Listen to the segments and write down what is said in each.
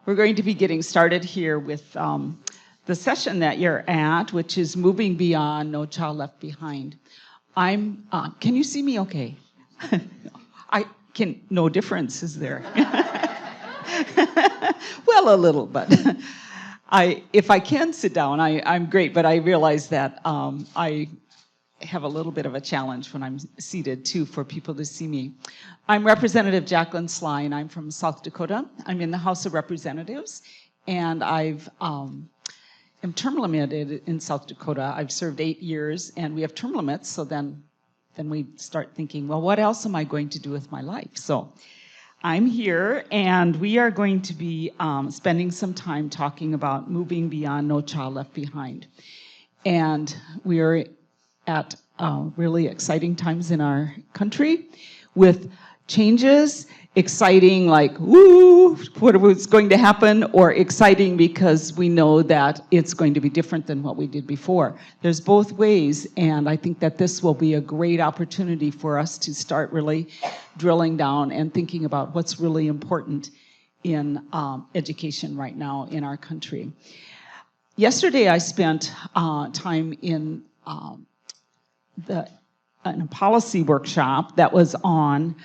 We're going to be getting started here with the session that you're at, which is Moving Beyond, No Child Left Behind. Can you see me okay? No difference, is there? Well, a little, but if I can sit down, I'm great, but I realize that I have a little bit of a challenge when I'm seated, too, for people to see me. I'm Representative Jacqueline Sly, and I'm from South Dakota. I'm in the House of Representatives, and I'm term limited in South Dakota. I've served 8 years, and we have term limits, so then we start thinking, well, what else am I going to do with my life? So I'm here, and we are going to be spending some time talking about moving beyond No Child Left Behind. And we are at really exciting times in our country with changes, exciting like, woo, what was going to happen, or exciting because we know that it's going to be different than what we did before. There's both ways, and I think that this will be a great opportunity for us to start really drilling down and thinking about what's really important in education right now in our country. Yesterday I spent time in a policy workshop that was on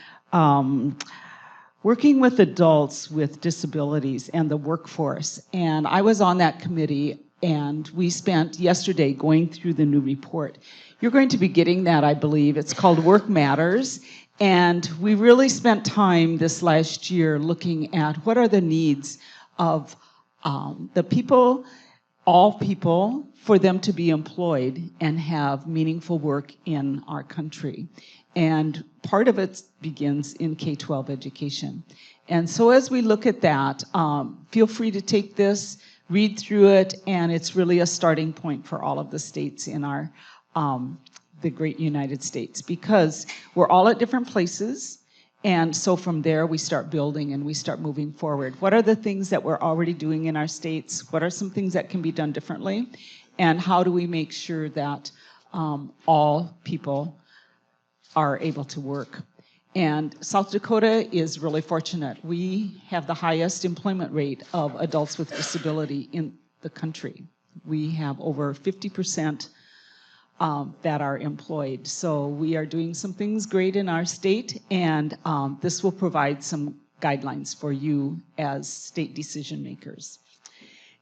working with adults with disabilities and the workforce. And I was on that committee, and we spent yesterday going through the new report. You're going to be getting that, I believe. It's called Work Matters. And we really spent time this last year looking at what are the needs of the people, all people, for them to be employed and have meaningful work in our country. And part of it begins in K-12 education. And so as we look at that, feel free to take this, read through it, and it's really a starting point for all of the states in our the great United States, because we're all at different places. And so from there, we start building and we start moving forward. What are the things that we're already doing in our states? What are some things that can be done differently? And how do we make sure that all people are able to work? And South Dakota is really fortunate. We have the highest employment rate of adults with disability in the country. We have over 50% that are employed. So we are doing some things great in our state, and this will provide some guidelines for you as state decision makers.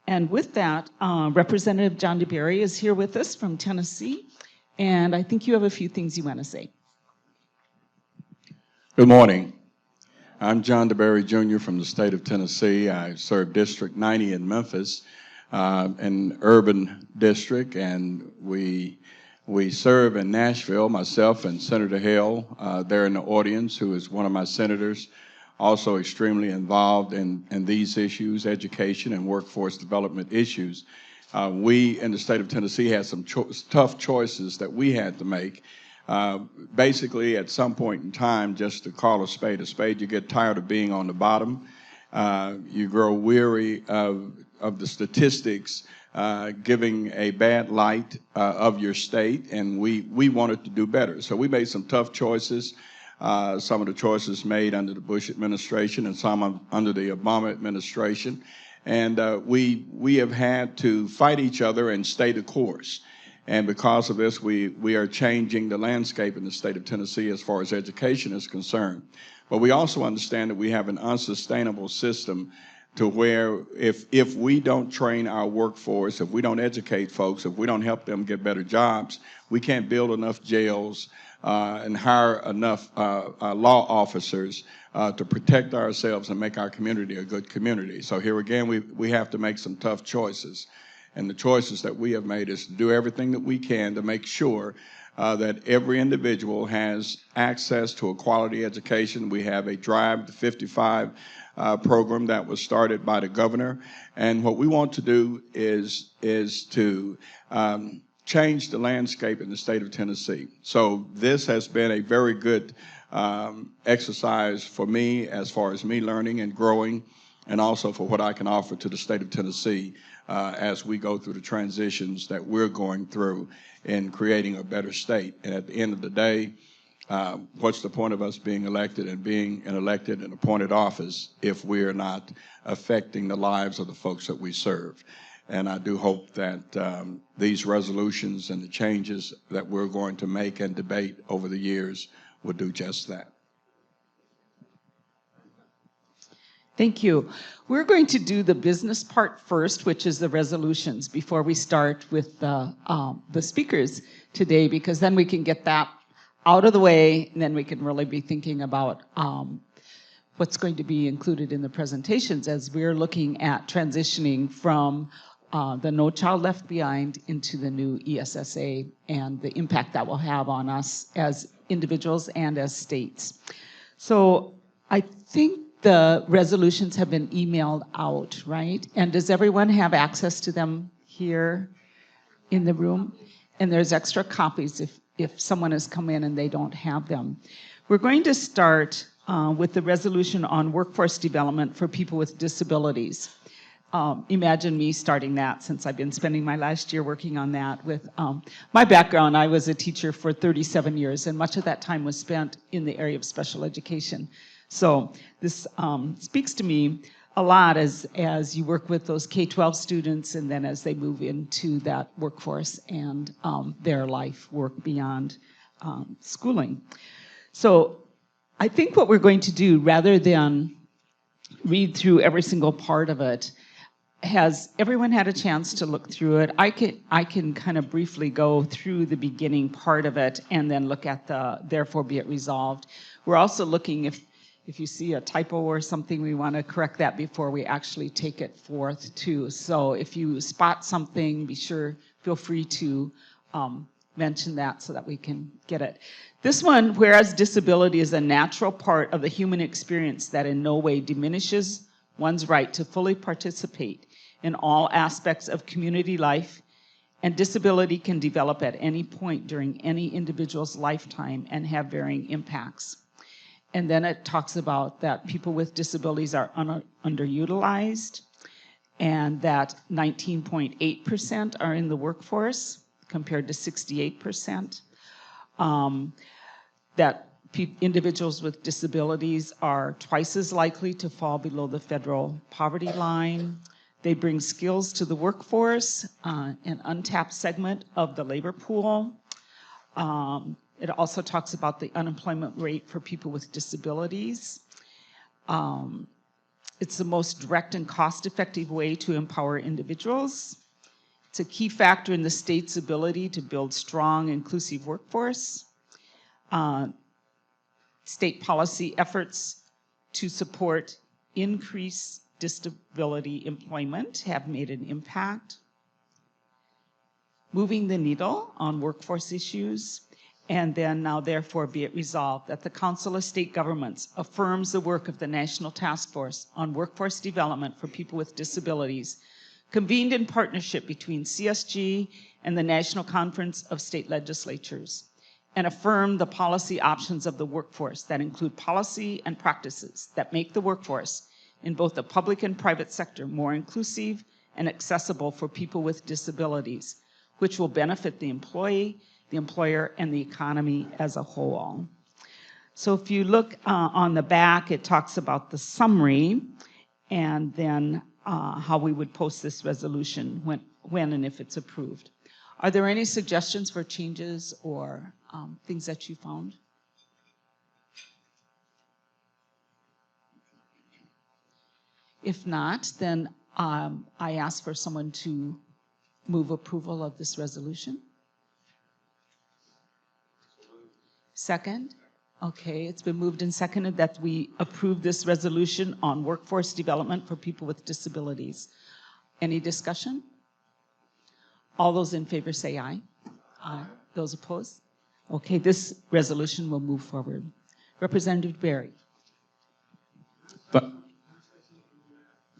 And with that, Representative John DeBerry is here with us from Tennessee, and I think you have a few things you want to say. Good morning. I'm John DeBerry Jr. from the state of Tennessee. I serve District 90 in Memphis, an urban district, and we serve in Nashville. Myself and Senator Hale, there in the audience, who is one of my senators, also extremely involved in these issues, education and workforce development issues. We in the state of Tennessee had some tough choices that we had to make. Basically, at some point in time, just to call a spade, you get tired of being on the bottom. You grow weary of the statistics giving a bad light of your state, and we wanted to do better. So we made some tough choices. Some of the choices made under the Bush administration and some under the Obama administration. And we have had to fight each other and stay the course. And because of this, we are changing the landscape in the state of Tennessee as far as education is concerned. But we also understand that we have an unsustainable system to where if we don't train our workforce, if we don't educate folks, if we don't help them get better jobs, we can't build enough jails and hire enough law officers to protect ourselves and make our community a good community. So here again, we have to make some tough choices. And the choices that we have made is to do everything that we can to make sure that every individual has access to a quality education. We have a Drive to 55 program that was started by the governor. And what we want to do is to change the landscape in the state of Tennessee. So this has been a very good exercise for me as far as me learning and growing, and also for what I can offer to the state of Tennessee as we go through the transitions that we're going through in creating a better state. And at the end of the day, what's the point of us being elected and being an elected and appointed office if we are not affecting the lives of the folks that we serve? And I do hope that these resolutions and the changes that we're going to make and debate over the years will do just that. Thank you. We're going to do the business part first, which is the resolutions, before we start with the speakers today, because then we can get that out of the way, and then we can really be thinking about what's going to be included in the presentations as we're looking at transitioning from the No Child Left Behind into the new ESSA and the impact that will have on us as individuals and as states. So I think the resolutions have been emailed out, right? And does everyone have access to them here in the room? And there's extra copies if someone has come in and they don't have them. We're going to start with the resolution on workforce development for people with disabilities. Imagine me starting that, since I've been spending my last year working on that. With my background, I was a teacher for 37 years, and much of that time was spent in the area of special education. So this speaks to me a lot as you work with those K-12 students, and then as they move into that workforce and their life work beyond schooling. So I think what we're going to do, rather than read through every single part of it, has everyone had a chance to look through it? I can kind of briefly go through the beginning part of it and then look at the therefore be it resolved. We're also looking, if you see a typo or something, we want to correct that before we actually take it forth too. So if you spot something, feel free to mention that so that we can get it. This one, whereas disability is a natural part of the human experience that in no way diminishes one's right to fully participate in all aspects of community life, and disability can develop at any point during any individual's lifetime and have varying impacts. And then it talks about that people with disabilities are underutilized, and that 19.8% are in the workforce compared to 68%. That individuals with disabilities are twice as likely to fall below the federal poverty line. They bring skills to the workforce, an untapped segment of the labor pool. It also talks about the unemployment rate for people with disabilities. It's the most direct and cost-effective way to empower individuals. It's a key factor in the state's ability to build strong, inclusive workforce. State policy efforts to support increased disability employment have made an impact. Moving the needle on workforce issues. And then now therefore be it resolved that the Council of State Governments affirms the work of the National Task Force on Workforce Development for People with Disabilities, convened in partnership between CSG and the National Conference of State Legislatures, and affirm the policy options of the workforce that include policy and practices that make the workforce in both the public and private sector more inclusive and accessible for people with disabilities, which will benefit the employee, the employer, and the economy as a whole. So if you look on the back, it talks about the summary and then how we would post this resolution when and if it's approved. Are there any suggestions for changes or things that you found? If not, then I ask for someone to move approval of this resolution. Second? Okay, it's been moved and seconded that we approve this resolution on workforce development for people with disabilities. Any discussion? All those in favor say aye. Aye. Those opposed? Okay, this resolution will move forward. Representative Berry.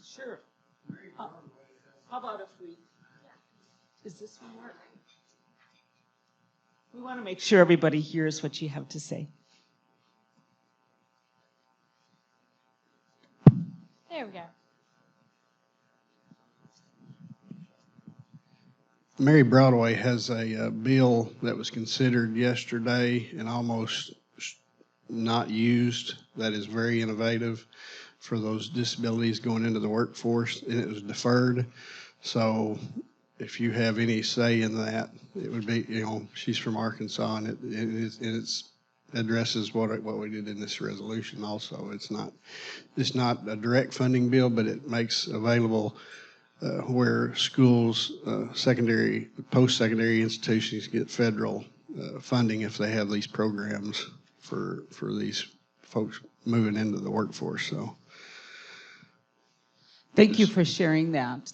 Sure. How about if we, is this one work? We want to make sure everybody hears what you have to say. There we go. Mary Broadway has a bill that was considered yesterday and almost not used that is very innovative for those disabilities going into the workforce, and it was deferred. So if you have any say in that, it would be, she's from Arkansas, and it addresses what we did in this resolution also. It's not a direct funding bill, but it makes available where schools, post-secondary institutions get federal funding if they have these programs for these folks moving into the workforce. So, thank you for sharing that.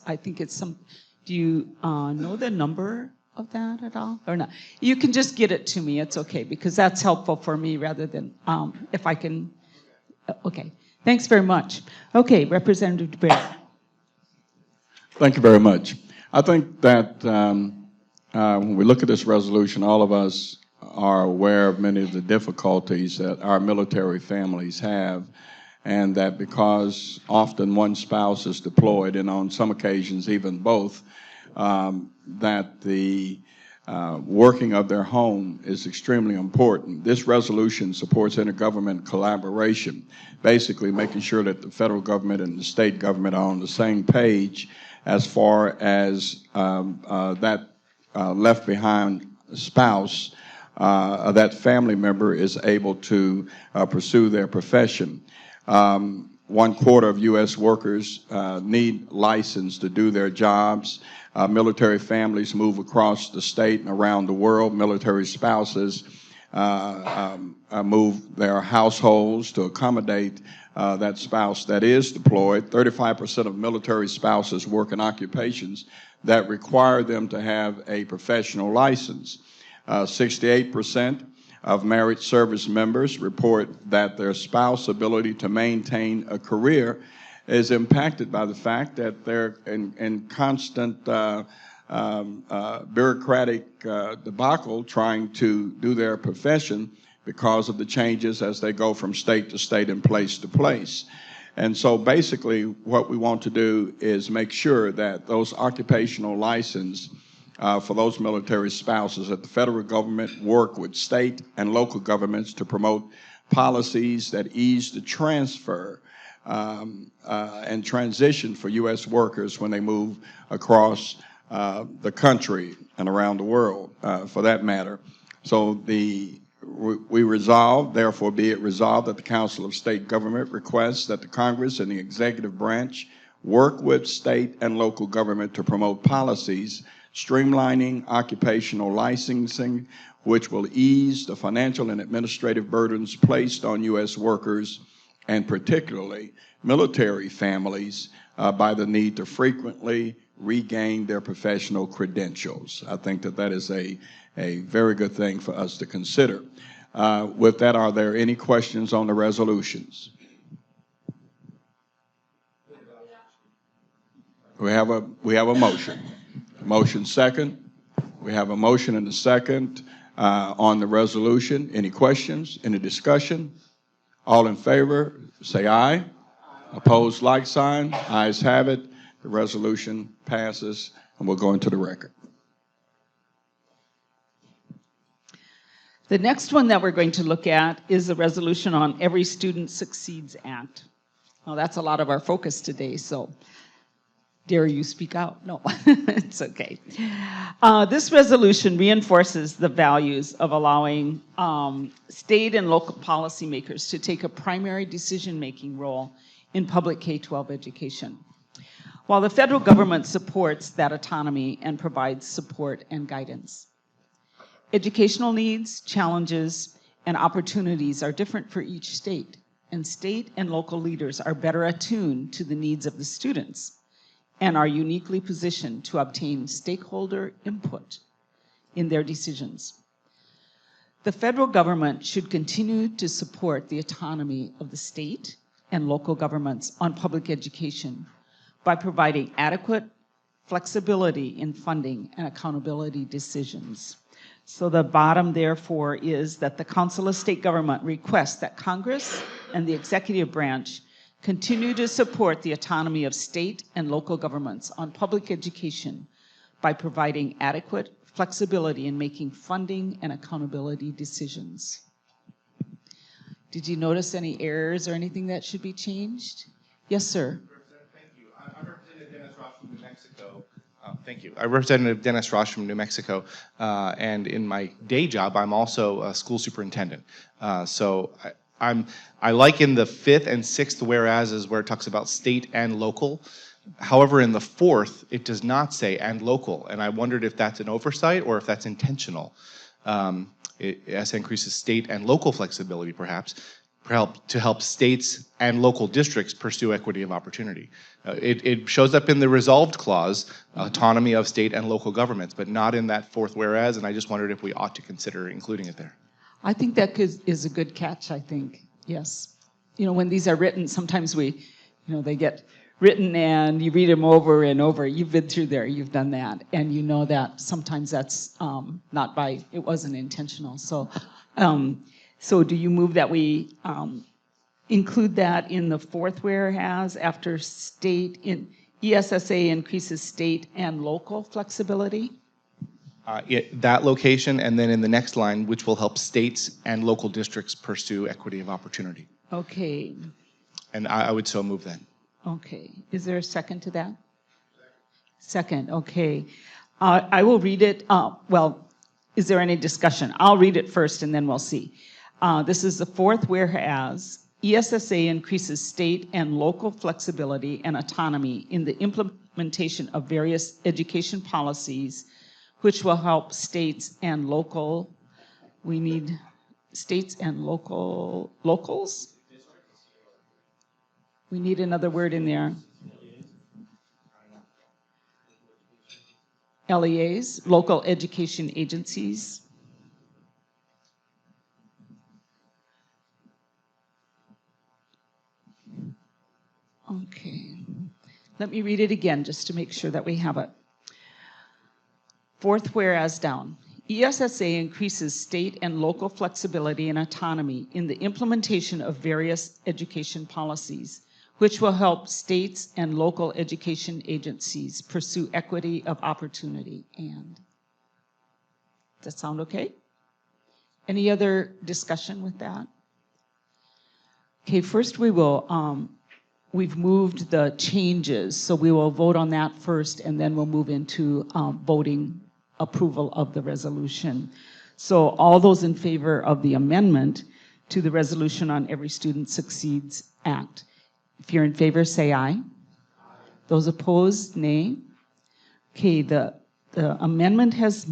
I think it's some. Do you know the number of that at all, or not? You can just get it to me. It's okay, because that's helpful for me rather than if I can. Okay. Thanks very much. Okay, Representative DeBerry. Thank you very much. I think that when we look at this resolution, all of us are aware of many of the difficulties that our military families have, and that because often one spouse is deployed, and on some occasions even both, that the working of their home is extremely important. This resolution supports intergovernment collaboration, basically making sure that the federal government and the state government are on the same page as far as that left behind spouse, that family member is able to pursue their profession. 1/4 of U.S. workers need license to do their jobs. Military families move across the state and around the world. Military spouses move their households to accommodate that spouse that is deployed. 35% of military spouses work in occupations that require them to have a professional license. 68% of married service members report that their spouse's ability to maintain a career is impacted by the fact that they're in constant bureaucratic debacle trying to do their profession because of the changes as they go from state to state and place to place. And so basically what we want to do is make sure that those occupational license for those military spouses, that the federal government work with state and local governments to promote policies that ease the transfer and transition for U.S. workers when they move across the country and around the world, for that matter. So we resolve, therefore be it resolved, that the Council of State Government requests that the Congress and the executive branch work with state and local government to promote policies streamlining occupational licensing, which will ease the financial and administrative burdens placed on U.S. workers, and particularly military families, by the need to frequently regain their professional credentials. I think that is a very good thing for us to consider. With that, are there any questions on the resolutions? We have a motion. Motion second. We have a motion and a second on the resolution. Any questions? Any discussion? All in favor, say aye. Opposed, like sign. Ayes have it. The resolution passes, and we'll go into the record. The next one that we're going to look at is the resolution on Every Student Succeeds Act. Well, that's a lot of our focus today, so dare you speak out? No, it's okay. This resolution reinforces the values of allowing state and local policymakers to take a primary decision-making role in public K-12 education, while the federal government supports that autonomy and provides support and guidance. Educational needs, challenges, and opportunities are different for each state, and state and local leaders are better attuned to the needs of the students and are uniquely positioned to obtain stakeholder input in their decisions. The federal government should continue to support the autonomy of the state and local governments on public education by providing adequate flexibility in funding and accountability decisions. So the bottom, therefore, is that the Council of State Government requests that Congress and the executive branch continue to support the autonomy of state and local governments on public education by providing adequate flexibility in making funding and accountability decisions. Did you notice any errors or anything that should be changed? Yes, sir. Thank you. I'm Representative Dennis Ross from New Mexico. Thank you. I'm Representative Dennis Ross from New Mexico, and in my day job, I'm also a school superintendent. I like in the 5th and 6th whereases where it talks about state and local. However, in the 4th, it does not say and local, and I wondered if that's an oversight or if that's intentional. ESSA increases state and local flexibility, perhaps, to help states and local districts pursue equity of opportunity. It shows up in the resolved clause, autonomy of state and local governments, but not in that 4th whereas, and I just wondered if we ought to consider including it there. I think that is a good catch, I think, yes. You know, when these are written, sometimes they get written and you read them over and over. You've been through there, you've done that, and you know that sometimes that's it wasn't intentional. So, so do you move that we include that in the 4th whereas after ESSA increases state and local flexibility? That location, and then in the next line, which will help states and local districts pursue equity of opportunity. Okay. And I would so move that. Okay. Is there a second to that? Second. Okay. I will read it. Well, is there any discussion? I'll read it first and then we'll see. This is the 4th whereas ESSA increases state and local flexibility and autonomy in the implementation of various education policies, which will help states and local. We need states and locals. We need another word in there. LEAs, local education agencies. Okay. Let me read it again just to make sure that we have it. 4th whereas down. ESSA increases state and local flexibility and autonomy in the implementation of various education policies, which will help states and local education agencies pursue equity of opportunity. And does that sound okay? Any other discussion with that? Okay, first we will, we've moved the changes, so we will vote on that first, and then we'll move into voting approval of the resolution. So all those in favor of the amendment to the resolution on Every Student Succeeds Act, if you're in favor, say aye. Aye. Those opposed, nay. Okay, the amendment has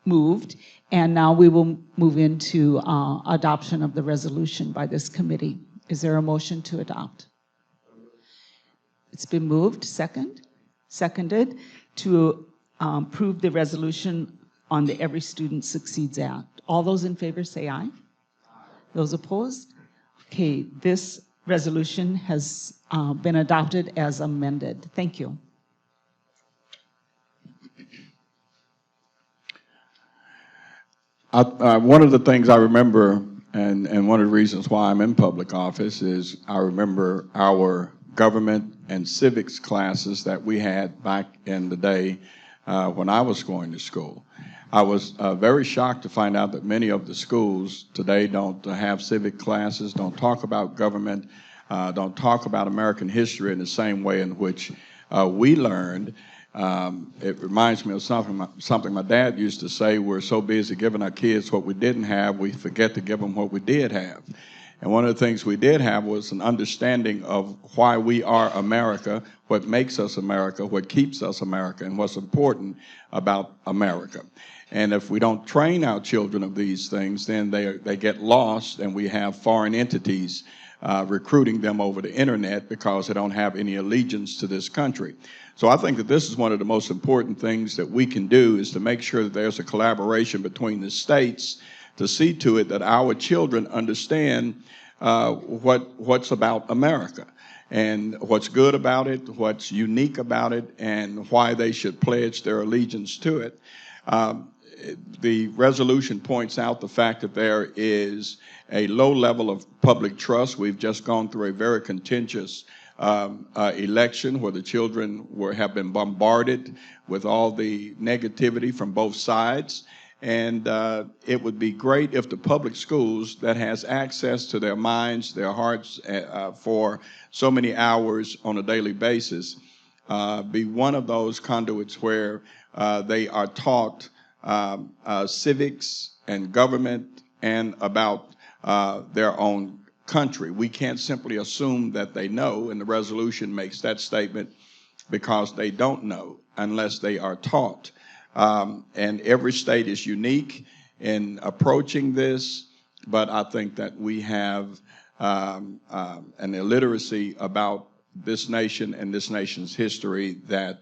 moved, and now we will move into adoption of the resolution by this committee. Is there a motion to adopt? It's been moved, seconded, to approve the resolution on the Every Student Succeeds Act. All those in favor say aye. Aye. Those opposed? Okay, this resolution has been adopted as amended. Thank you. One of the things I remember, and one of the reasons why I'm in public office, is I remember our government and civics classes that we had back in the day when I was going to school. I was very shocked to find out that many of the schools today don't have civic classes, don't talk about government, don't talk about American history in the same way in which we learned. It reminds me of something my dad used to say: we're so busy giving our kids what we didn't have, we forget to give them what we did have. And one of the things we did have was an understanding of why we are America, what makes us America, what keeps us America, and what's important about America. And if we don't train our children of these things, then they get lost, and we have foreign entities recruiting them over the internet because they don't have any allegiance to this country. So I think that this is one of the most important things that we can do, is to make sure that there's a collaboration between the states to see to it that our children understand what's about America and what's good about it, what's unique about it, and why they should pledge their allegiance to it. The resolution points out the fact that there is a low level of public trust. We've just gone through a very contentious election where the children have been bombarded with all the negativity from both sides. And it would be great if the public schools that has access to their minds, their hearts for so many hours on a daily basis, be one of those conduits where they are taught civics and government and about their own country. We can't simply assume that they know, and the resolution makes that statement, because they don't know unless they are taught. And every state is unique in approaching this, but I think that we have an illiteracy about this nation and this nation's history that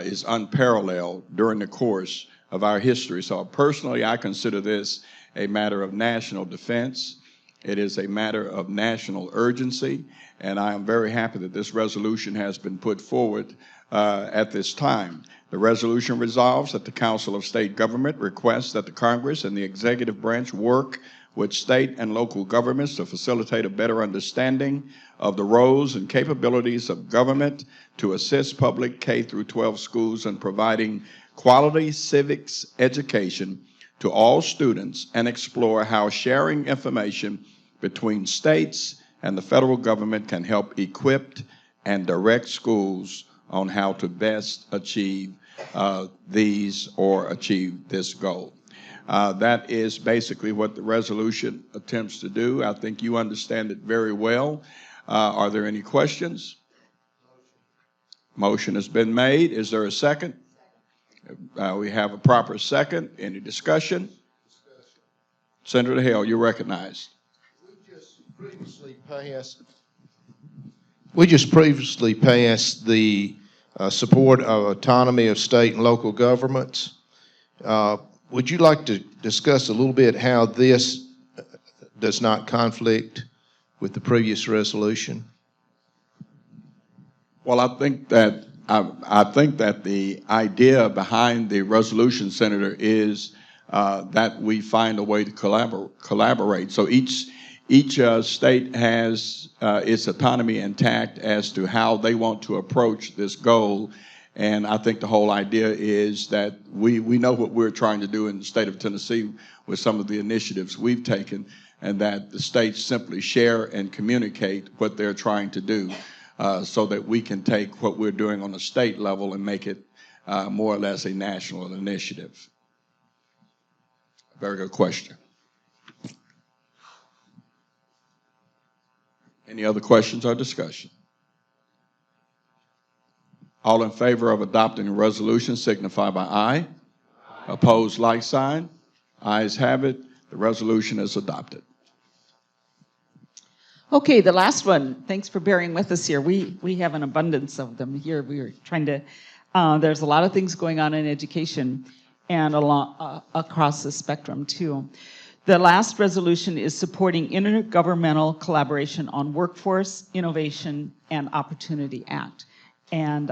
is unparalleled during the course of our history. So personally, I consider this a matter of national defense. It is a matter of national urgency, and I am very happy that this resolution has been put forward at this time. The resolution resolves that the Council of State Government requests that the Congress and the executive branch work with state and local governments to facilitate a better understanding of the roles and capabilities of government to assist public K-12 schools in providing quality civics education to all students, and explore how sharing information between states and the federal government can help equip and direct schools on how to best achieve achieve this goal. That is basically what the resolution attempts to do. I think you understand it very well. Are there any questions? Motion has been made. Is there a second? We have a proper second. Any discussion? Senator Hale, you're recognized. We just previously passed the support of autonomy of state and local governments. Would you like to discuss a little bit how this does not conflict with the previous resolution? Well, I think that the idea behind the resolution, Senator, is that we find a way to collaborate. So each state has its autonomy intact as to how they want to approach this goal. And I think the whole idea is that we know what we're trying to do in the state of Tennessee with some of the initiatives we've taken, and that the states simply share and communicate what they're trying to do so that we can take what we're doing on the state level and make it more or less a national initiative. Very good question. Any other questions or discussion? All in favor of adopting the resolution signify by aye. Opposed, like sign. Ayes have it. The resolution is adopted. Okay, the last one. Thanks for bearing with us here. We have an abundance of them here. We are trying to, there's a lot of things going on in education and across the spectrum too. The last resolution is supporting intergovernmental collaboration on Workforce, Innovation, and Opportunity Act. And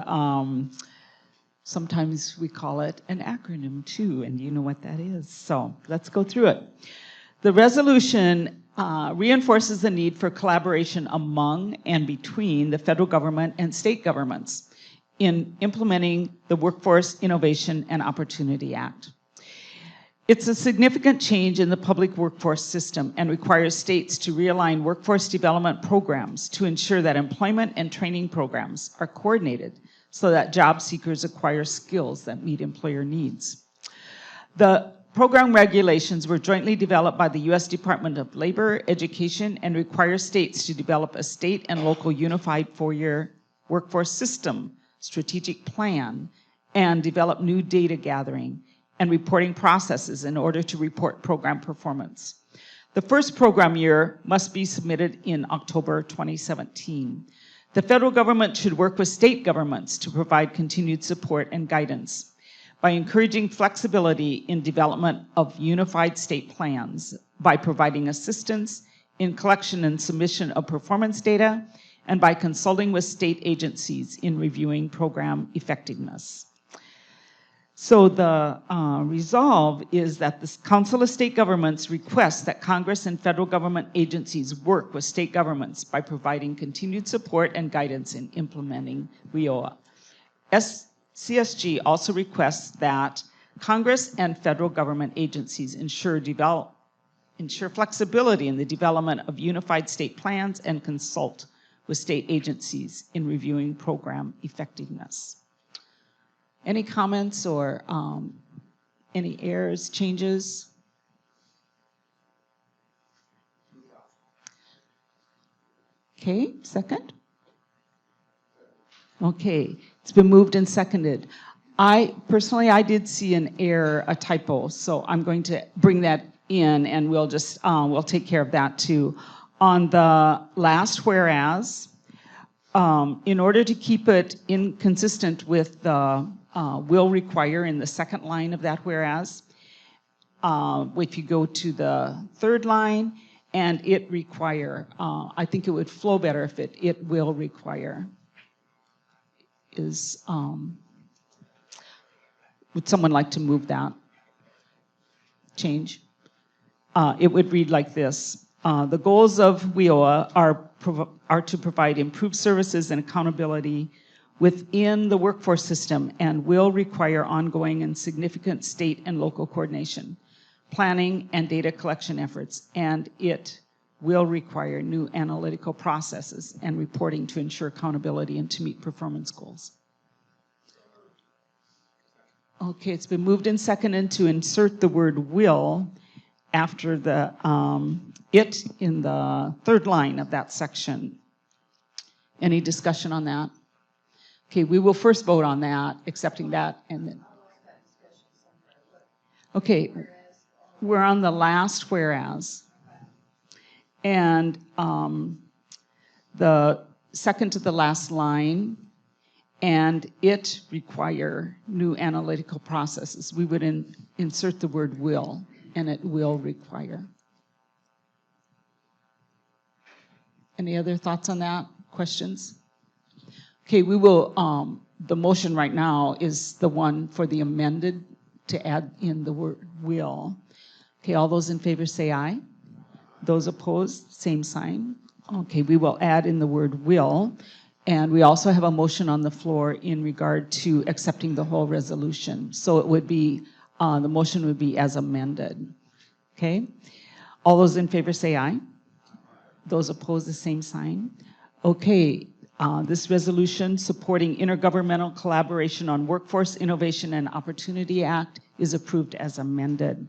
sometimes we call it an acronym too, and you know what that is. So let's go through it. The resolution reinforces the need for collaboration among and between the federal government and state governments in implementing the Workforce, Innovation, and Opportunity Act. It's a significant change in the public workforce system and requires states to realign workforce development programs to ensure that employment and training programs are coordinated so that job seekers acquire skills that meet employer needs. The program regulations were jointly developed by the U.S. Department of Labor, Education, and require states to develop a state and local unified four-year workforce system strategic plan and develop new data gathering and reporting processes in order to report program performance. The first program year must be submitted in October 2017. The federal government should work with state governments to provide continued support and guidance by encouraging flexibility in development of unified state plans, by providing assistance in collection and submission of performance data, and by consulting with state agencies in reviewing program effectiveness. So the resolve is that the Council of State Governments requests that Congress and federal government agencies work with state governments by providing continued support and guidance in implementing WIOA. CSG also requests that Congress and federal government agencies ensure flexibility in the development of unified state plans and consult with state agencies in reviewing program effectiveness. Any comments or any errors, changes? Okay, second? Okay, it's been moved and seconded. I did see an error, a typo, so I'm going to bring that in and we'll just, we'll take care of that too. On the last whereas, in order to keep it consistent with the will require in the second line of that whereas, if you go to the third line, and it require, I think it would flow better if it will require is, would someone like to move that change? It would read like this. The goals of WIOA are to provide improved services and accountability within the workforce system and will require ongoing and significant state and local coordination, planning and data collection efforts, and it will require new analytical processes and reporting to ensure accountability and to meet performance goals. Okay, it's been moved and seconded to insert the word will after the it in the third line of that section. Any discussion on that? Okay, we will first vote on that, accepting that, and then. Okay, we're on the last whereas. And the second to the last line, and it require new analytical processes. We would insert the word will, and it will require. Any other thoughts on that? Questions? Okay, we will, the motion right now is the one for the amended to add in the word will. Okay, all those in favor say aye. Those opposed, same sign. Okay, we will add in the word will. And we also have a motion on the floor in regard to accepting the whole resolution. So it would be, the motion would be as amended. Okay? All those in favor say aye. Those opposed, the same sign. Okay, this resolution supporting intergovernmental collaboration on Workforce Innovation and Opportunity Act is approved as amended.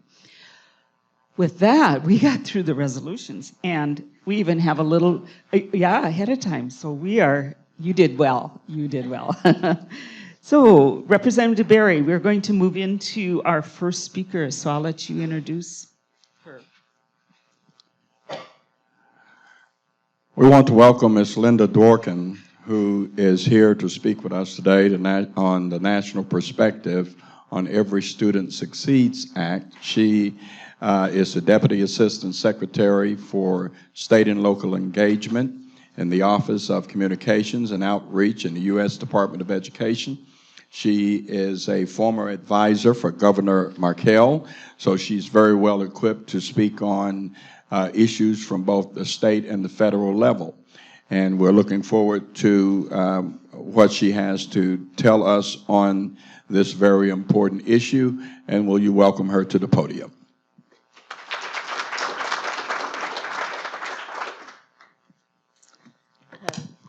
With that, we got through the resolutions, and we even have a little, ahead of time. So you did well. You did well. So, Representative Berry, we're going to move into our first speaker, so I'll let you introduce her. We want to welcome Ms. Linda Dworkin, who is here to speak with us today on the national perspective on Every Student Succeeds Act. She is the Deputy Assistant Secretary for State and Local Engagement in the Office of Communications and Outreach in the U.S. Department of Education. She is a former advisor for Governor Markell, so she's very well equipped to speak on issues from both the state and the federal level. And we're looking forward to what she has to tell us on this very important issue. And will you welcome her to the podium?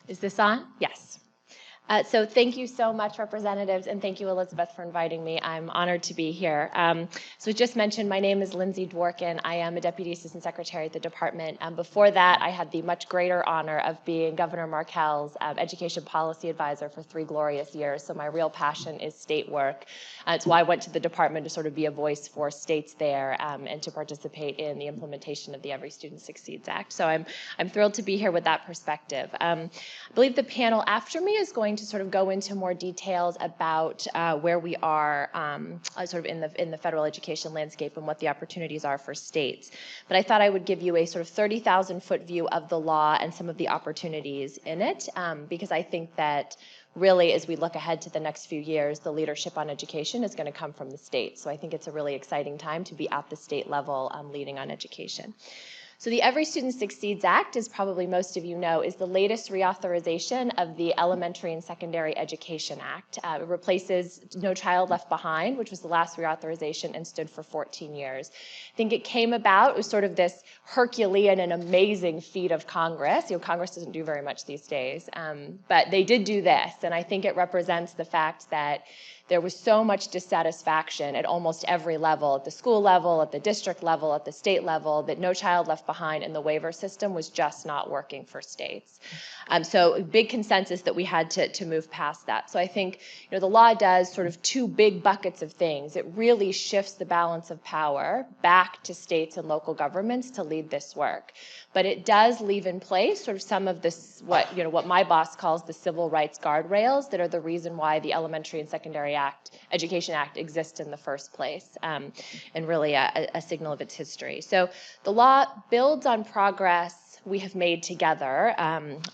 Is this on? Yes. So thank you so much, representatives, and thank you, Elizabeth, for inviting me. I'm honored to be here. So as just mentioned, my name is Lindsay Dworkin. I am a Deputy Assistant Secretary at the department. Before that, I had the much greater honor of being Governor Markell's Education Policy Advisor for 3 glorious years. So my real passion is state work. It's why I went to the department to sort of be a voice for states there and to participate in the implementation of the Every Student Succeeds Act. So I'm thrilled to be here with that perspective. I believe the panel after me is going to sort of go into more details about where we are sort of in the federal education landscape and what the opportunities are for states. But I thought I would give you a sort of 30,000-foot view of the law and some of the opportunities in it, because I think that really, as we look ahead to the next few years, the leadership on education is going to come from the states. So I think it's a really exciting time to be at the state level leading on education. So the Every Student Succeeds Act, as probably most of you know, is the latest reauthorization of the Elementary and Secondary Education Act. It replaces No Child Left Behind, which was the last reauthorization and stood for 14 years. I think it came about, it was sort of this Herculean and amazing feat of Congress. Congress doesn't do very much these days, but they did do this, and I think it represents the fact that there was so much dissatisfaction at almost every level, at the school level, at the district level, at the state level, that No Child Left Behind and the waiver system was just not working for states. So a big consensus that we had to move past that. So I think the law does sort of two big buckets of things. It really shifts the balance of power back to states and local governments to lead this work. But it does leave in place sort of some of this, what my boss calls the civil rights guardrails that are the reason why the Elementary and Secondary Education Act exists in the first place, and really a signal of its history. So the law builds on progress we have made together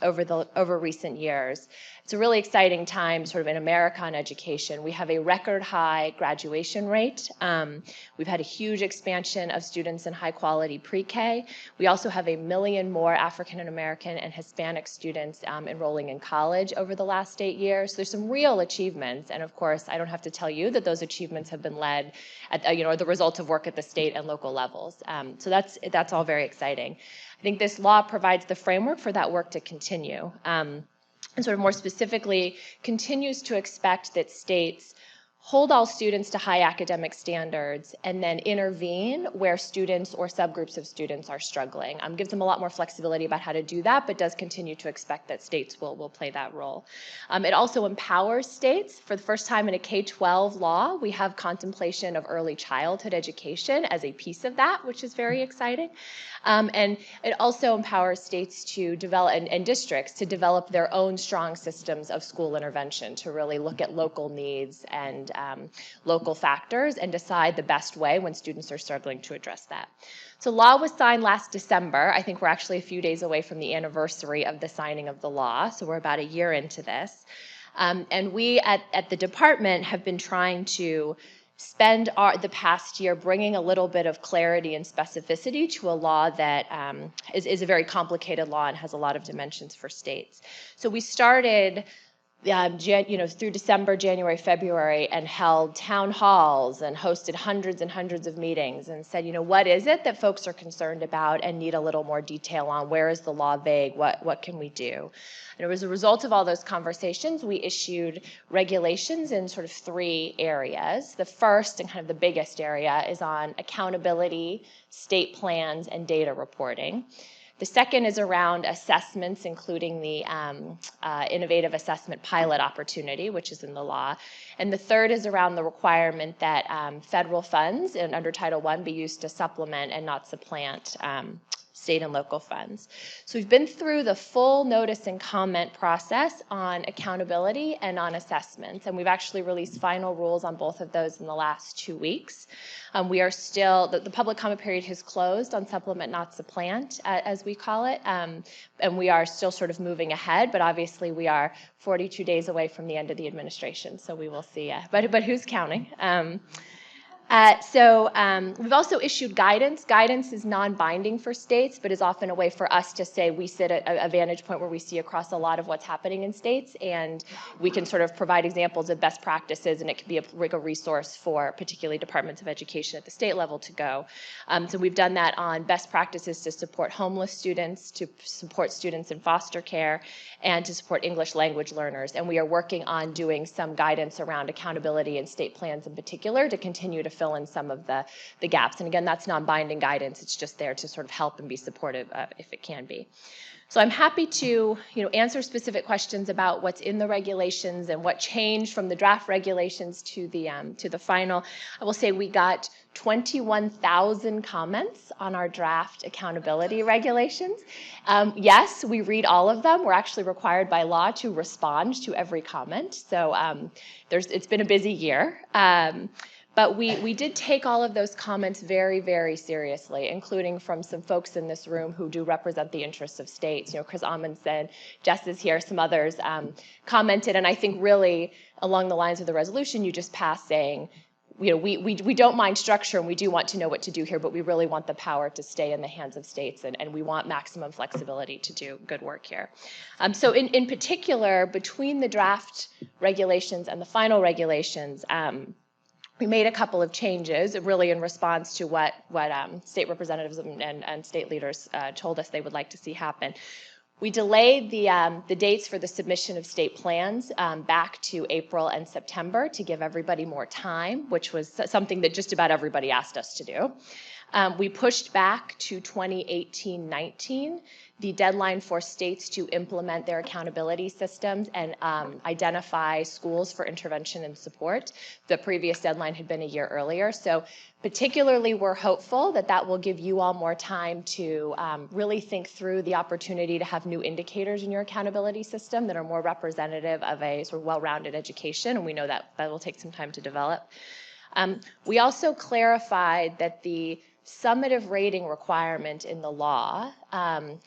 over recent years. It's a really exciting time sort of in America on education. We have a record high graduation rate. We've had a huge expansion of students in high quality pre-K. We also have 1 million more African American and Hispanic students enrolling in college over the last 8 years. So there's some real achievements. And of course, I don't have to tell you that those achievements have been led at, are the result of work at the state and local levels. So that's all very exciting. I think this law provides the framework for that work to continue. And sort of more specifically, continues to expect that states hold all students to high academic standards and then intervene where students or subgroups of students are struggling. Gives them a lot more flexibility about how to do that, but does continue to expect that states will play that role. It also empowers states. For the first time in a K-12 law, we have contemplation of early childhood education as a piece of that, which is very exciting. And it also empowers states to develop, and districts to develop their own strong systems of school intervention, to really look at local needs and local factors and decide the best way when students are struggling to address that. So law was signed last December. I think we're actually a few days away from the anniversary of the signing of the law, so we're about a year into this. And we at the department have been trying to spend the past year bringing a little bit of clarity and specificity to a law that is a very complicated law and has a lot of dimensions for states. So we started through December, January, February, and held town halls and hosted hundreds and hundreds of meetings and said, what is it that folks are concerned about and need a little more detail on? Where is the law vague? What can we do? And as a result of all those conversations, we issued regulations in sort of 3 areas. The first and kind of the biggest area is on accountability, state plans, and data reporting. The second is around assessments, including the innovative assessment pilot opportunity, which is in the law. And the third is around the requirement that federal funds under Title I be used to supplement and not supplant state and local funds. So we've been through the full notice and comment process on accountability and on assessments, and we've actually released final rules on both of those in the last 2 weeks. We are still, the public comment period has closed on supplement, not supplant, as we call it, and we are still sort of moving ahead, but obviously we are 42 days away from the end of the administration, so we will see, but who's counting? We've also issued guidance. Guidance is non-binding for states, but is often a way for us to say we sit at a vantage point where we see across a lot of what's happening in states, and we can sort of provide examples of best practices, and it can be a resource for particularly departments of education at the state level to go. So we've done that on best practices to support homeless students, to support students in foster care, and to support English language learners. And we are working on doing some guidance around accountability and state plans in particular to continue to fill in some of the gaps. And again, that's non-binding guidance. It's just there to sort of help and be supportive if it can be. So I'm happy to answer specific questions about what's in the regulations and what changed from the draft regulations to the final. I will say we got 21,000 comments on our draft accountability regulations. Yes, we read all of them. We're actually required by law to respond to every comment. So it's been a busy year. But we did take all of those comments very, very seriously, including from some folks in this room who do represent the interests of states. Chris Amundsen, Jess is here, some others commented, and I think really along the lines of the resolution you just passed saying, we don't mind structure and we do want to know what to do here, but we really want the power to stay in the hands of states, and we want maximum flexibility to do good work here. So in particular, between the draft regulations and the final regulations, we made a couple of changes, really in response to what state representatives and state leaders told us they would like to see happen. We delayed the dates for the submission of state plans back to April and September to give everybody more time, which was something that just about everybody asked us to do. We pushed back to 2018-19 the deadline for states to implement their accountability systems and identify schools for intervention and support. The previous deadline had been a year earlier. So particularly, we're hopeful that that will give you all more time to really think through the opportunity to have new indicators in your accountability system that are more representative of a sort of well-rounded education, and we know that that will take some time to develop. We also clarified that the summative rating requirement in the law, the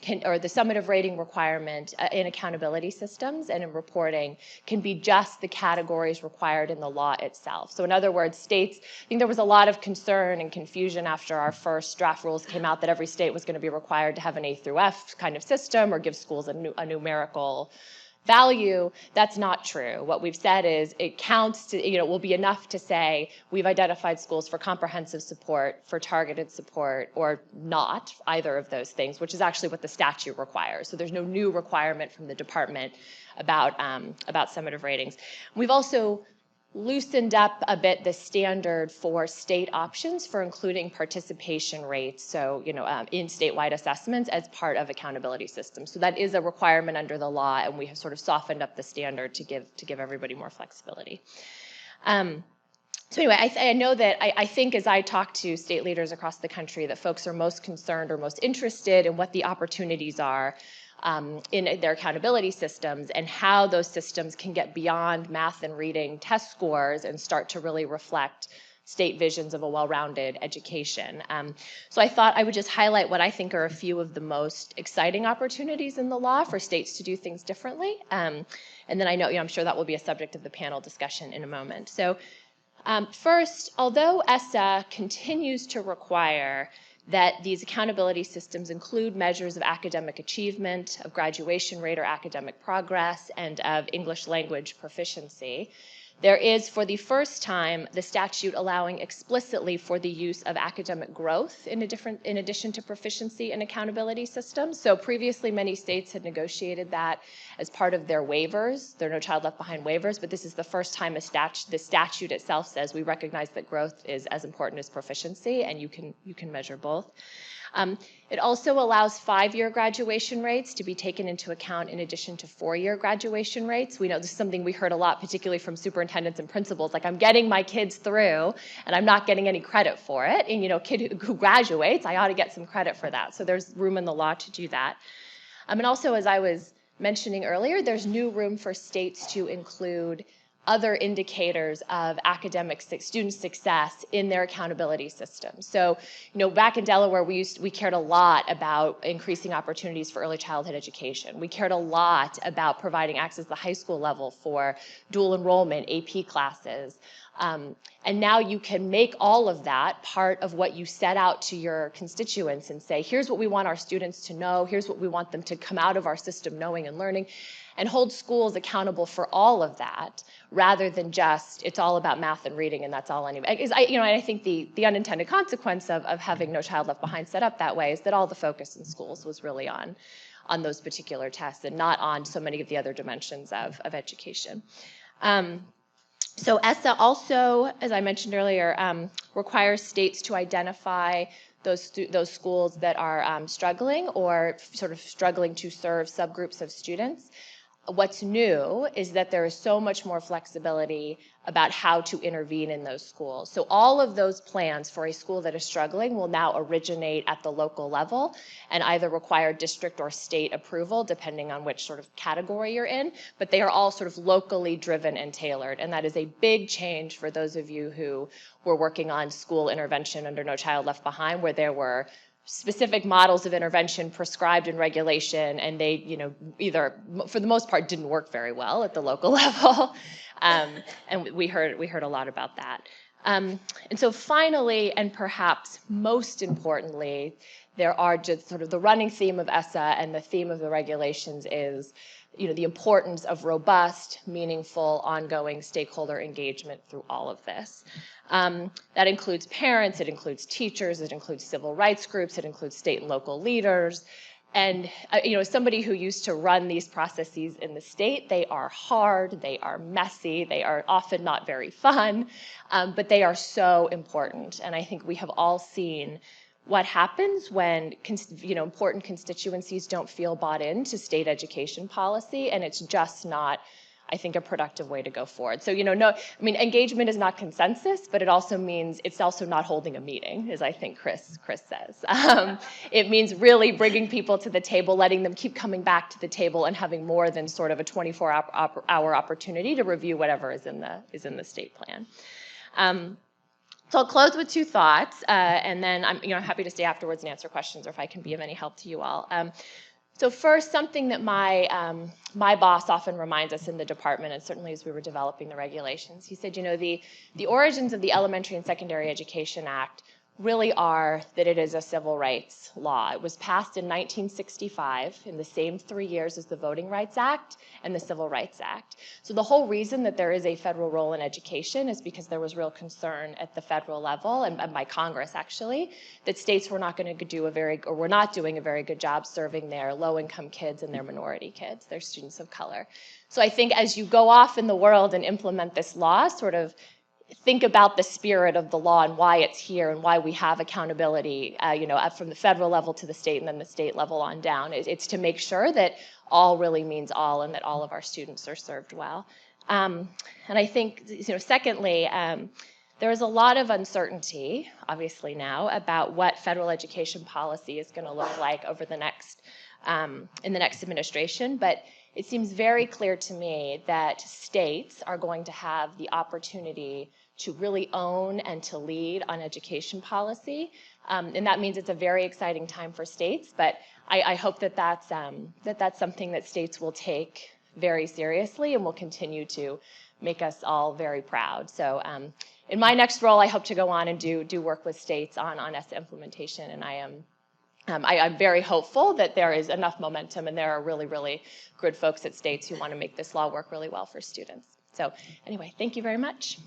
summative rating requirement in accountability systems and in reporting can be just the categories required in the law itself. So in other words, states, I think there was a lot of concern and confusion after our first draft rules came out that every state was going to be required to have an A through F kind of system or give schools a numerical value. That's not true. What we've said is it counts to, will be enough to say we've identified schools for comprehensive support, for targeted support, or not either of those things, which is actually what the statute requires. So there's no new requirement from the department about summative ratings. We've also loosened up a bit the standard for state options for including participation rates, so in statewide assessments as part of accountability systems. So that is a requirement under the law, and we have sort of softened up the standard to give everybody more flexibility. So anyway, I know that I think as I talk to state leaders across the country that folks are most concerned or most interested in what the opportunities are in their accountability systems and how those systems can get beyond math and reading test scores and start to really reflect state visions of a well-rounded education. So I thought I would just highlight what I think are a few of the most exciting opportunities in the law for states to do things differently. And then I know, I'm sure that will be a subject of the panel discussion in a moment. So first, although ESSA continues to require that these accountability systems include measures of academic achievement, of graduation rate or academic progress, and of English language proficiency, there is, for the first time, the statute allowing explicitly for the use of academic growth in addition to proficiency and accountability systems. So previously, many states had negotiated that as part of their waivers, their No Child Left Behind waivers, but this is the first time the statute itself says we recognize that growth is as important as proficiency, and you can measure both. It also allows 5-year graduation rates to be taken into account in addition to 4-year graduation rates. We know this is something we heard a lot, particularly from superintendents and principals, like I'm getting my kids through and I'm not getting any credit for it. And a kid who graduates, I ought to get some credit for that. So there's room in the law to do that. And also, as I was mentioning earlier, there's new room for states to include other indicators of academic student success in their accountability system. So, back in Delaware, we cared a lot about increasing opportunities for early childhood education. We cared a lot about providing access at the high school level for dual enrollment, AP classes. And now you can make all of that part of what you set out to your constituents and say, here's what we want our students to know, here's what we want them to come out of our system knowing and learning, and hold schools accountable for all of that, rather than just, it's all about math and reading and that's all anyway. I think the unintended consequence of having No Child Left Behind set up that way is that all the focus in schools was really on those particular tests and not on so many of the other dimensions of education. So ESSA also, as I mentioned earlier, requires states to identify those schools that are struggling or sort of struggling to serve subgroups of students. What's new is that there is so much more flexibility about how to intervene in those schools. So all of those plans for a school that is struggling will now originate at the local level and either require district or state approval, depending on which sort of category you're in, but they are all sort of locally driven and tailored. And that is a big change for those of you who were working on school intervention under No Child Left Behind, where there were specific models of intervention prescribed in regulation, and they, either, for the most part, didn't work very well at the local level. And we heard a lot about that. And so finally, and perhaps most importantly, there are just sort of the running theme of ESSA and the theme of the regulations is, the importance of robust, meaningful, ongoing stakeholder engagement through all of this. That includes parents, it includes teachers, it includes civil rights groups, it includes state and local leaders. And, as somebody who used to run these processes in the state, they are hard, they are messy, they are often not very fun, but they are so important. And I think we have all seen what happens when, important constituencies don't feel bought into state education policy, and it's just not, I think, a productive way to go forward. So, engagement is not consensus, but it also means it's also not holding a meeting, as I think Chris says. It means really bringing people to the table, letting them keep coming back to the table, and having more than sort of a 24-hour opportunity to review whatever is in the state plan. So I'll close with two thoughts, and then I'm happy to stay afterwards and answer questions, or if I can be of any help to you all. So first, something that my boss often reminds us in the department, and certainly as we were developing the regulations, he said, the origins of the Elementary and Secondary Education Act really are that it is a civil rights law. It was passed in 1965, in the same 3 years as the Voting Rights Act and the Civil Rights Act. So the whole reason that there is a federal role in education is because there was real concern at the federal level, and by Congress actually, that states were not going to were not doing a very good job serving their low-income kids and their minority kids, their students of color. So I think as you go off in the world and implement this law, sort of think about the spirit of the law and why it's here and why we have accountability, from the federal level to the state and then the state level on down. It's to make sure that all really means all and that all of our students are served well. And I think, secondly, there is a lot of uncertainty, obviously now, about what federal education policy is going to look like over the next, in the next administration. But it seems very clear to me that states are going to have the opportunity to really own and to lead on education policy. And that means it's a very exciting time for states, but I hope that's something that states will take very seriously and will continue to make us all very proud. So in my next role, I hope to go on and do work with states on ESSA implementation, and I'm very hopeful that there is enough momentum and there are really, really good folks at states who want to make this law work really well for students. So anyway, thank you very much.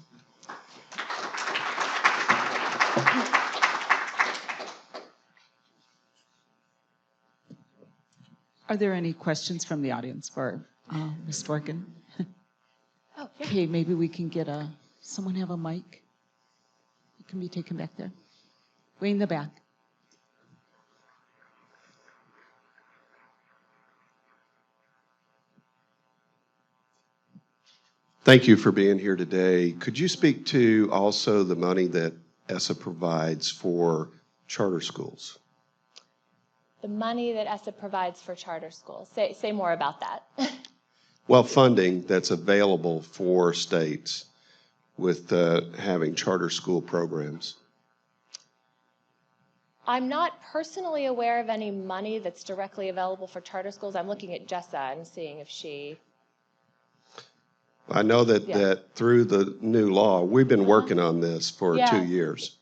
Are there any questions from the audience for Ms. Dworkin? Oh, yeah. Okay, maybe we can get someone have a mic? It can be taken back there. Way in the back. Thank you for being here today. Could you speak to also the money that ESSA provides for charter schools? The money that ESSA provides for charter schools. Say more about that. Well, funding that's available for states with having charter school programs. I'm not personally aware of any money that's directly available for charter schools. I'm looking at Jessa and seeing if she... I know that through the new law, we've been working on this for 2 years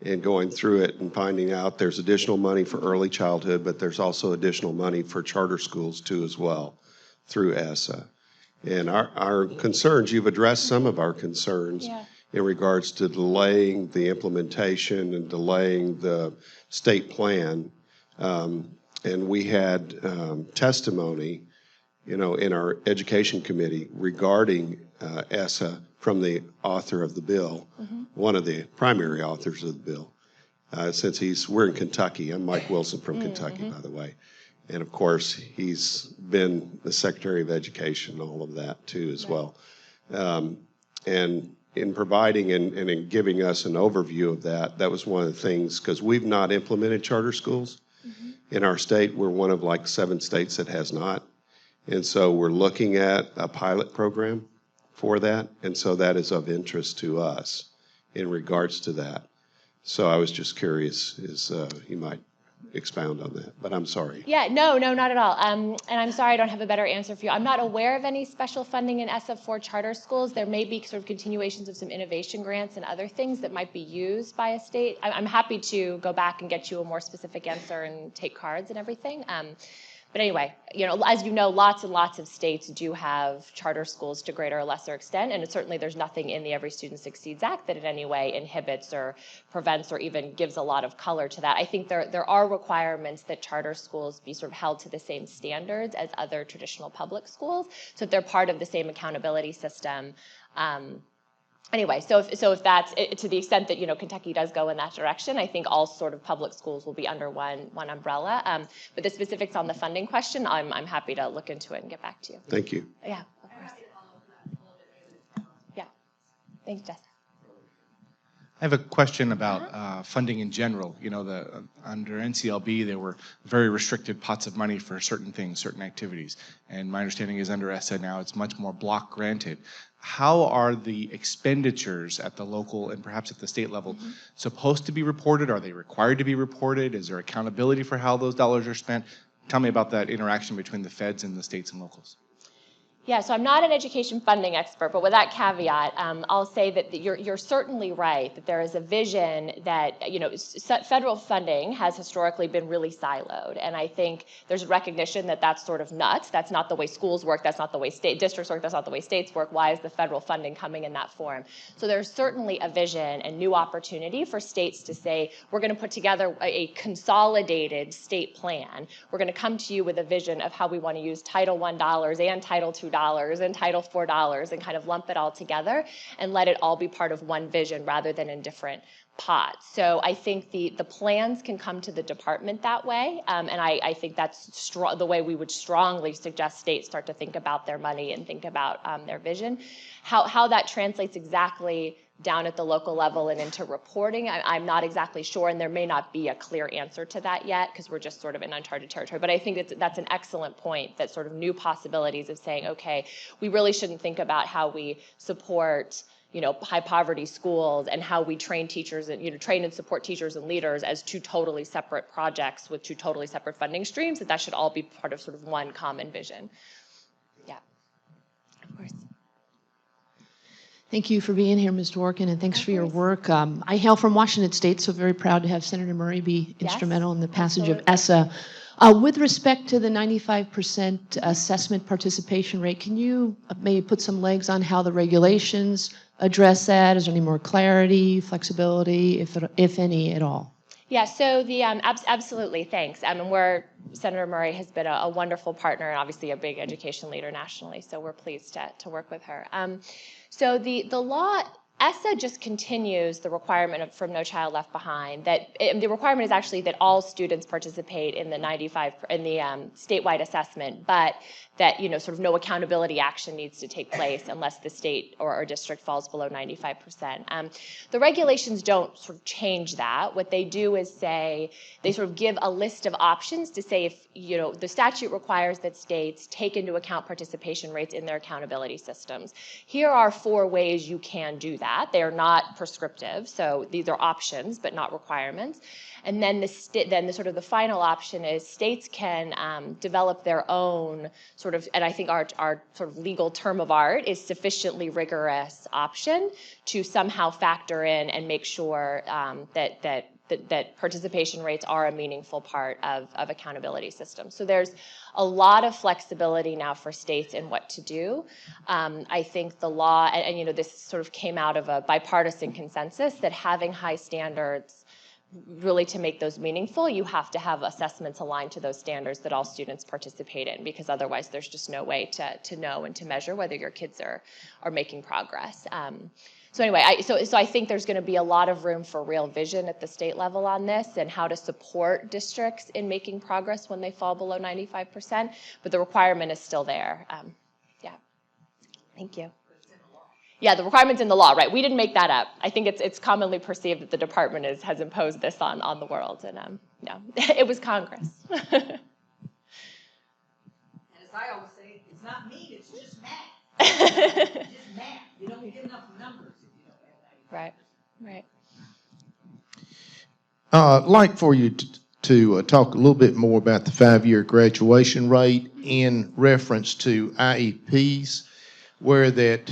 and going through it and finding out there's additional money for early childhood, but there's also additional money for charter schools too as well through ESSA. And our concerns, you've addressed some of our concerns in regards to delaying the implementation and delaying the state plan. And we had testimony in our education committee regarding ESSA from the author of the bill, one of the primary authors of the bill. Since we're in Kentucky, I'm Mike Wilson from Kentucky, by the way. And of course, he's been the Secretary of Education, all of that too as well. And in providing and in giving us an overview of that, that was one of the things, because we've not implemented charter schools in our state. We're one of like 7 states that has not. And so we're looking at a pilot program for that. And so that is of interest to us in regards to that. So I was just curious, you might expound on that, but I'm sorry. Yeah, no, not at all. And I'm sorry I don't have a better answer for you. I'm not aware of any special funding in ESSA for charter schools. There may be sort of continuations of some innovation grants and other things that might be used by a state. I'm happy to go back and get you a more specific answer and take cards and everything. But anyway, as you know, lots and lots of states do have charter schools to greater or lesser extent, and certainly there's nothing in the Every Student Succeeds Act that in any way inhibits or prevents or even gives a lot of color to that. I think there are requirements that charter schools be sort of held to the same standards as other traditional public schools, so that they're part of the same accountability system. Anyway, so if that's to the extent that Kentucky does go in that direction, I think all sort of public schools will be under one umbrella. But the specifics on the funding question, I'm happy to look into it and get back to you. Thank you. Yeah, of course. Yeah, thanks, Jess. I have a question about funding in general. Under NCLB, there were very restricted pots of money for certain things, certain activities. And my understanding is under ESSA now, it's much more block granted. How are the expenditures at the local and perhaps at the state level supposed to be reported? Are they required to be reported? Is there accountability for how those dollars are spent? Tell me about that interaction between the feds and the states and locals. Yeah, so I'm not an education funding expert, but with that caveat, I'll say that you're certainly right that there is a vision that, federal funding has historically been really siloed. And I think there's a recognition that that's sort of nuts. That's not the way schools work. That's not the way state districts work. That's not the way states work. Why is the federal funding coming in that form? So there's certainly a vision and new opportunity for states to say, we're going to put together a consolidated state plan. We're going to come to you with a vision of how we want to use Title I dollars and Title II dollars and Title IV dollars and kind of lump it all together and let it all be part of one vision rather than in different pots. So I think the plans can come to the department that way, and I think that's the way we would strongly suggest states start to think about their money and think about their vision. How that translates exactly down at the local level and into reporting, I'm not exactly sure, and there may not be a clear answer to that yet because we're just sort of in uncharted territory. But I think that's an excellent point, that sort of new possibilities of saying, okay, we really shouldn't think about how we support high poverty schools and how we train teachers and train and support teachers and leaders as two totally separate projects with two totally separate funding streams, that should all be part of sort of one common vision. Yeah, of course. Thank you for being here, Ms. Dworkin, and thanks for your work. I hail from Washington State, so very proud to have Senator Murray be instrumental in the passage of ESSA. With respect to the 95% assessment participation rate, can you maybe put some legs on how the regulations address that? Is there any more clarity, flexibility, if any at all? Yeah, so absolutely, thanks. And Senator Murray has been a wonderful partner and obviously a big education leader nationally, so we're pleased to work with her. So the law, ESSA just continues the requirement from No Child Left Behind. The requirement is actually that all students participate in the statewide assessment, but that sort of no accountability action needs to take place unless the state or district falls below 95%. The regulations don't sort of change that. What they do is say they sort of give a list of options to say if the statute requires that states take into account participation rates in their accountability systems. Here are 4 ways you can do that. They are not prescriptive, so these are options but not requirements. And then the final option is states can develop their own sort of, and I think our sort of legal term of art is sufficiently rigorous option to somehow factor in and make sure that participation rates are a meaningful part of accountability systems. So there's a lot of flexibility now for states in what to do. I think the law, and this sort of came out of a bipartisan consensus that having high standards, really to make those meaningful, you have to have assessments aligned to those standards that all students participate in, because otherwise there's just no way to know and to measure whether your kids are making progress. So anyway, I think there's going to be a lot of room for real vision at the state level on this and how to support districts in making progress when they fall below 95%, but the requirement is still there. Yeah, thank you. Yeah, the requirement's in the law, right? We didn't make that up. I think it's commonly perceived that the department has imposed this on the world, and no, it was Congress. And as I always say, it's not me, it's just math. It's just math. You don't get enough numbers if you don't have that. Right. I'd like for you to talk a little bit more about the 5-year graduation rate in reference to IEPs, where that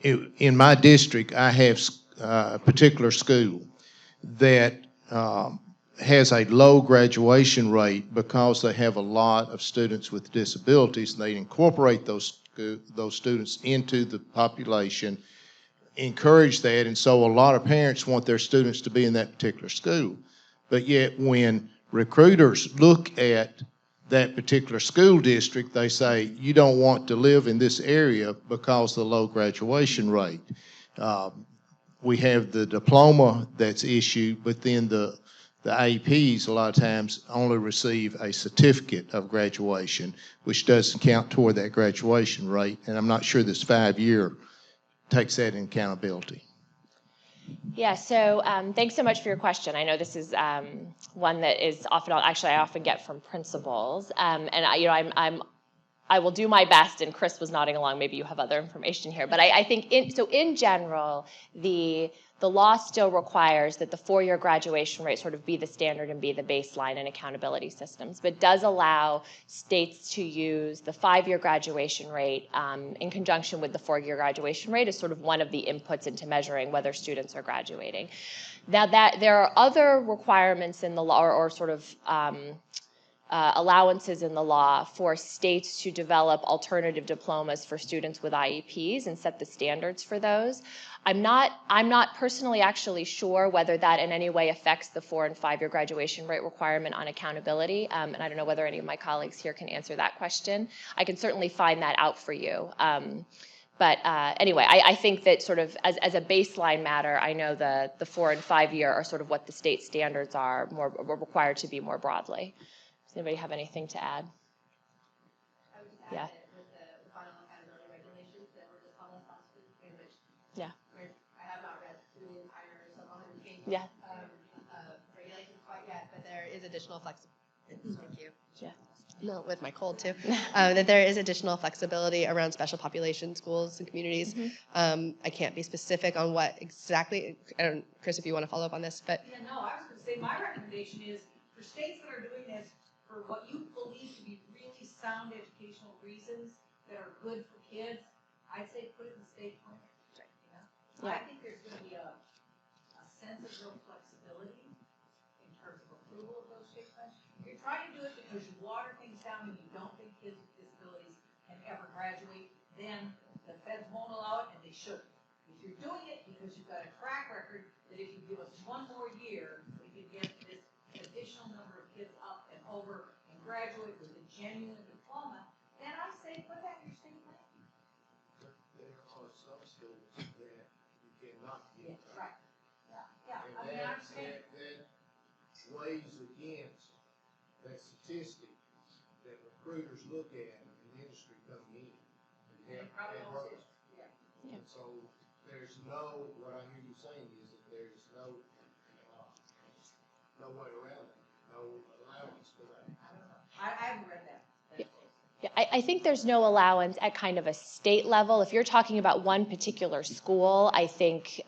in my district, I have a particular school that has a low graduation rate because they have a lot of students with disabilities, and they incorporate those students into the population, encourage that, and so a lot of parents want their students to be in that particular school. But yet when recruiters look at that particular school district, they say, you don't want to live in this area because of the low graduation rate. We have the diploma that's issued, but then the IEPs a lot of times only receive a certificate of graduation, which doesn't count toward that graduation rate. And I'm not sure this 5-year takes that in accountability. Yeah, so thanks so much for your question. I know this is one that is often, actually I often get from principals. And I will do my best, and Chris was nodding along, maybe you have other information here. But I think, in general, the law still requires that the 4-year graduation rate sort of be the standard and be the baseline in accountability systems, but does allow states to use the 5-year graduation rate in conjunction with the 4-year graduation rate as sort of one of the inputs into measuring whether students are graduating. Now, that there are other requirements in the law, or sort of allowances in the law for states to develop alternative diplomas for students with IEPs and set the standards for those. I'm not personally actually sure whether that in any way affects the 4- and 5-year graduation rate requirement on accountability, and I don't know whether any of my colleagues here can answer that question. I can certainly find that out for you. But anyway, I think that sort of as a baseline matter, I know the 4- and 5-year are sort of what the state standards are required to be more broadly. Does anybody have anything to add? I would just add that with the final accountability regulations that were just published last week, in which I have not read through the entire 700 page regulations quite yet, but there is additional flexibility. Thank you. Yeah. No, with my cold too. That there is additional flexibility around special population schools and communities. I can't be specific on what exactly. Chris, if you want to follow up on this, but Yeah, no, I was going to say my recommendation is for states that are doing this for what you believe to be really sound educational reasons that are good for kids, I'd say put it in the state plan. You know? Yeah. I think there's going to be a sense of real flexibility in terms of approval of those state plans. If you're trying to do it because you water things down and you don't think kids with disabilities can ever graduate, then the feds won't allow it, and they shouldn't. If you're doing it because you've got a track record that if you give us one more year, we can get this additional number of kids up and over and graduate with a genuine diploma, then I say put that in your state plan. There are some schools that you cannot get. Right. Yeah. And I mean, I understand. that weighs against that statistic that recruiters look at in the industry coming in. And probably also, And so there's no, what I hear you saying is that there's no way around it, no allowance for that. I don't know. I haven't read that. Yeah, I think there's no allowance at kind of a state level. If you're talking about one particular school, I think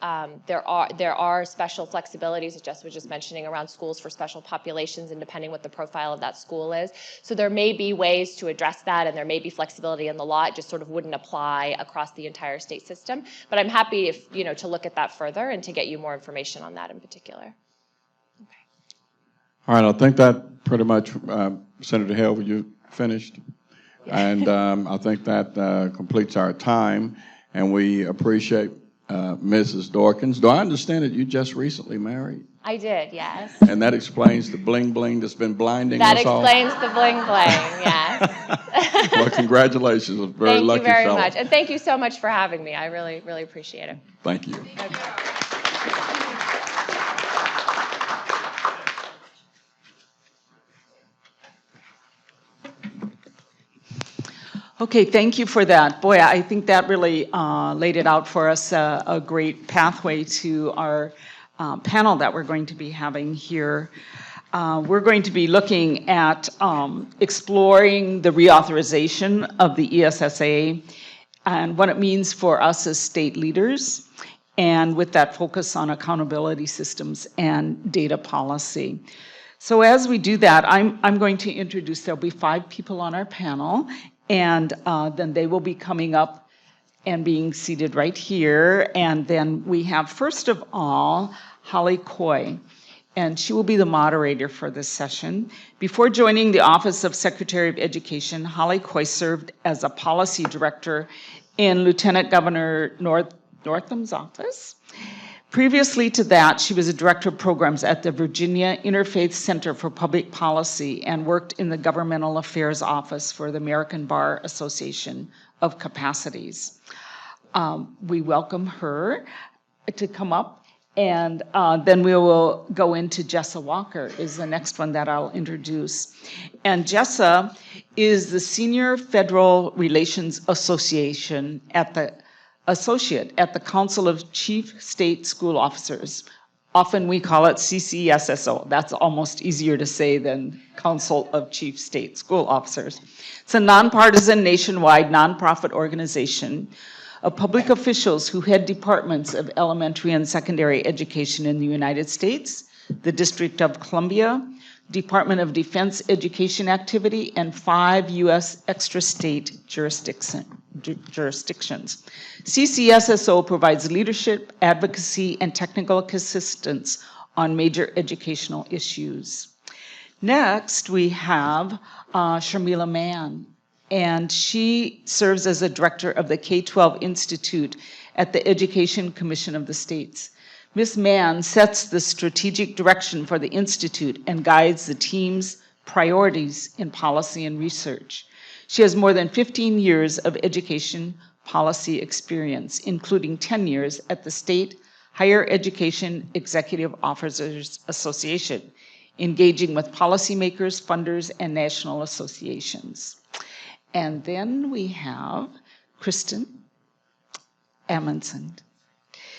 there are special flexibilities, as Jess was just mentioning, around schools for special populations and depending what the profile of that school is. So there may be ways to address that, and there may be flexibility in the law. It just sort of wouldn't apply across the entire state system. But I'm happy to look at that further and to get you more information on that in particular. Okay. All right, I think that pretty much, Senator Hill, were you finished? And I think that completes our time, and we appreciate Mrs. Dawkins. Do I understand that you just recently married? I did, yes. And that explains the bling bling that's been blinding That us all? explains the bling bling, yes. Well, congratulations. A very Thank lucky you very fellow. much. And thank you so much for having me. I really, really appreciate it. Thank you. Okay, thank you for that. Boy, I think that really laid it out for us, a great pathway to our panel that we're going to be having here. We're going to be looking at exploring the reauthorization of the ESSA and what it means for us as state leaders, and with that focus on accountability systems and data policy. So as we do that, I'm going to introduce, there'll be 5 people on our panel, and then they will be coming up and being seated right here. And then we have, first of all, Holly Coy, and she will be the moderator for this session. Before joining the Office of Secretary of Education, Holly Coy served as a policy director in Lieutenant Governor Northam's office. Previously to that, she was a director of programs at the Virginia Interfaith Center for Public Policy and worked in the Governmental Affairs Office for the American Bar Association of Capacities. We welcome her to come up, and then we will go into Jessa Walker is the next one that I'll introduce. And Jessa is the Senior Federal Relations Associate at the Council of Chief State School Officers. Often we call it CCSSO. That's almost easier to say than Council of Chief State School Officers. It's a nonpartisan, nationwide nonprofit organization of public officials who head departments of elementary and secondary education in the United States, the District of Columbia, Department of Defense Education Activity, and 5 U.S. extra-state jurisdictions. CCSSO provides leadership, advocacy, and technical assistance on major educational issues. Next, we have Sharmila Mann, and she serves as a director of the K-12 Institute at the Education Commission of the States. Ms. Mann sets the strategic direction for the Institute and guides the team's priorities in policy and research. She has more than 15 years of education policy experience, including 10 years at the State Higher Education Executive Officers Association, engaging with policymakers, funders, and national associations. And then we have Kristen Amundsen.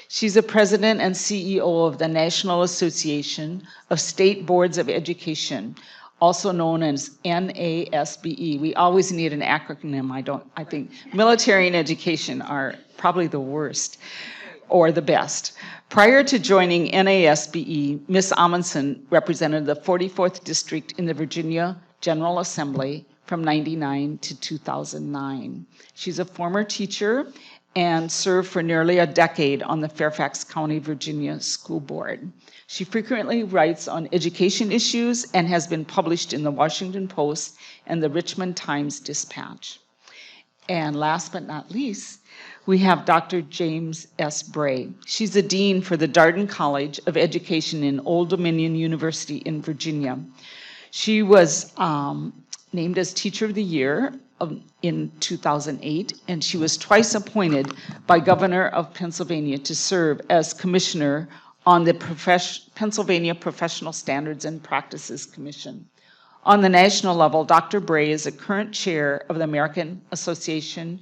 She's the president and CEO of the National Association of State Boards of Education, also known as NASBE. We always need an acronym. I think military and education are probably the worst or the best. Prior to joining NASBE, Ms. Amundsen represented the 44th District in the Virginia General Assembly from 1999 to 2009. She's a former teacher and served for nearly a decade on the Fairfax County, Virginia School Board. She frequently writes on education issues and has been published in the Washington Post and the Richmond Times-Dispatch. And last but not least, we have Dr. James S. Bray. She's the dean for the Darden College of Education in Old Dominion University in Virginia. She was named as Teacher of the Year in 2008, and she was twice appointed by Governor of Pennsylvania to serve as commissioner on the Pennsylvania Professional Standards and Practices Commission. On the national level, Dr. Bray is a current chair of the American Association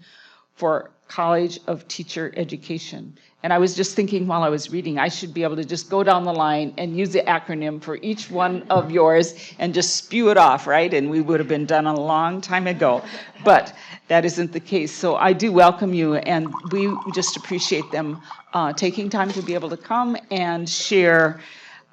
for College of Teacher Education. And I was just thinking while I was reading, I should be able to just go down the line and use the acronym for each one of yours and just spew it off, right? And we would have been done a long time ago. But that isn't the case. So I do welcome you, and we just appreciate them taking time to be able to come and share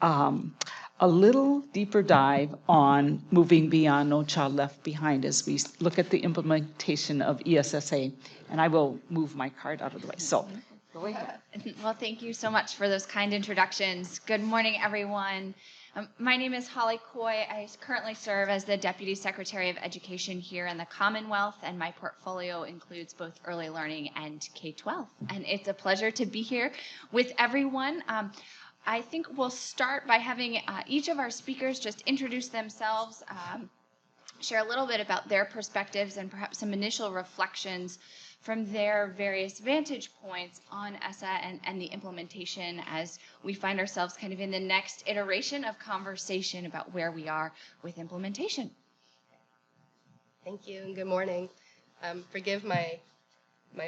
a little deeper dive on moving beyond No Child Left Behind as we look at the implementation of ESSA. And I will move my card out of the way. So go ahead. Well, thank you so much for those kind introductions. Good morning, everyone. My name is Holly Coy. I currently serve as the Deputy Secretary of Education here in the Commonwealth, and my portfolio includes both early learning and K-12. And it's a pleasure to be here with everyone. I think we'll start by having each of our speakers just introduce themselves, share a little bit about their perspectives and perhaps some initial reflections from their various vantage points on ESSA and the implementation as we find ourselves kind of in the next iteration of conversation about where we are with implementation. Thank you and good morning. Forgive my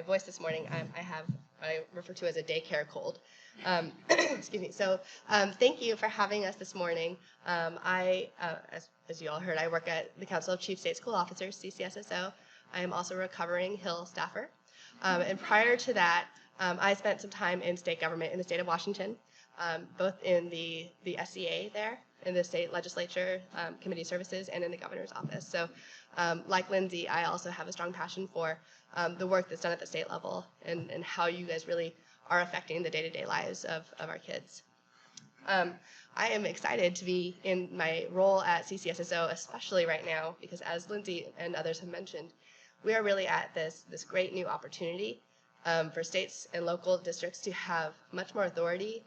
voice this morning. I refer to as a daycare cold. Excuse me. So thank you for having us this morning. As you all heard, I work at the Council of Chief State School Officers, CCSSO. I am also a recovering Hill staffer. And prior to that, I spent some time in state government in the state of Washington, both in the SEA there, in the state legislature, committee services, and in the governor's office. So like Lindsay, I also have a strong passion for the work that's done at the state level and how you guys really are affecting the day-to-day lives of our kids. I am excited to be in my role at CCSSO, especially right now, because as Lindsay and others have mentioned, we are really at this great new opportunity for states and local districts to have much more authority.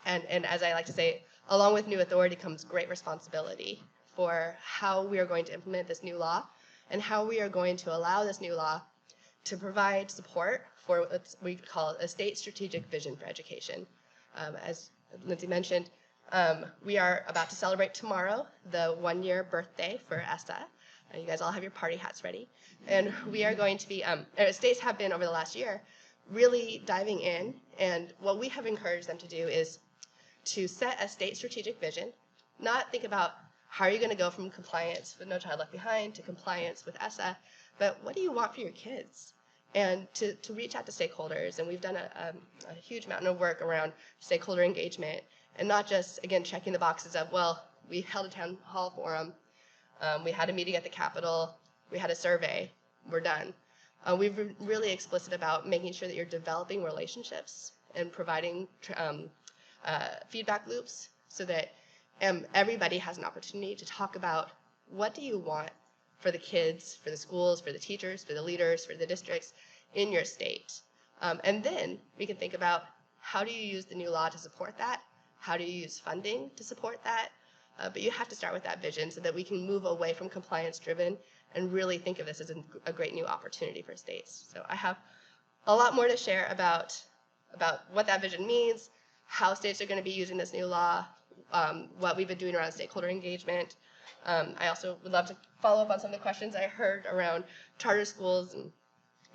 And as I like to say, along with new authority comes great responsibility for how we are going to implement this new law and how we are going to allow this new law to provide support for what we call a state strategic vision for education. As Lindsay mentioned, we are about to celebrate tomorrow the 1-year birthday for ESSA. You guys all have your party hats ready. And we are going to be, states have been over the last year really diving in, and what we have encouraged them to do is to set a state strategic vision, not think about how are you going to go from compliance with No Child Left Behind to compliance with ESSA, but what do you want for your kids? And to reach out to stakeholders, and we've done a huge amount of work around stakeholder engagement, and not just, again, checking the boxes of, well, we held a town hall forum, we had a meeting at the Capitol, we had a survey, we're done. We've been really explicit about making sure that you're developing relationships and providing feedback loops so that everybody has an opportunity to talk about what do you want for the kids, for the schools, for the teachers, for the leaders, for the districts in your state. And then we can think about how do you use the new law to support that? How do you use funding to support that? But you have to start with that vision so that we can move away from compliance-driven and really think of this as a great new opportunity for states. So I have a lot more to share about what that vision means, how states are going to be using this new law, what we've been doing around stakeholder engagement. I also would love to follow up on some of the questions I heard around charter schools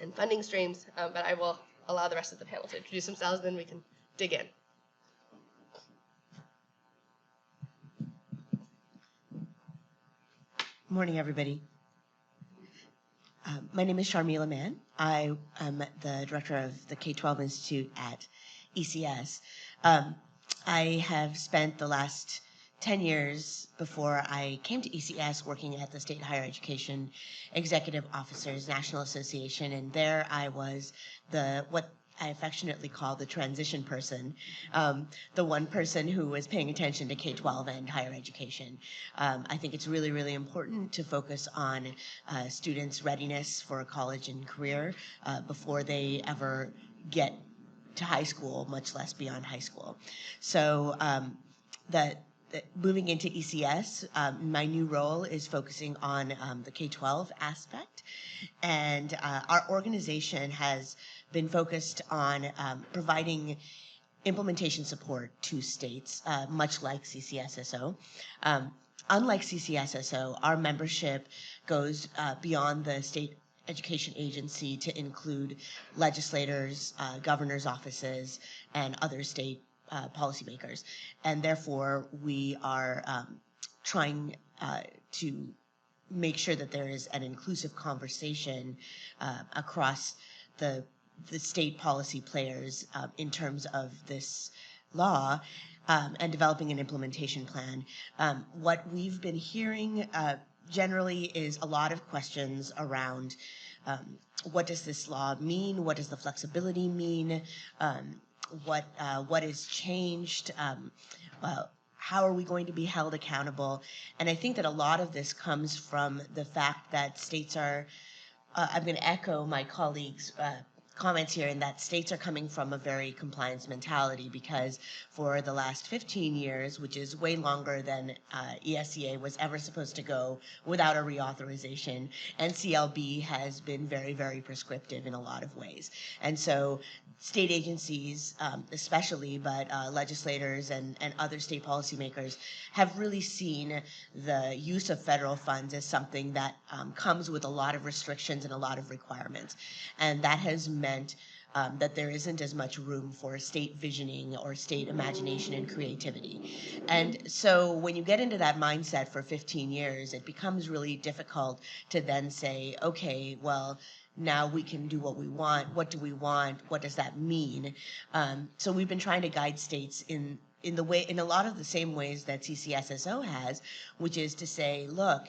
and funding streams, but I will allow the rest of the panel to introduce themselves, and then we can dig in. Morning, everybody. My name is Sharmila Mann. I am the director of the K-12 Institute at ECS. I have spent the last 10 years before I came to ECS working at the State Higher Education Executive Officers National Association, and there I was what I affectionately call the transition person, the one person who was paying attention to K-12 and higher education. I think it's really, really important to focus on students' readiness for a college and career before they ever get to high school, much less beyond high school. So moving into ECS, my new role is focusing on the K-12 aspect, and our organization has been focused on providing implementation support to states, much like CCSSO. Unlike CCSSO, our membership goes beyond the state education agency to include legislators, governor's offices, and other state policymakers. And therefore, we are trying to make sure that there is an inclusive conversation across the state policy players in terms of this law and developing an implementation plan. What we've been hearing generally is a lot of questions around what does this law mean? What does the flexibility mean? What is changed? How are we going to be held accountable? And I think that a lot of this comes from the fact that states are, I'm going to echo my colleagues' comments here in that states are coming from a very compliance mentality, because for the last 15 years, which is way longer than ESSA was ever supposed to go without a reauthorization, NCLB has been very, very prescriptive in a lot of ways. And so state agencies especially, but legislators and other state policymakers have really seen the use of federal funds as something that comes with a lot of restrictions and a lot of requirements. And that has meant that there isn't as much room for state visioning or state imagination and creativity. And so when you get into that mindset for 15 years, it becomes really difficult to then say, okay, well, now we can do what we want. What do we want? What does that mean? So we've been trying to guide states in in a lot of the same ways that CCSSO has, which is to say, look,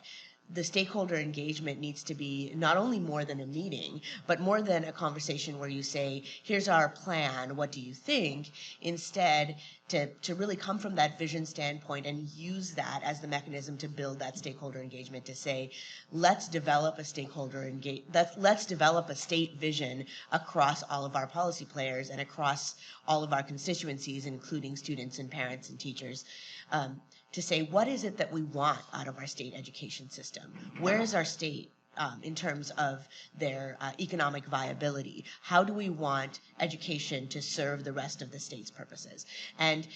the stakeholder engagement needs to be not only more than a meeting, but more than a conversation where you say, here's our plan, what do you think? Instead, to really come from that vision standpoint and use that as the mechanism to build that stakeholder engagement, to say, let's develop a let's develop a state vision across all of our policy players and across all of our constituencies, including students and parents and teachers. To say, what is it that we want out of our state education system? Where is our state in terms of their economic viability? How do we want education to serve the rest of the state's purposes? And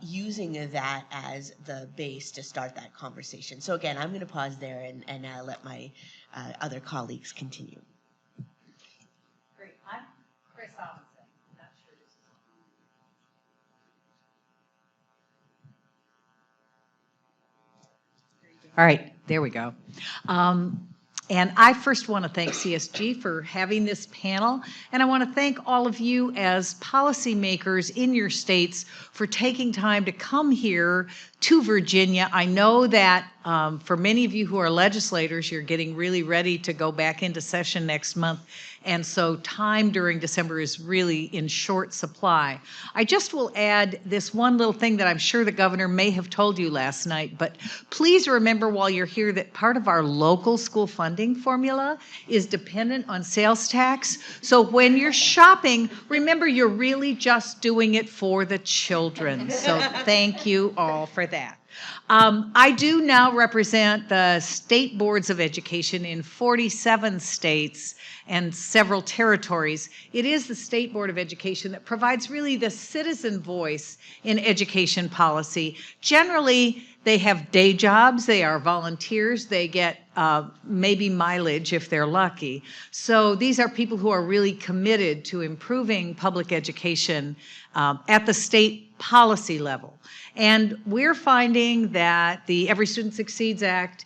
using that as the base to start that conversation. So again, I'm going to pause there and let my other colleagues continue. Great. I'm Chris Robinson. I'm not sure this is. All right, there we go. And I first want to thank CSG for having this panel, and I want to thank all of you as policymakers in your states for taking time to come here to Virginia. I know that for many of you who are legislators, you're getting really ready to go back into session next month, and so time during December is really in short supply. I just will add this one little thing that I'm sure the governor may have told you last night, but please remember while you're here that part of our local school funding formula is dependent on sales tax. So when you're shopping, remember you're really just doing it for the children. So thank you all for that. I do now represent the state boards of education in 47 states and several territories. It is the State Board of Education that provides really the citizen voice in education policy. Generally, they have day jobs, they are volunteers, they get maybe mileage if they're lucky. So these are people who are really committed to improving public education at the state policy level. And we're finding that the Every Student Succeeds Act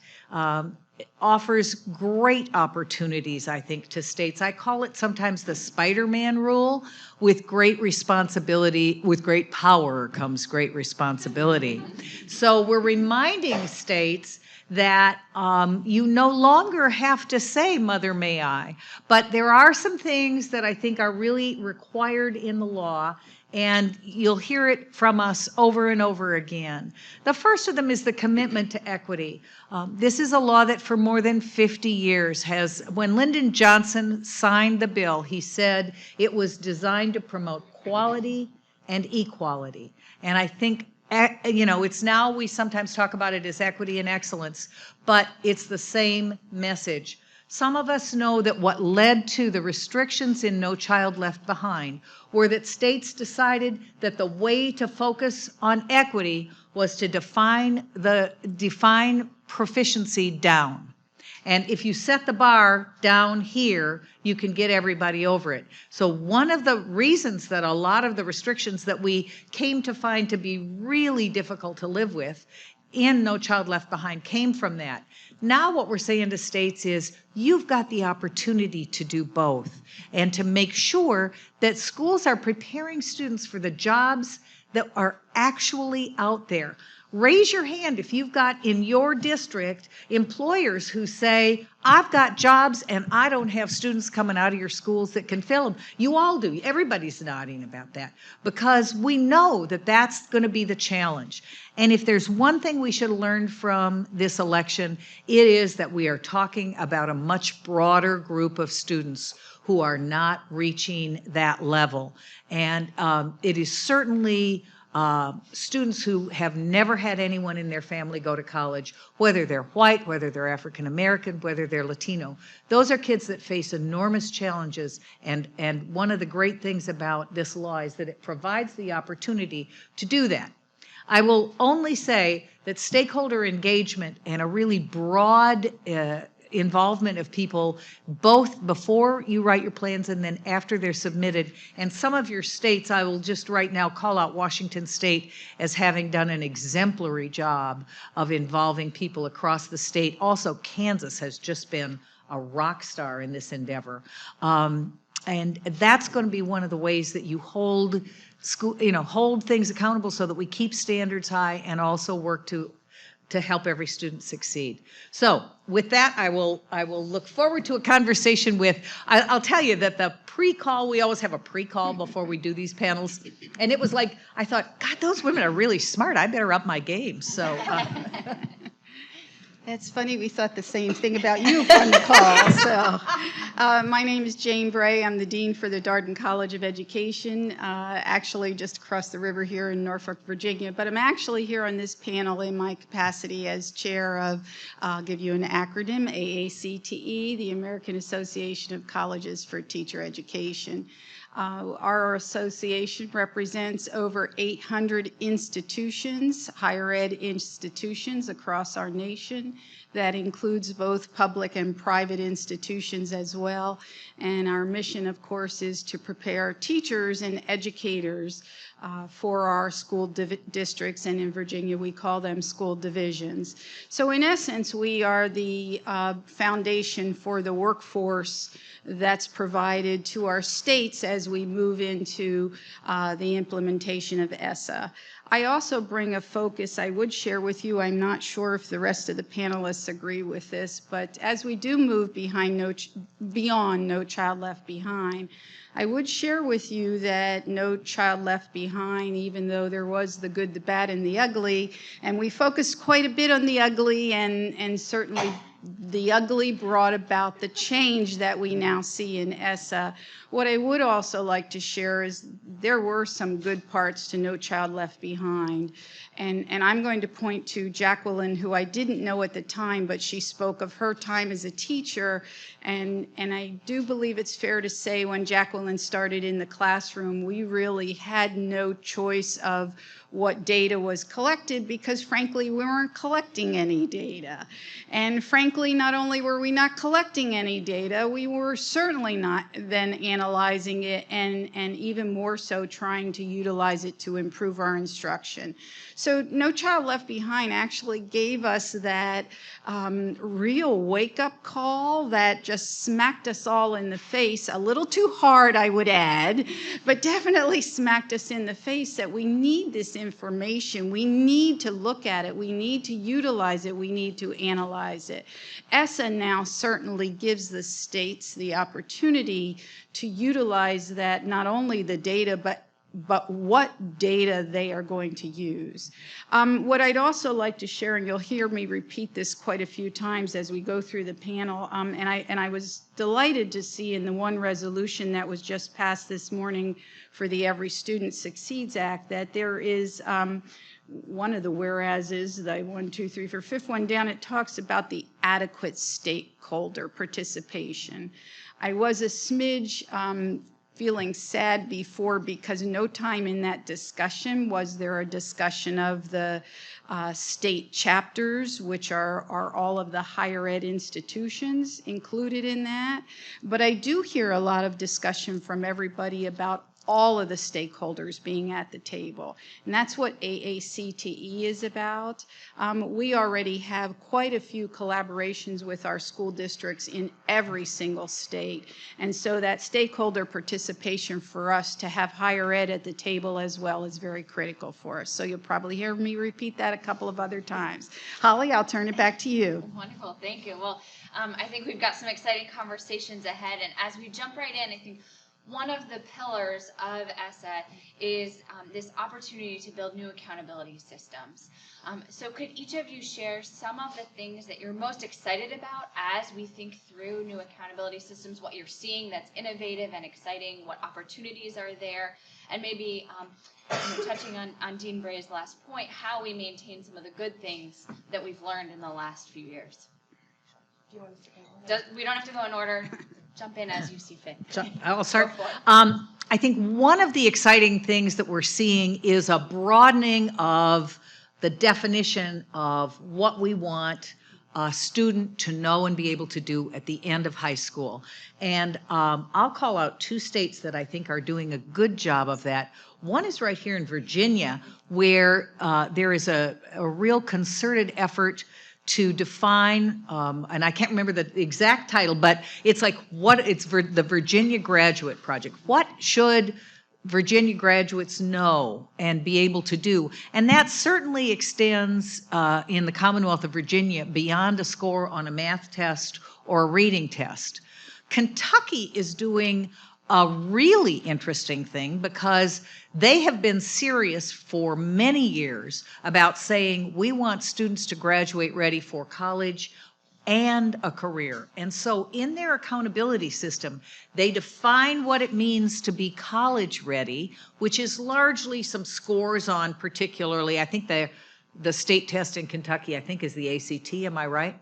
offers great opportunities, I think, to states. I call it sometimes the Spider-Man rule. With great responsibility, with great power comes great responsibility. So we're reminding states that you no longer have to say, Mother, may I? But there are some things that I think are really required in the law, and you'll hear it from us over and over again. The first of them is the commitment to equity. This is a law that for more than 50 years has, when Lyndon Johnson signed the bill, he said it was designed to promote quality and equality. And I think, you know, it's now we sometimes talk about it as equity and excellence, but it's the same message. Some of us know that what led to the restrictions in No Child Left Behind were that states decided that the way to focus on equity was to define proficiency down. And if you set the bar down here, you can get everybody over it. So one of the reasons that a lot of the restrictions that we came to find to be really difficult to live with in No Child Left Behind came from that. Now what we're saying to states is you've got the opportunity to do both and to make sure that schools are preparing students for the jobs that are actually out there. Raise your hand if you've got in your district employers who say, I've got jobs and I don't have students coming out of your schools that can fill them. You all do. Everybody's nodding about that because we know that that's going to be the challenge. And if there's one thing we should learn from this election, it is that we are talking about a much broader group of students who are not reaching that level. And it is certainly students who have never had anyone in their family go to college, whether they're white, whether they're African American, whether they're Latino. Those are kids that face enormous challenges, and one of the great things about this law is that it provides the opportunity to do that. I will only say that stakeholder engagement and a really broad involvement of people both before you write your plans and then after they're submitted. And some of your states, I will just right now call out Washington State as having done an exemplary job of involving people across the state. Also, Kansas has just been a rock star in this endeavor. And that's going to be one of the ways that you hold school, hold things accountable so that we keep standards high and also work to help every student succeed. So with that, I will look forward to a conversation with, I'll tell you that the pre-call, we always have a pre-call before we do these panels. And it was like, I thought, God, those women are really smart. I better up my game. So. It's funny, we thought the same thing about you from the call. So, my name is Jane Bray. I'm the Dean for the Darden College of Education, actually just across the river here in Norfolk, Virginia. But I'm actually here on this panel in my capacity as chair of, I'll give you an acronym, AACTE, the American Association of Colleges for Teacher Education. Our association represents over 800 institutions, higher ed institutions across our nation. That includes both public and private institutions as well. And our mission, of course, is to prepare teachers and educators for our school districts, and in Virginia we call them school divisions. So in essence, we are the foundation for the workforce that's provided to our states as we move into the implementation of ESSA. I also bring a focus I would share with you. I'm not sure if the rest of the panelists agree with this, but as we do move beyond No Child Left Behind, I would share with you that No Child Left Behind, even though there was the good, the bad, and the ugly, and we focused quite a bit on the ugly, and certainly the ugly brought about the change that we now see in ESSA. What I would also like to share is there were some good parts to No Child Left Behind. And I'm going to point to Jacqueline, who I didn't know at the time, but she spoke of her time as a teacher. And I do believe it's fair to say when Jacqueline started in the classroom, we really had no choice of what data was collected because, frankly, we weren't collecting any data. And frankly, not only were we not collecting any data, we were certainly not then analyzing it and even more so trying to utilize it to improve our instruction. So No Child Left Behind actually gave us that real wake-up call that just smacked us all in the face, a little too hard, I would add, but definitely smacked us in the face that we need this information. We need to look at it. We need to utilize it. We need to analyze it. ESSA now certainly gives the states the opportunity to utilize that, not only the data, but what data they are going to use. What I'd also like to share, and you'll hear me repeat this quite a few times as we go through the panel, and I was delighted to see in the one resolution that was just passed this morning for the Every Student Succeeds Act that there is one of the whereases, the 1, 2, 3, 4, fifth one down, it talks about the adequate stakeholder participation. I was a smidge feeling sad before because no time in that discussion was there a discussion of the state chapters, which are all of the higher ed institutions included in that. But I do hear a lot of discussion from everybody about all of the stakeholders being at the table. And that's what AACTE is about. We already have quite a few collaborations with our school districts in every single state. And so that stakeholder participation for us to have higher ed at the table as well is very critical for us. So you'll probably hear me repeat that a couple of other times. Holly, I'll turn it back to you. Wonderful, thank you. Well, I think we've got some exciting conversations ahead, and as we jump right in, I think one of the pillars of ESSA is this opportunity to build new accountability systems. So could each of you share some of the things that you're most excited about as we think through new accountability systems, what you're seeing that's innovative and exciting, what opportunities are there, and maybe touching on Dean Bray's last point, how we maintain some of the good things that we've learned in the last few years. Do you want to we don't have to go in order. Jump in as you see fit. I'll start. I think one of the exciting things that we're seeing is a broadening of the definition of what we want a student to know and be able to do at the end of high school. And I'll call out 2 states that I think are doing a good job of that. One is right here in Virginia, where there is a real concerted effort to define, and I can't remember the exact title, but it's like the Virginia Graduate Project. What should Virginia graduates know and be able to do? And that certainly extends in the Commonwealth of Virginia beyond a score on a math test or a reading test. Kentucky is doing a really interesting thing because they have been serious for many years about saying we want students to graduate ready for college and a career. And so in their accountability system, they define what it means to be college ready, which is largely some scores on particularly, I think the state test in Kentucky, I think is the ACT, am I right?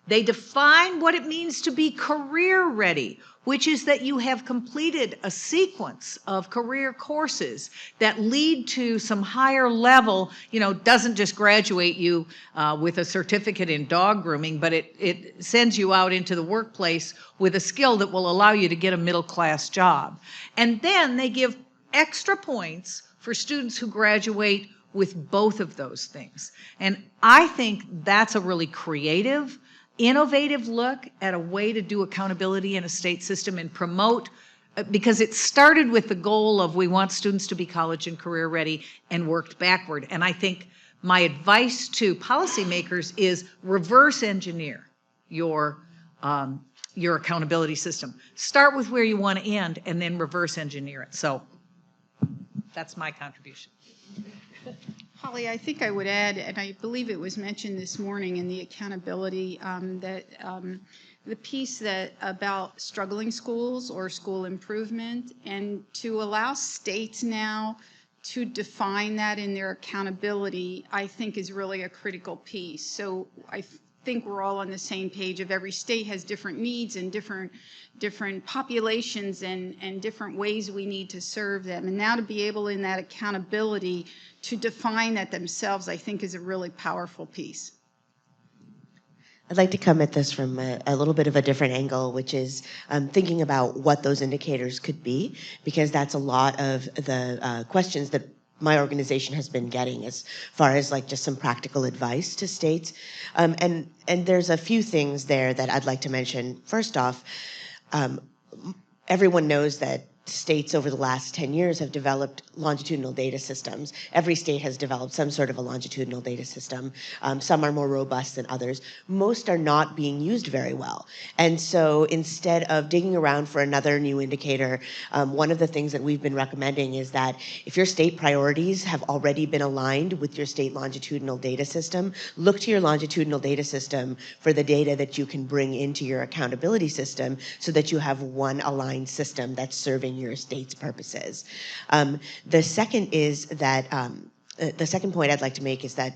They define what it means to be career ready, which is that you have completed a sequence of career courses that lead to some higher level, doesn't just graduate you with a certificate in dog grooming, but it sends you out into the workplace with a skill that will allow you to get a middle-class job. And then they give extra points for students who graduate with both of those things. And I think that's a really creative, innovative look at a way to do accountability in a state system and promote, because it started with the goal of we want students to be college and career ready and worked backward. And I think my advice to policymakers is reverse engineer your accountability system. Start with where you want to end and then reverse engineer it. So that's my contribution. Holly, I think I would add, and I believe it was mentioned this morning in the accountability, that the piece that about struggling schools or school improvement, and to allow states now to define that in their accountability, I think is really a critical piece. So I think we're all on the same page of every state has different needs and different populations and different ways we need to serve them. And now to be able in that accountability to define that themselves, I think is a really powerful piece. I'd like to come at this from a little bit of a different angle, which is thinking about what those indicators could be, because that's a lot of the questions that my organization has been getting as far as like just some practical advice to states. And there's a few things there that I'd like to mention. First off, everyone knows that states over the last 10 years have developed longitudinal data systems. Every state has developed some sort of a longitudinal data system. Some are more robust than others. Most are not being used very well. And so instead of digging around for another new indicator, one of the things that we've been recommending is that if your state priorities have already been aligned with your state longitudinal data system, look to your longitudinal data system for the data that you can bring into your accountability system so that you have one aligned system that's serving your state's purposes. The second is that the second point I'd like to make is that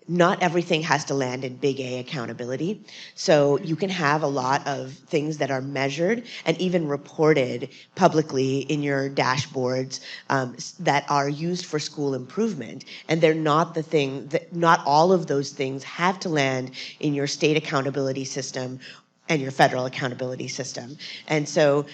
not everything has to land in big A accountability. So you can have a lot of things that are measured and even reported publicly in your dashboards that are used for school improvement. And they're not the thing that, not all of those things have to land in your state accountability system and your federal accountability system. And so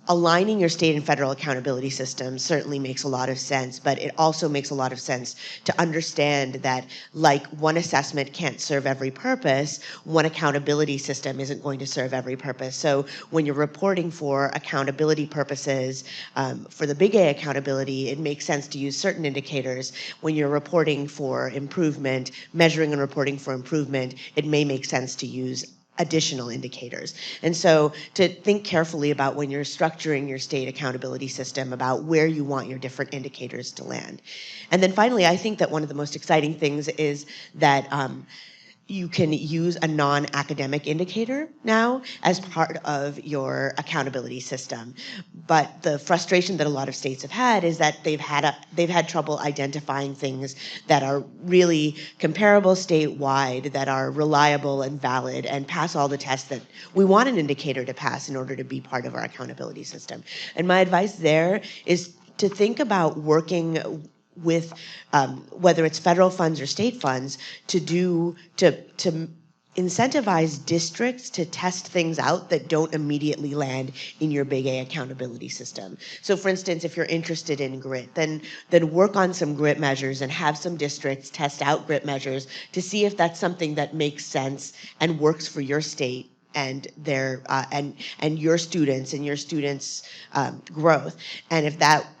aligning your state and federal accountability systems certainly makes a lot of sense, but it also makes a lot of sense to understand that like one assessment can't serve every purpose, one accountability system isn't going to serve every purpose. So when you're reporting for accountability purposes, for the big A accountability, it makes sense to use certain indicators. When you're reporting for improvement, measuring and reporting for improvement, it may make sense to use additional indicators. And so to think carefully about when you're structuring your state accountability system about where you want your different indicators to land. And then finally, I think that one of the most exciting things is that you can use a non-academic indicator now as part of your accountability system. But the frustration that a lot of states have had is that they've had trouble identifying things that are really comparable statewide, that are reliable and valid and pass all the tests that we want an indicator to pass in order to be part of our accountability system. And my advice there is to think about working with whether it's federal funds or state funds to incentivize districts to test things out that don't immediately land in your big A accountability system. So for instance, if you're interested in grit, then work on some grit measures and have some districts test out grit measures to see if that's something that makes sense and works for your state and their and your students growth. And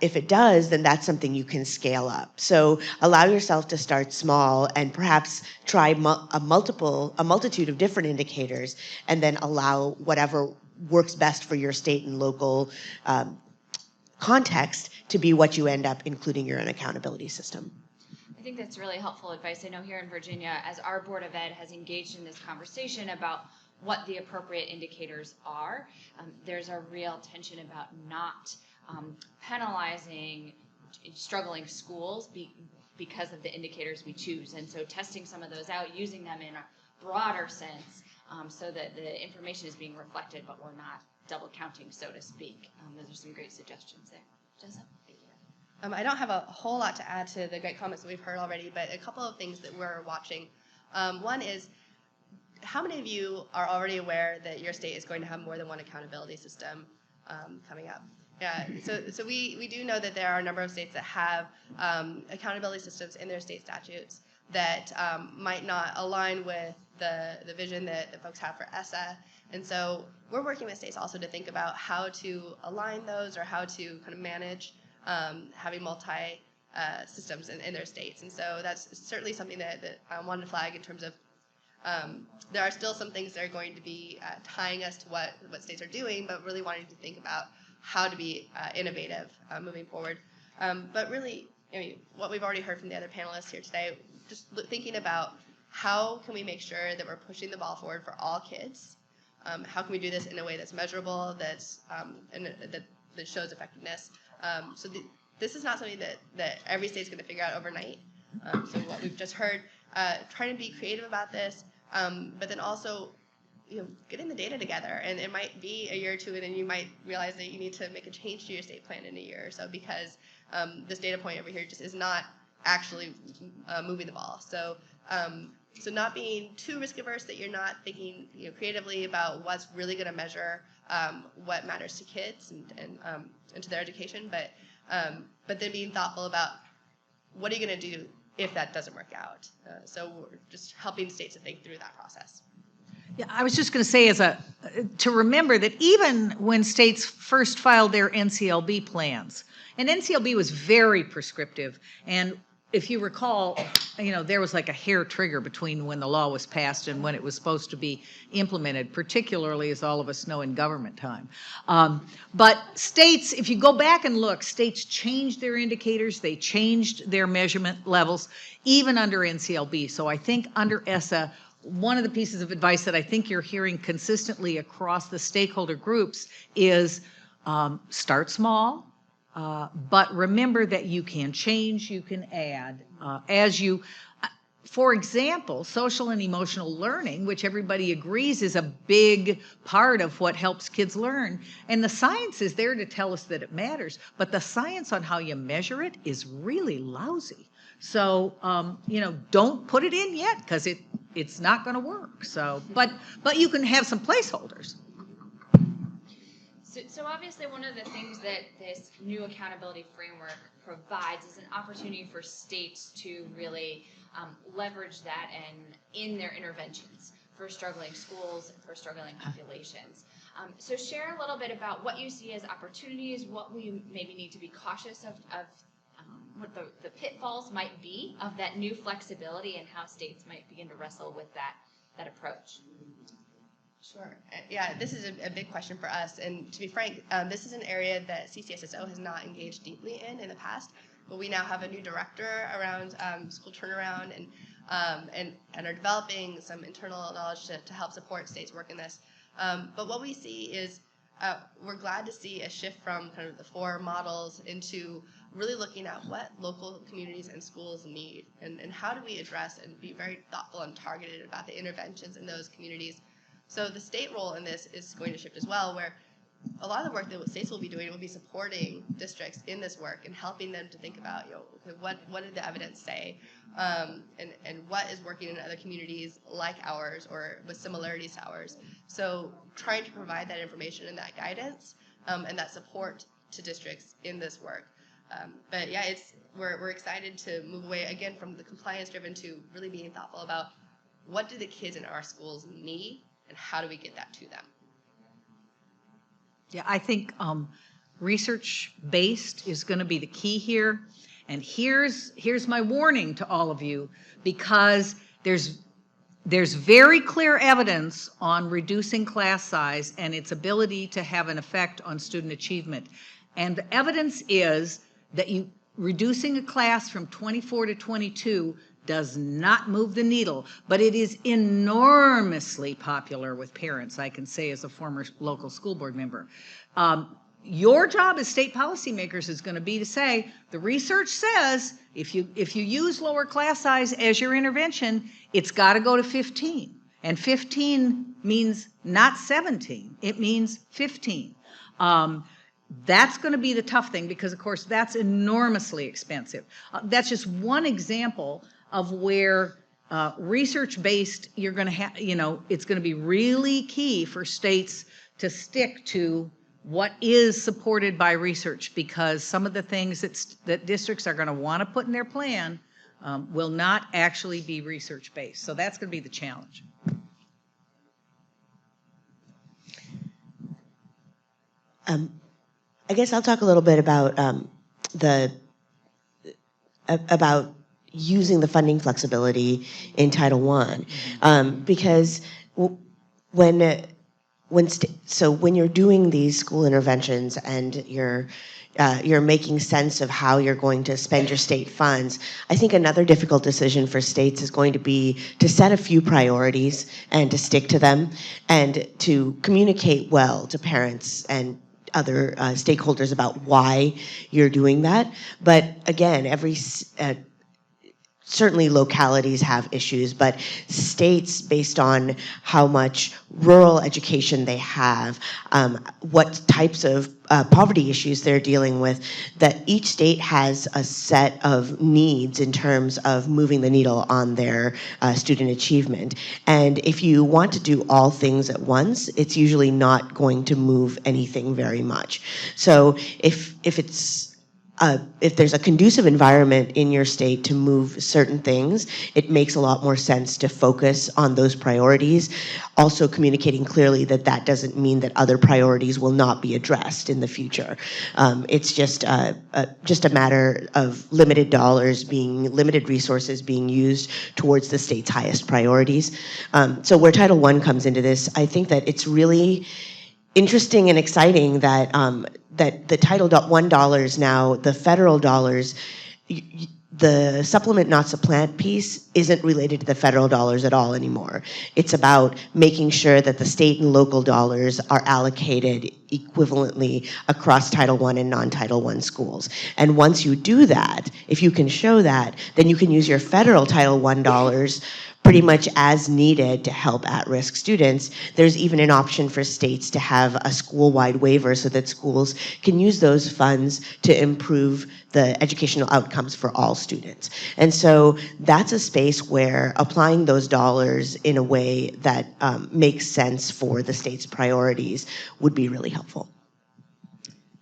if it does, then that's something you can scale up. So allow yourself to start small and perhaps try a multitude of different indicators, and then allow whatever works best for your state and local context to be what you end up including your own accountability system. I think that's really helpful advice. I know here in Virginia, as our Board of Ed has engaged in this conversation about what the appropriate indicators are, there's a real tension about not penalizing struggling schools because of the indicators we choose. And so testing some of those out, using them in a broader sense, so that the information is being reflected, but we're not double counting, so to speak. Those are some great suggestions there. Jessica? I don't have a whole lot to add to the great comments that we've heard already, but a couple of things that we're watching. One is, how many of you are already aware that your state is going to have more than one accountability system coming up? Yeah, so we do know that there are a number of states that have accountability systems in their state statutes that might not align with the vision that folks have for ESSA. And so we're working with states also to think about how to align those, or how to kind of manage having multi systems in their states. And so that's certainly something that I wanted to flag in terms of there are still some things that are going to be tying us to what states are doing, but really wanting to think about how to be innovative moving forward. But really, I mean, what we've already heard from the other panelists here today, just thinking about how can we make sure that we're pushing the ball forward for all kids? How can we do this in a way that's measurable, that's that shows effectiveness? This is not something that every state's going to figure out overnight. So what we've just heard, trying to be creative about this, but then also, getting the data together. And it might be a year or two, and then you might realize that you need to make a change to your state plan in a year or so, because this data point over here just is not actually moving the ball. So not being too risk averse, that you're not thinking creatively about what's really going to measure what matters to kids and to their education, but then being thoughtful about what are you going to do if that doesn't work out. So we're just helping states to think through that process. Yeah, I was just going to say to remember that even when states first filed their NCLB plans, and NCLB was very prescriptive, and if you recall, there was like a hair trigger between when the law was passed and when it was supposed to be implemented, particularly, as all of us know, in government time. But states, if you go back and look, states changed their indicators, they changed their measurement levels, even under NCLB. So I think under ESSA, one of the pieces of advice that I think you're hearing consistently across the stakeholder groups is start small, but remember that you can change, you can add. For example, social and emotional learning, which everybody agrees is a big part of what helps kids learn. And the science is there to tell us that it matters, but the science on how you measure it is really lousy. So, don't put it in yet, because it's not going to work. So, but you can have some placeholders. So obviously one of the things that this new accountability framework provides is an opportunity for states to really leverage that in their interventions for struggling schools and for struggling populations. So share a little bit about what you see as opportunities, what we maybe need to be cautious of what the pitfalls might be of that new flexibility, and how states might begin to wrestle with that approach. Sure. Yeah, this is a big question for us. And to be frank, this is an area that CCSSO has not engaged deeply in the past. But we now have a new director around school turnaround and are developing some internal knowledge to help support states work in this. But what we see is we're glad to see a shift from kind of the 4 models into really looking at what local communities and schools need, and how do we address and be very thoughtful and targeted about the interventions in those communities. So the state role in this is going to shift as well, where a lot of the work that states will be doing will be supporting districts in this work and helping them to think about, okay, what did the evidence say, and what is working in other communities like ours or with similarities to ours. So trying to provide that information and that guidance and that support to districts in this work. But yeah, we're excited to move away again from the compliance driven to really being thoughtful about what do the kids in our schools need and how do we get that to them. Yeah, I think research-based is going to be the key here. And here's my warning to all of you, because there's very clear evidence on reducing class size and its ability to have an effect on student achievement. And the evidence is that reducing a class from 24 to 22 does not move the needle, but it is enormously popular with parents, I can say as a former local school board member. Your job as state policymakers is going to be to say, the research says if you use lower class size as your intervention, it's got to go to 15. And 15 means not 17, it means 15. That's going to be the tough thing, because of course that's enormously expensive. That's just one example of where research-based, you're going to have, it's going to be really key for states to stick to what is supported by research, because some of the things that districts are going to want to put in their plan will not actually be research-based. So that's going to be the challenge. I guess I'll talk a little bit about about using the funding flexibility in Title I, because when you're doing these school interventions and you're making sense of how you're going to spend your state funds, I think another difficult decision for states is going to be to set a few priorities and to stick to them and to communicate well to parents and other stakeholders about why you're doing that. But again, certainly localities have issues, but states, based on how much rural education they have, what types of poverty issues they're dealing with, that each state has a set of needs in terms of moving the needle on their student achievement. And if you want to do all things at once, it's usually not going to move anything very much. So if there's a conducive environment in your state to move certain things, it makes a lot more sense to focus on those priorities. Also communicating clearly that that doesn't mean that other priorities will not be addressed in the future. It's just a matter of limited resources being used towards the state's highest priorities. So where Title I comes into this, I think that it's really interesting and exciting that that the Title I dollars now, the federal dollars, the supplement not supplant piece isn't related to the federal dollars at all anymore. It's about making sure that the state and local dollars are allocated equivalently across Title I and non-Title I schools. And once you do that, if you can show that, then you can use your federal Title I dollars pretty much as needed to help at-risk students. There's even an option for states to have a school-wide waiver so that schools can use those funds to improve the educational outcomes for all students. And so that's a space where applying those dollars in a way that makes sense for the state's priorities would be really helpful.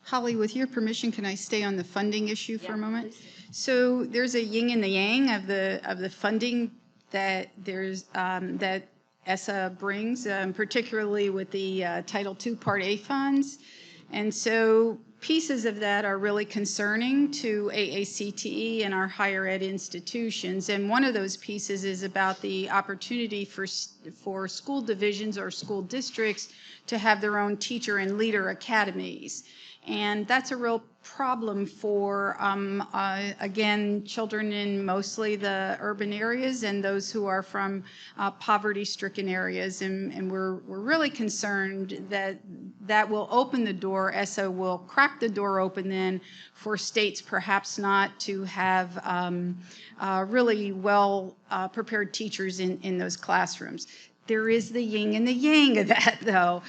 Holly, with your permission, can I stay on the funding issue for a moment? So there's a yin and the yang of the funding that that ESSA brings, particularly with the Title II Part A funds. And so pieces of that are really concerning to AACTE and our higher ed institutions. And one of those pieces is about the opportunity for school divisions or school districts to have their own teacher and leader academies. And that's a real problem for, again, children in mostly the urban areas and those who are from poverty-stricken areas. And we're really concerned that that will open the door, ESSA will crack the door open then for states perhaps not to have really well prepared teachers in those classrooms. there is the yin and the yang of that, though.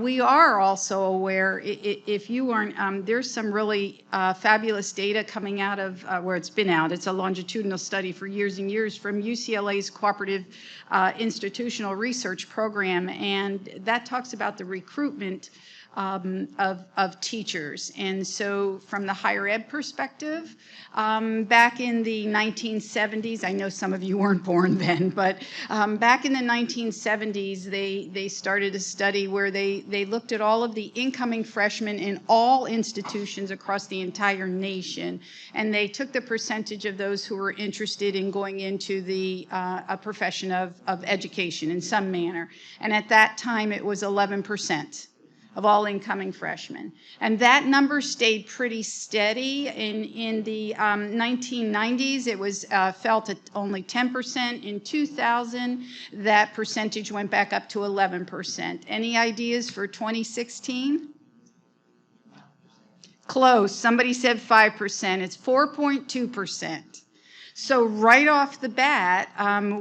We are also aware, if you aren't, there's some really fabulous data coming out of where it's been out. It's a longitudinal study for years and years from UCLA's Cooperative Institutional Research Program, and that talks about the recruitment of teachers. And so from the higher ed perspective, back in the 1970s, I know some of you weren't born then, but back in the 1970s, they started a study where they looked at all of the incoming freshmen in all institutions across the entire nation, and they took the percentage of those who were interested in going into a profession of education in some manner. And at that time, it was 11% of all incoming freshmen. And that number stayed pretty steady. In the 1990s, it was felt at only 10%. In 2000, that percentage went back up to 11%. Any ideas for 2016? Close. Somebody said 5%. It's 4.2%. So right off the bat,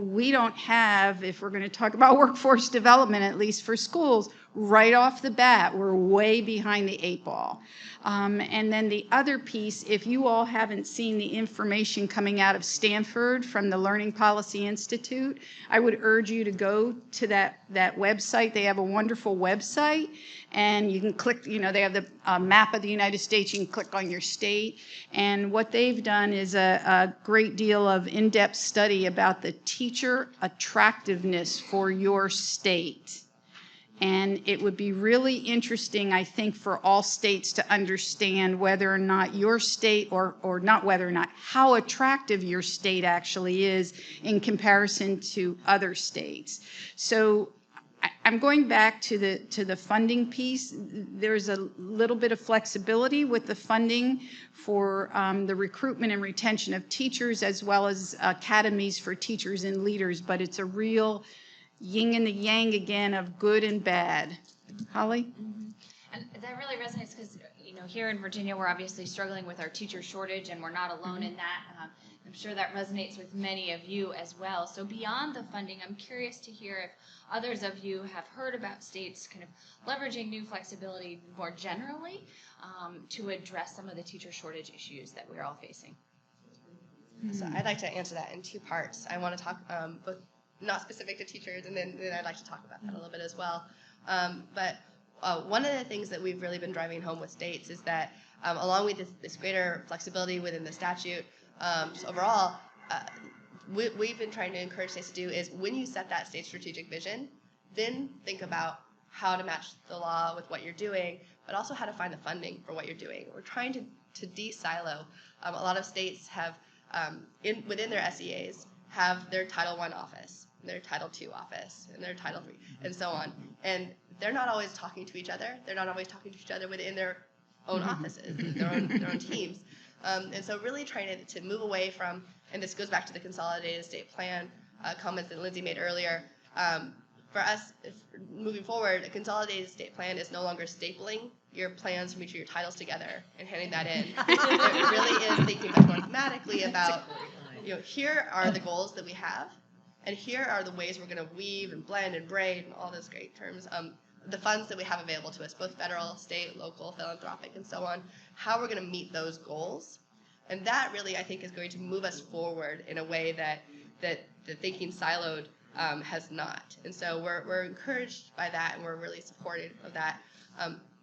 we don't have, if we're going to talk about workforce development, at least for schools, right off the bat, we're way behind the 8 ball. And then the other piece, if you all haven't seen the information coming out of Stanford from the Learning Policy Institute, I would urge you to go to that website. They have a wonderful website, and you can click, they have the map of the United States. You can click on your state. And what they've done is a great deal of in-depth study about the teacher attractiveness for your state. And it would be really interesting, I think, for all states to understand whether or not your state, or not whether or not, how attractive your state actually is in comparison to other states. So I'm going back to the funding piece. There's a little bit of flexibility with the funding for the recruitment and retention of teachers, as well as academies for teachers and leaders, but it's a real yin and the yang again of good and bad. Holly? Mm-hmm. And that really resonates because, here in Virginia, we're obviously struggling with our teacher shortage, and we're not alone in that. I'm sure that resonates with many of you as well. So beyond the funding, I'm curious to hear if others of you have heard about states kind of leveraging new flexibility more generally to address some of the teacher shortage issues that we're all facing. So I'd like to answer that in 2 parts. I want to talk both not specific to teachers, and then I'd like to talk about that a little bit as well. But one of the things that we've really been driving home with states is that along with this greater flexibility within the statute, just overall, we've been trying to encourage states to do is when you set that state strategic vision, then think about how to match the law with what you're doing, but also how to find the funding for what you're doing. We're trying to de-silo. A lot of states have, within their SEAs, have their Title I office, their Title II office, and their Title III, and so on. And they're not always talking to each other. They're not always talking to each other within their own offices, their own teams. And so really trying to move away from, and this goes back to the consolidated state plan comments that Lindsay made earlier. For us, moving forward, a consolidated state plan is no longer stapling your plans from each of your titles together and handing that in. It really is thinking much more thematically about, here are the goals that we have, and here are the ways we're going to weave and blend and braid and all those great terms. The funds that we have available to us, both federal, state, local, philanthropic, and so on, how we're going to meet those goals. And that really, I think, is going to move us forward in a way that the thinking siloed has not. And so we're encouraged by that, and we're really supportive of that.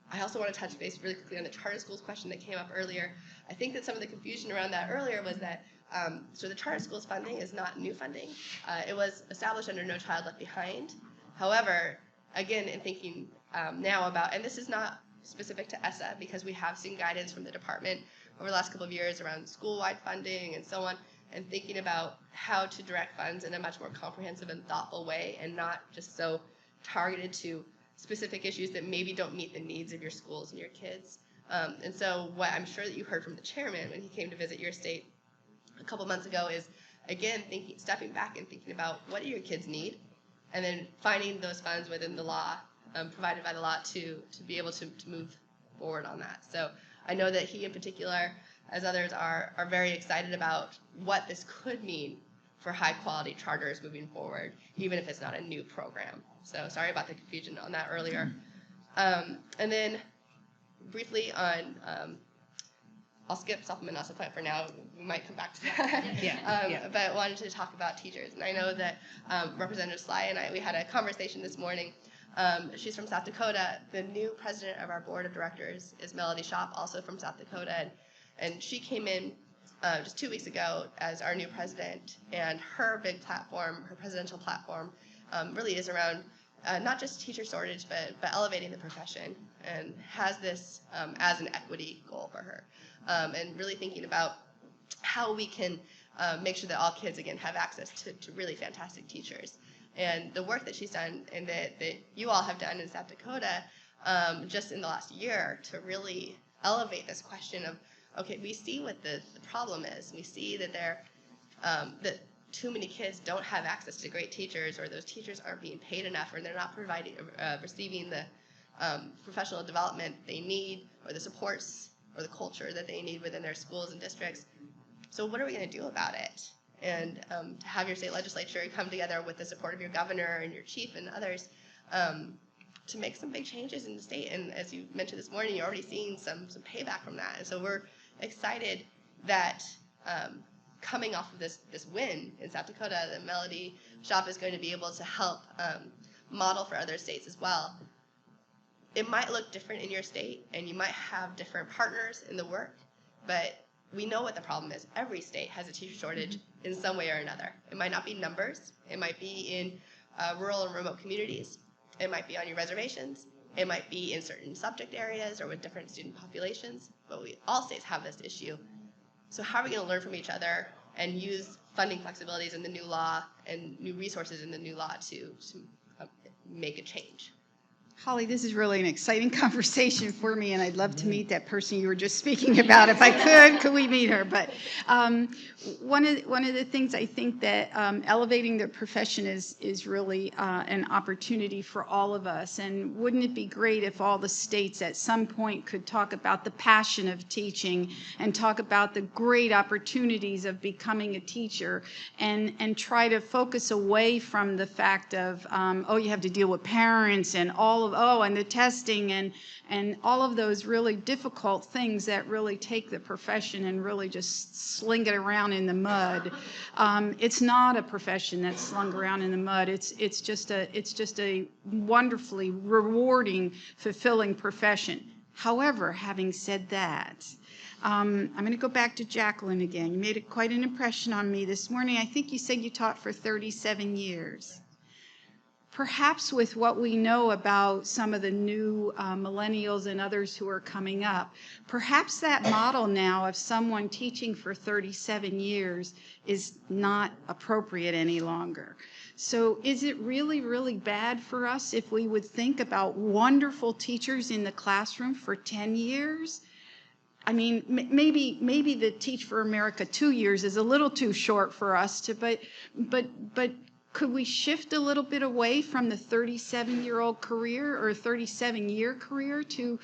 I also want to touch base really quickly on the charter schools question that came up earlier. I think that some of the confusion around that earlier was that so the charter schools funding is not new funding. It was established under No Child Left Behind. However, again, in thinking now about, and this is not specific to ESSA because we have seen guidance from the department over the last couple of years around school-wide funding and so on, and thinking about how to direct funds in a much more comprehensive and thoughtful way and not just so targeted to specific issues that maybe don't meet the needs of your schools and your kids. And so what I'm sure that you heard from the chairman when he came to visit your state a couple months ago is, again, stepping back and thinking about what do your kids need, and then finding those funds within the law, provided by the law, to be able to move forward on that. So I know that he in particular, as others are very excited about what this could mean for high-quality charters moving forward, even if it's not a new program. So sorry about the confusion on that earlier. And then briefly on, I'll skip supplement not supplant for now. We might come back to that. But wanted to talk about teachers. And I know that Representative Sly and I, we had a conversation this morning. She's from South Dakota. The new president of our board of directors is Melody Shop, also from South Dakota. And she came in just 2 weeks ago as our new president. And her big platform, her presidential platform, really is around not just teacher shortage, but elevating the profession, and has this as an equity goal for her. And really thinking about how we can make sure that all kids, again, have access to really fantastic teachers. And the work that she's done and that you all have done in South Dakota just in the last year to really elevate this question of, okay, we see what the problem is. We see that that too many kids don't have access to great teachers, or those teachers aren't being paid enough, or they're not receiving the professional development they need, or the supports or the culture that they need within their schools and districts. So what are we going to do about it? And to have your state legislature come together with the support of your governor and your chief and others to make some big changes in the state. And as you mentioned this morning, you're already seeing some payback from that. And so we're excited that coming off of this win in South Dakota, that Melody Shop is going to be able to help model for other states as well. It might look different in your state, and you might have different partners in the work, but we know what the problem is. Every state has a teacher shortage in some way or another. It might not be numbers. It might be in rural and remote communities. It might be on your reservations. It might be in certain subject areas or with different student populations, but all states have this issue. So how are we going to learn from each other and use funding flexibilities in the new law and new resources in the new law to make a change? Holly, this is really an exciting conversation for me, and I'd love to meet that person you were just speaking about. If I could we meet her? But one of the things I think that elevating the profession is really an opportunity for all of us. And wouldn't it be great if all the states at some point could talk about the passion of teaching and talk about the great opportunities of becoming a teacher, and try to focus away from the fact of, oh, you have to deal with parents and and the testing and all of those really difficult things that really take the profession and really just sling it around in the mud. It's not a profession that's slung around in the mud. It's just a wonderfully rewarding, fulfilling profession. However, having said that, I'm going to go back to Jacqueline again. You made quite an impression on me this morning. I think you said you taught for 37 years. Perhaps with what we know about some of the new millennials and others who are coming up, perhaps that model now of someone teaching for 37 years is not appropriate any longer. So is it really, really bad for us if we would think about wonderful teachers in the classroom for 10 years? I mean, maybe the Teach for America 2 years is a little too short for us to, but could we shift a little bit away from the 37-year-old career or 37-year career to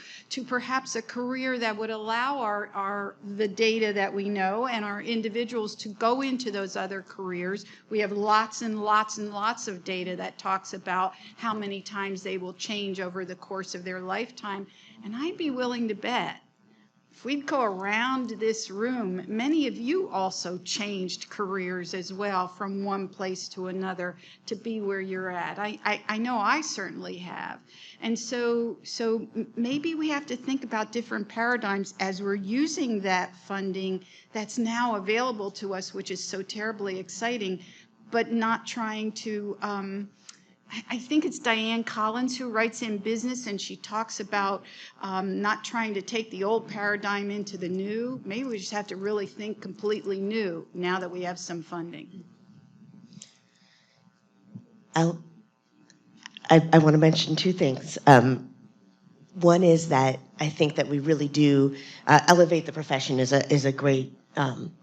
perhaps a career that would allow the data that we know and our individuals to go into those other careers? We have lots and lots and lots of data that talks about how many times they will change over the course of their lifetime. And I'd be willing to bet if we'd go around this room, many of you also changed careers as well from one place to another to be where you're at. I know I certainly have. And so maybe we have to think about different paradigms as we're using that funding that's now available to us, which is so terribly exciting, but not trying to I think it's Diane Collins who writes in Business, and she talks about not trying to take the old paradigm into the new. Maybe we just have to really think completely new now that we have some funding. I want to mention two things. One is that I think that we really do elevate the profession is a great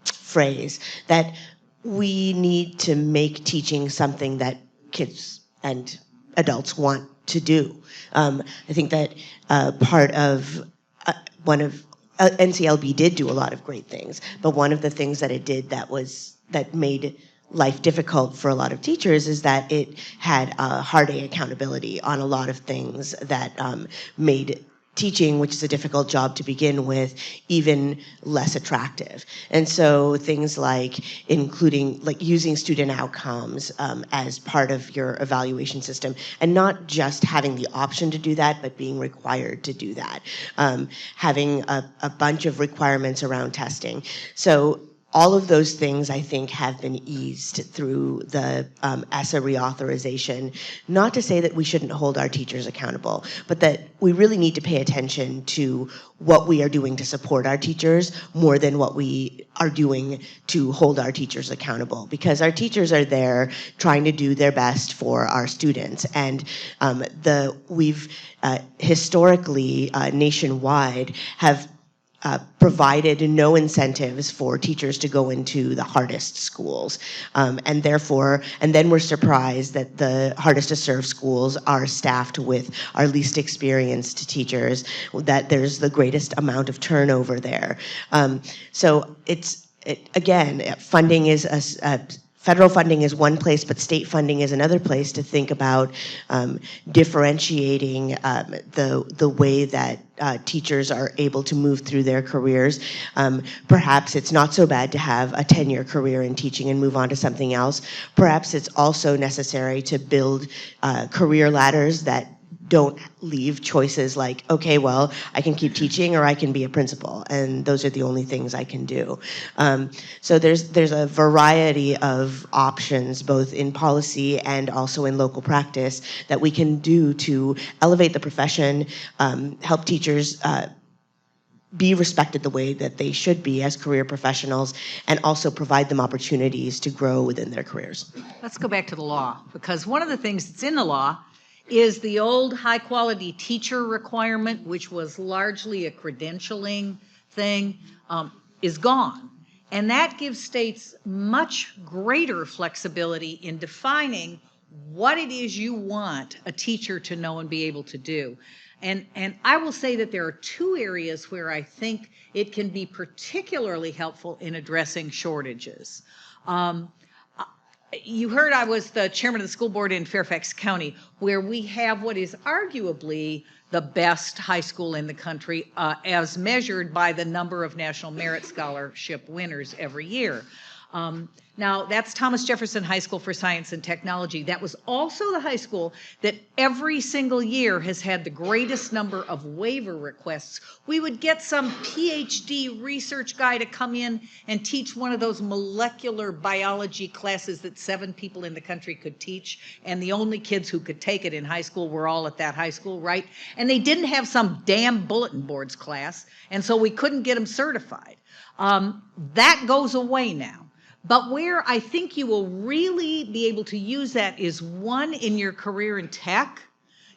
phrase, that we need to make teaching something that kids and adults want to do. I think that part of NCLB did do a lot of great things, but one of the things that it did that made life difficult for a lot of teachers is that it had hard A accountability on a lot of things that made teaching, which is a difficult job to begin with, even less attractive. And so things like using student outcomes as part of your evaluation system, and not just having the option to do that, but being required to do that. Having a bunch of requirements around testing. So all of those things, I think, have been eased through the ESSA reauthorization. Not to say that we shouldn't hold our teachers accountable, but that we really need to pay attention to what we are doing to support our teachers more than what we are doing to hold our teachers accountable. Because our teachers are there trying to do their best for our students. And we've historically, nationwide, have provided no incentives for teachers to go into the hardest schools. And then we're surprised that the hardest to serve schools are staffed with our least experienced teachers, that there's the greatest amount of turnover there. So again, funding is federal funding is one place, but state funding is another place to think about differentiating the way that teachers are able to move through their careers. Perhaps it's not so bad to have a 10-year career in teaching and move on to something else. Perhaps it's also necessary to build career ladders that don't leave choices like, okay, well, I can keep teaching or I can be a principal, and those are the only things I can do. So there's a variety of options, both in policy and also in local practice, that we can do to elevate the profession, help teachers be respected the way that they should be as career professionals, and also provide them opportunities to grow within their careers. Let's go back to the law, because one of the things that's in the law is the old high-quality teacher requirement, which was largely a credentialing thing, is gone. And that gives states much greater flexibility in defining what it is you want a teacher to know and be able to do. And I will say that there are two areas where I think it can be particularly helpful in addressing shortages. You heard I was the chairman of the school board in Fairfax County, where we have what is arguably the best high school in the country, as measured by the number of National Merit Scholarship winners every year. Now, that's Thomas Jefferson High School for Science and Technology. That was also the high school that every single year has had the greatest number of waiver requests. We would get some PhD research guy to come in and teach one of those molecular biology classes that 7 people in the country could teach, and the only kids who could take it in high school were all at that high school, right? And they didn't have some damn bulletin boards class, and so we couldn't get them certified. That goes away now. But where I think you will really be able to use that is, one, in your career in tech,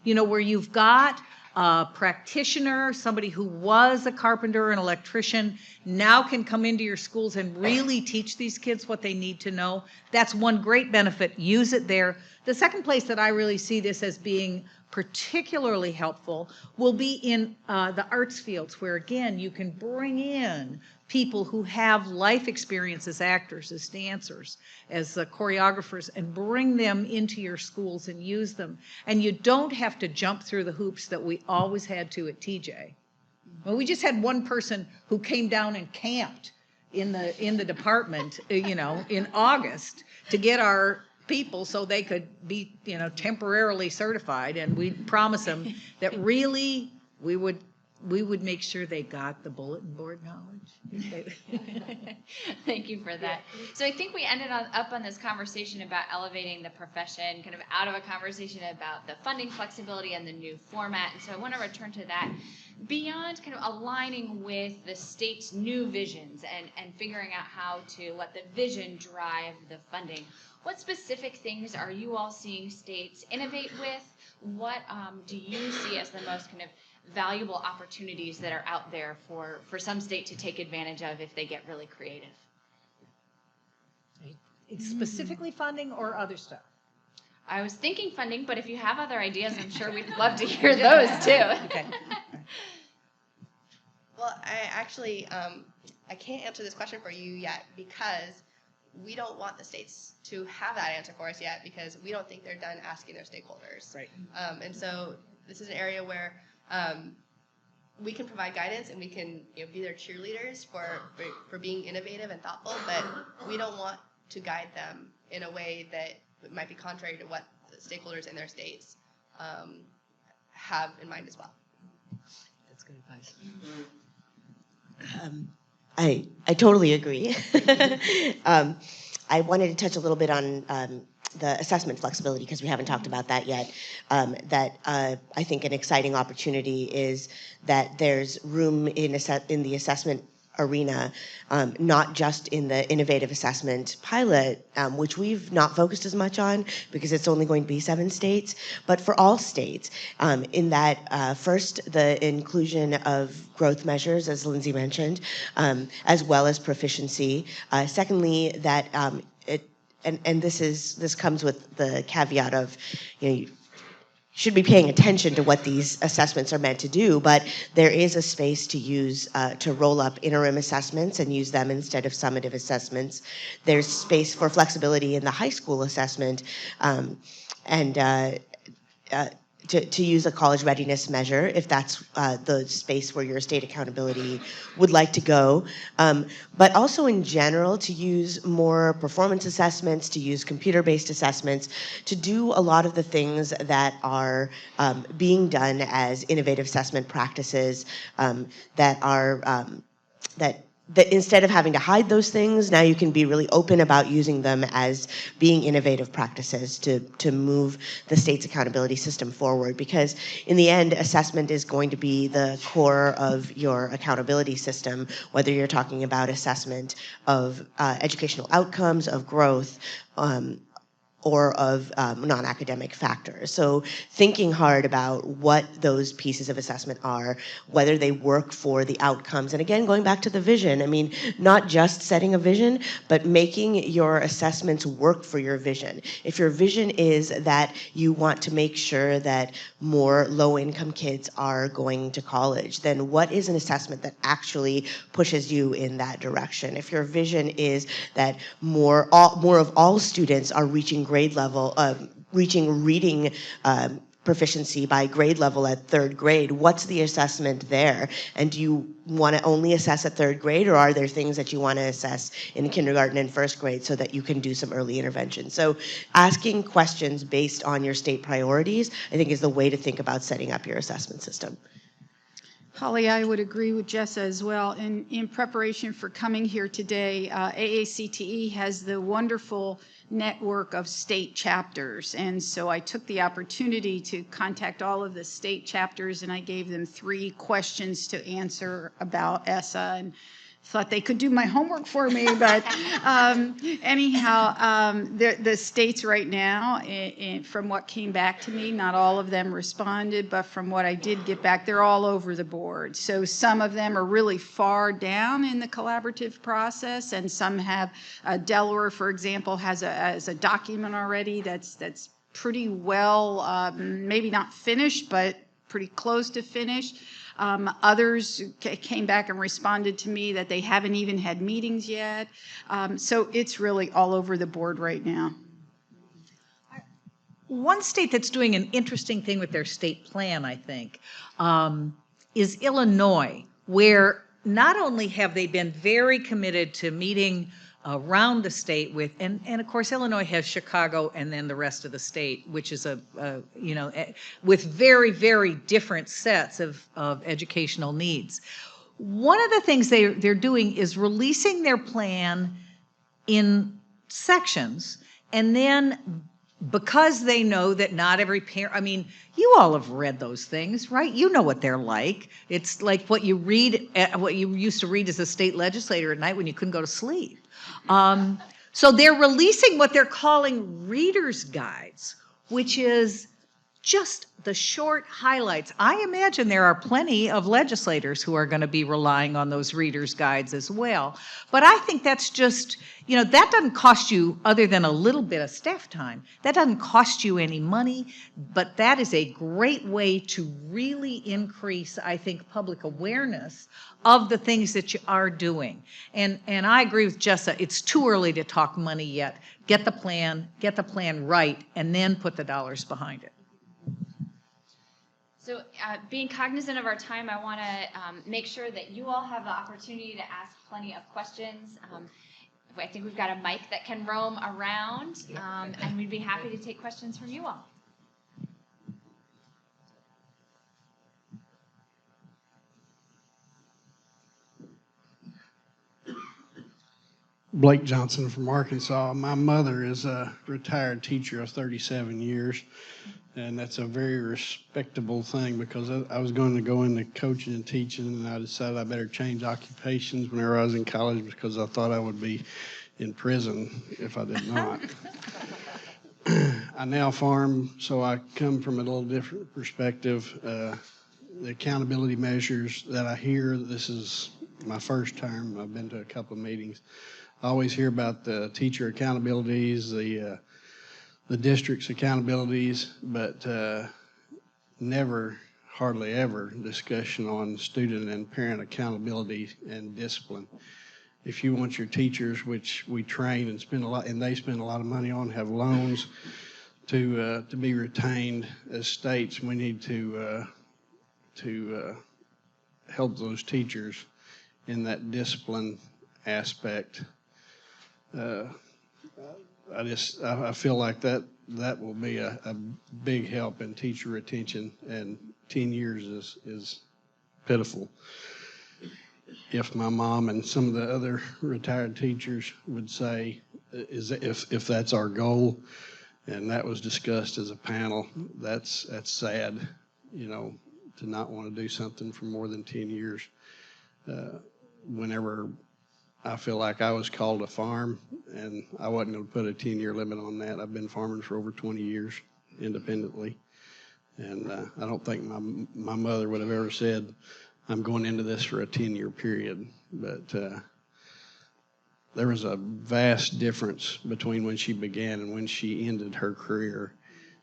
where you've got a practitioner, somebody who was a carpenter, an electrician, now can come into your schools and really teach these kids what they need to know. That's one great benefit. Use it there. The second place that I really see this as being particularly helpful will be in the arts fields, where, again, you can bring in people who have life experience as actors, as dancers, as choreographers, and bring them into your schools and use them. And you don't have to jump through the hoops that we always had to at TJ. Well, we just had one person who came down and camped in the department, in August to get our people so they could be, temporarily certified, and we'd promise them that really we would make sure they got the bulletin board knowledge. Thank you for that. So I think we ended up on this conversation about elevating the profession, kind of out of a conversation about the funding flexibility and the new format. And so I want to return to that. Beyond kind of aligning with the state's new visions and figuring out how to let the vision drive the funding, what specific things are you all seeing states innovate with? What do you see as the most kind of valuable opportunities that are out there for some state to take advantage of if they get really creative? Specifically funding or other stuff? I was thinking funding, but if you have other ideas, I'm sure we'd love to hear those too. Okay. Well, I actually, I can't answer this question for you yet, because we don't want the states to have that answer for us yet because we don't think they're done asking their stakeholders. Right. And so this is an area where we can provide guidance and we can be their cheerleaders for being innovative and thoughtful, but we don't want to guide them in a way that might be contrary to what the stakeholders in their states have in mind as well. That's good advice. I totally agree. I wanted to touch a little bit on the assessment flexibility because we haven't talked about that yet. I think an exciting opportunity is that there's room in the assessment arena, not just in the innovative assessment pilot, which we've not focused as much on because it's only going to be 7 states, but for all states, in that first, the inclusion of growth measures, as Lindsay mentioned, as well as proficiency. Secondly, that this comes with the caveat of, you should be paying attention to what these assessments are meant to do, but there is a space to use, to roll up interim assessments and use them instead of summative assessments. There's space for flexibility in the high school assessment, to use a college readiness measure if that's the space where your state accountability would like to go. But also in general to use more performance assessments, to use computer-based assessments, to do a lot of the things that are being done as innovative assessment practices that are that instead of having to hide those things, now you can be really open about using them as being innovative practices to move the state's accountability system forward. Because in the end, assessment is going to be the core of your accountability system, whether you're talking about assessment of educational outcomes, of growth, or of non-academic factors. So thinking hard about what those pieces of assessment are, whether they work for the outcomes. And again, going back to the vision, I mean, not just setting a vision, but making your assessments work for your vision. If your vision is that you want to make sure that more low-income kids are going to college, then what is an assessment that actually pushes you in that direction? If your vision is that more of all students are reaching grade level, reaching reading proficiency by grade level at 3rd grade, what's the assessment there? And do you want to only assess at 3rd grade, or are there things that you want to assess in kindergarten and 1st grade so that you can do some early intervention? So asking questions based on your state priorities, I think, is the way to think about setting up your assessment system. Holly, I would agree with Jessa as well. In preparation for coming here today, AACTE has the wonderful network of state chapters. And so I took the opportunity to contact all of the state chapters, and I gave them 3 questions to answer about ESSA, and thought they could do my homework for me. But anyhow, the states right now, from what came back to me, not all of them responded, but from what I did get back, they're all over the board. So some of them are really far down in the collaborative process, and some have, Delaware, for example, has a document already that's pretty well, maybe not finished, but pretty close to finished. Others came back and responded to me that they haven't even had meetings yet. So it's really all over the board right now. One state that's doing an interesting thing with their state plan, I think, is Illinois, where not only have they been very committed to meeting around the state with, and of course Illinois has Chicago and then the rest of the state, which is with very, very different sets of educational needs. One of the things they're doing is releasing their plan in sections, and then because they know that not every parent, I mean, you all have read those things, right? You know what they're like. It's like what you read, what you used to read as a state legislator at night when you couldn't go to sleep. So they're releasing what they're calling reader's guides, which is just the short highlights. I imagine there are plenty of legislators who are going to be relying on those reader's guides as well. But I think that's just, that doesn't cost you, other than a little bit of staff time, that doesn't cost you any money, but that is a great way to really increase, I think, public awareness of the things that you are doing. And I agree with Jessa, it's too early to talk money yet. Get the plan right, and then put the dollars behind it. So being cognizant of our time, I want to make sure that you all have the opportunity to ask plenty of questions. I think we've got a mic that can roam around, and we'd be happy to take questions from you all. Blake Johnson from Arkansas. My mother is a retired teacher of 37 years. And that's a very respectable thing, because I was going to go into coaching and teaching, and I decided I better change occupations whenever I was in college, because I thought I would be in prison if I did not. I now farm, so I come from a little different perspective. The accountability measures that I hear, this is my first term. I've been to a couple of meetings. I always hear about the teacher accountabilities, the district's accountabilities, but never, hardly ever, discussion on student and parent accountability and discipline. If you want your teachers, which we train and spend a lot, and they spend a lot of money on, have loans to be retained as states, we need to help those teachers in that discipline aspect. I feel like that will be a big help in teacher retention, and 10 years is pitiful. If my mom and some of the other retired teachers would say, if that's our goal, and that was discussed as a panel, that's sad, to not want to do something for more than 10 years. Whenever I feel like I was called to farm, and I wasn't going to put a 10-year limit on that. I've been farming for over 20 years independently, and I don't think my mother would have ever said, I'm going into this for a 10-year period. But there was a vast difference between when she began and when she ended her career,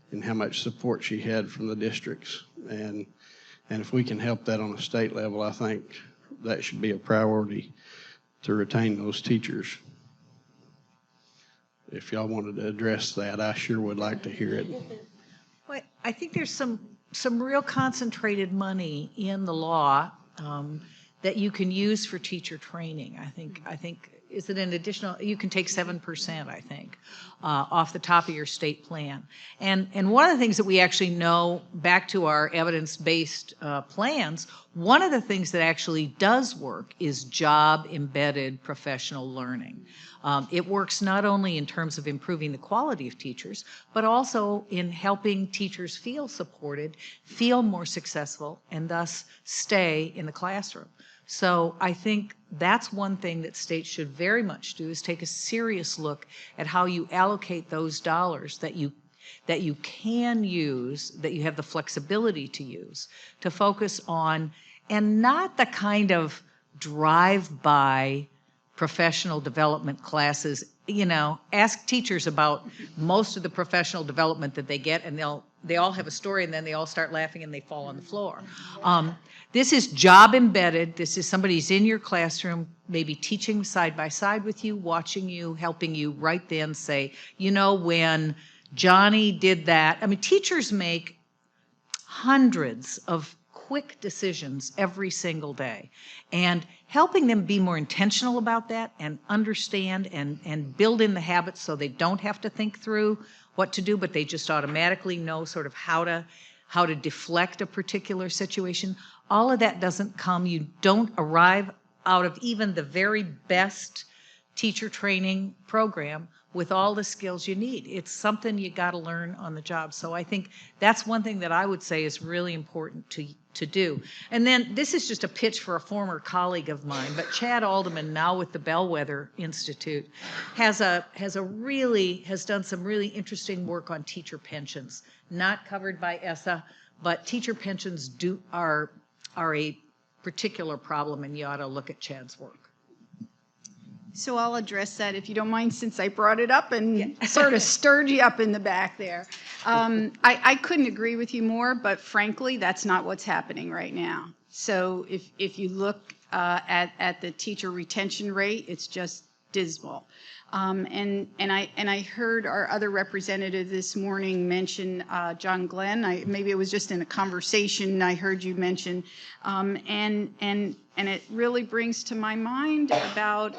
and how much support she had from the districts. And if we can help that on a state level, I think that should be a priority, to retain those teachers. If y'all wanted to address that, I sure would like to hear it. Well, I think there's some real concentrated money in the law that you can use for teacher training. I think is it an additional, you can take 7%, I think, off the top of your state plan. And one of the things that we actually know, back to our evidence-based plans, one of the things that actually does work is job-embedded professional learning. It works not only in terms of improving the quality of teachers, but also in helping teachers feel supported, feel more successful, and thus stay in the classroom. So I think that's one thing that states should very much do, is take a serious look at how you allocate those dollars that you can use, that you have the flexibility to use, to focus on, and not the kind of drive-by professional development classes. Ask teachers about most of the professional development that they get, and they all have a story, and then they all start laughing and they fall on the floor. This is job embedded. This is somebody's in your classroom, maybe teaching side by side with you, watching you, helping you right then say, when Johnny did that. I mean, teachers make hundreds of quick decisions every single day, and helping them be more intentional about that and understand and build in the habits so they don't have to think through what to do, but they just automatically know sort of how to deflect a particular situation. All of that doesn't come, you don't arrive out of even the very best teacher training program with all the skills you need. It's something you got to learn on the job. So I think that's one thing that I would say is really important to do. And then this is just a pitch for a former colleague of mine, but Chad Alderman, now with the Bellwether Institute, has done some really interesting work on teacher pensions, not covered by ESSA, but teacher pensions are a particular problem, and you ought to look at Chad's work. So I'll address that if you don't mind, since I brought it up and sort of stirred you up in the back there. I couldn't agree with you more, but frankly, that's not what's happening right now. So if you look at the teacher retention rate, it's just dismal. And I heard our other representative this morning mention John Glenn. Maybe it was just in a conversation I heard you mention, and it really brings to my mind about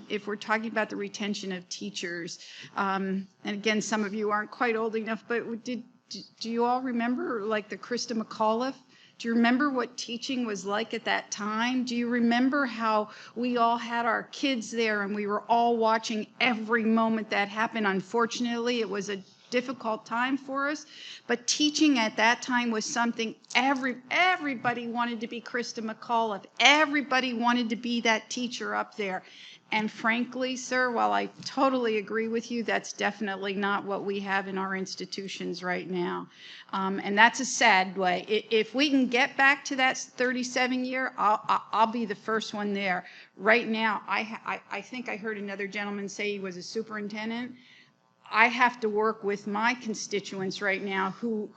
if we're talking about the retention of teachers. And again, some of you aren't quite old enough, but do you all remember like the Krista McAuliffe? Do you remember what teaching was like at that time? Do you remember how we all had our kids there and we were all watching every moment that happened? Unfortunately, it was a difficult time for us, but teaching at that time was something everybody wanted to be Krista McAuliffe. Everybody wanted to be that teacher up there. And frankly, sir, while I totally agree with you, that's definitely not what we have in our institutions right now. And that's a sad way. If we can get back to that 37-year, I'll be the first one there. Right now, I think I heard another gentleman say he was a superintendent. I have to work with my constituents right now who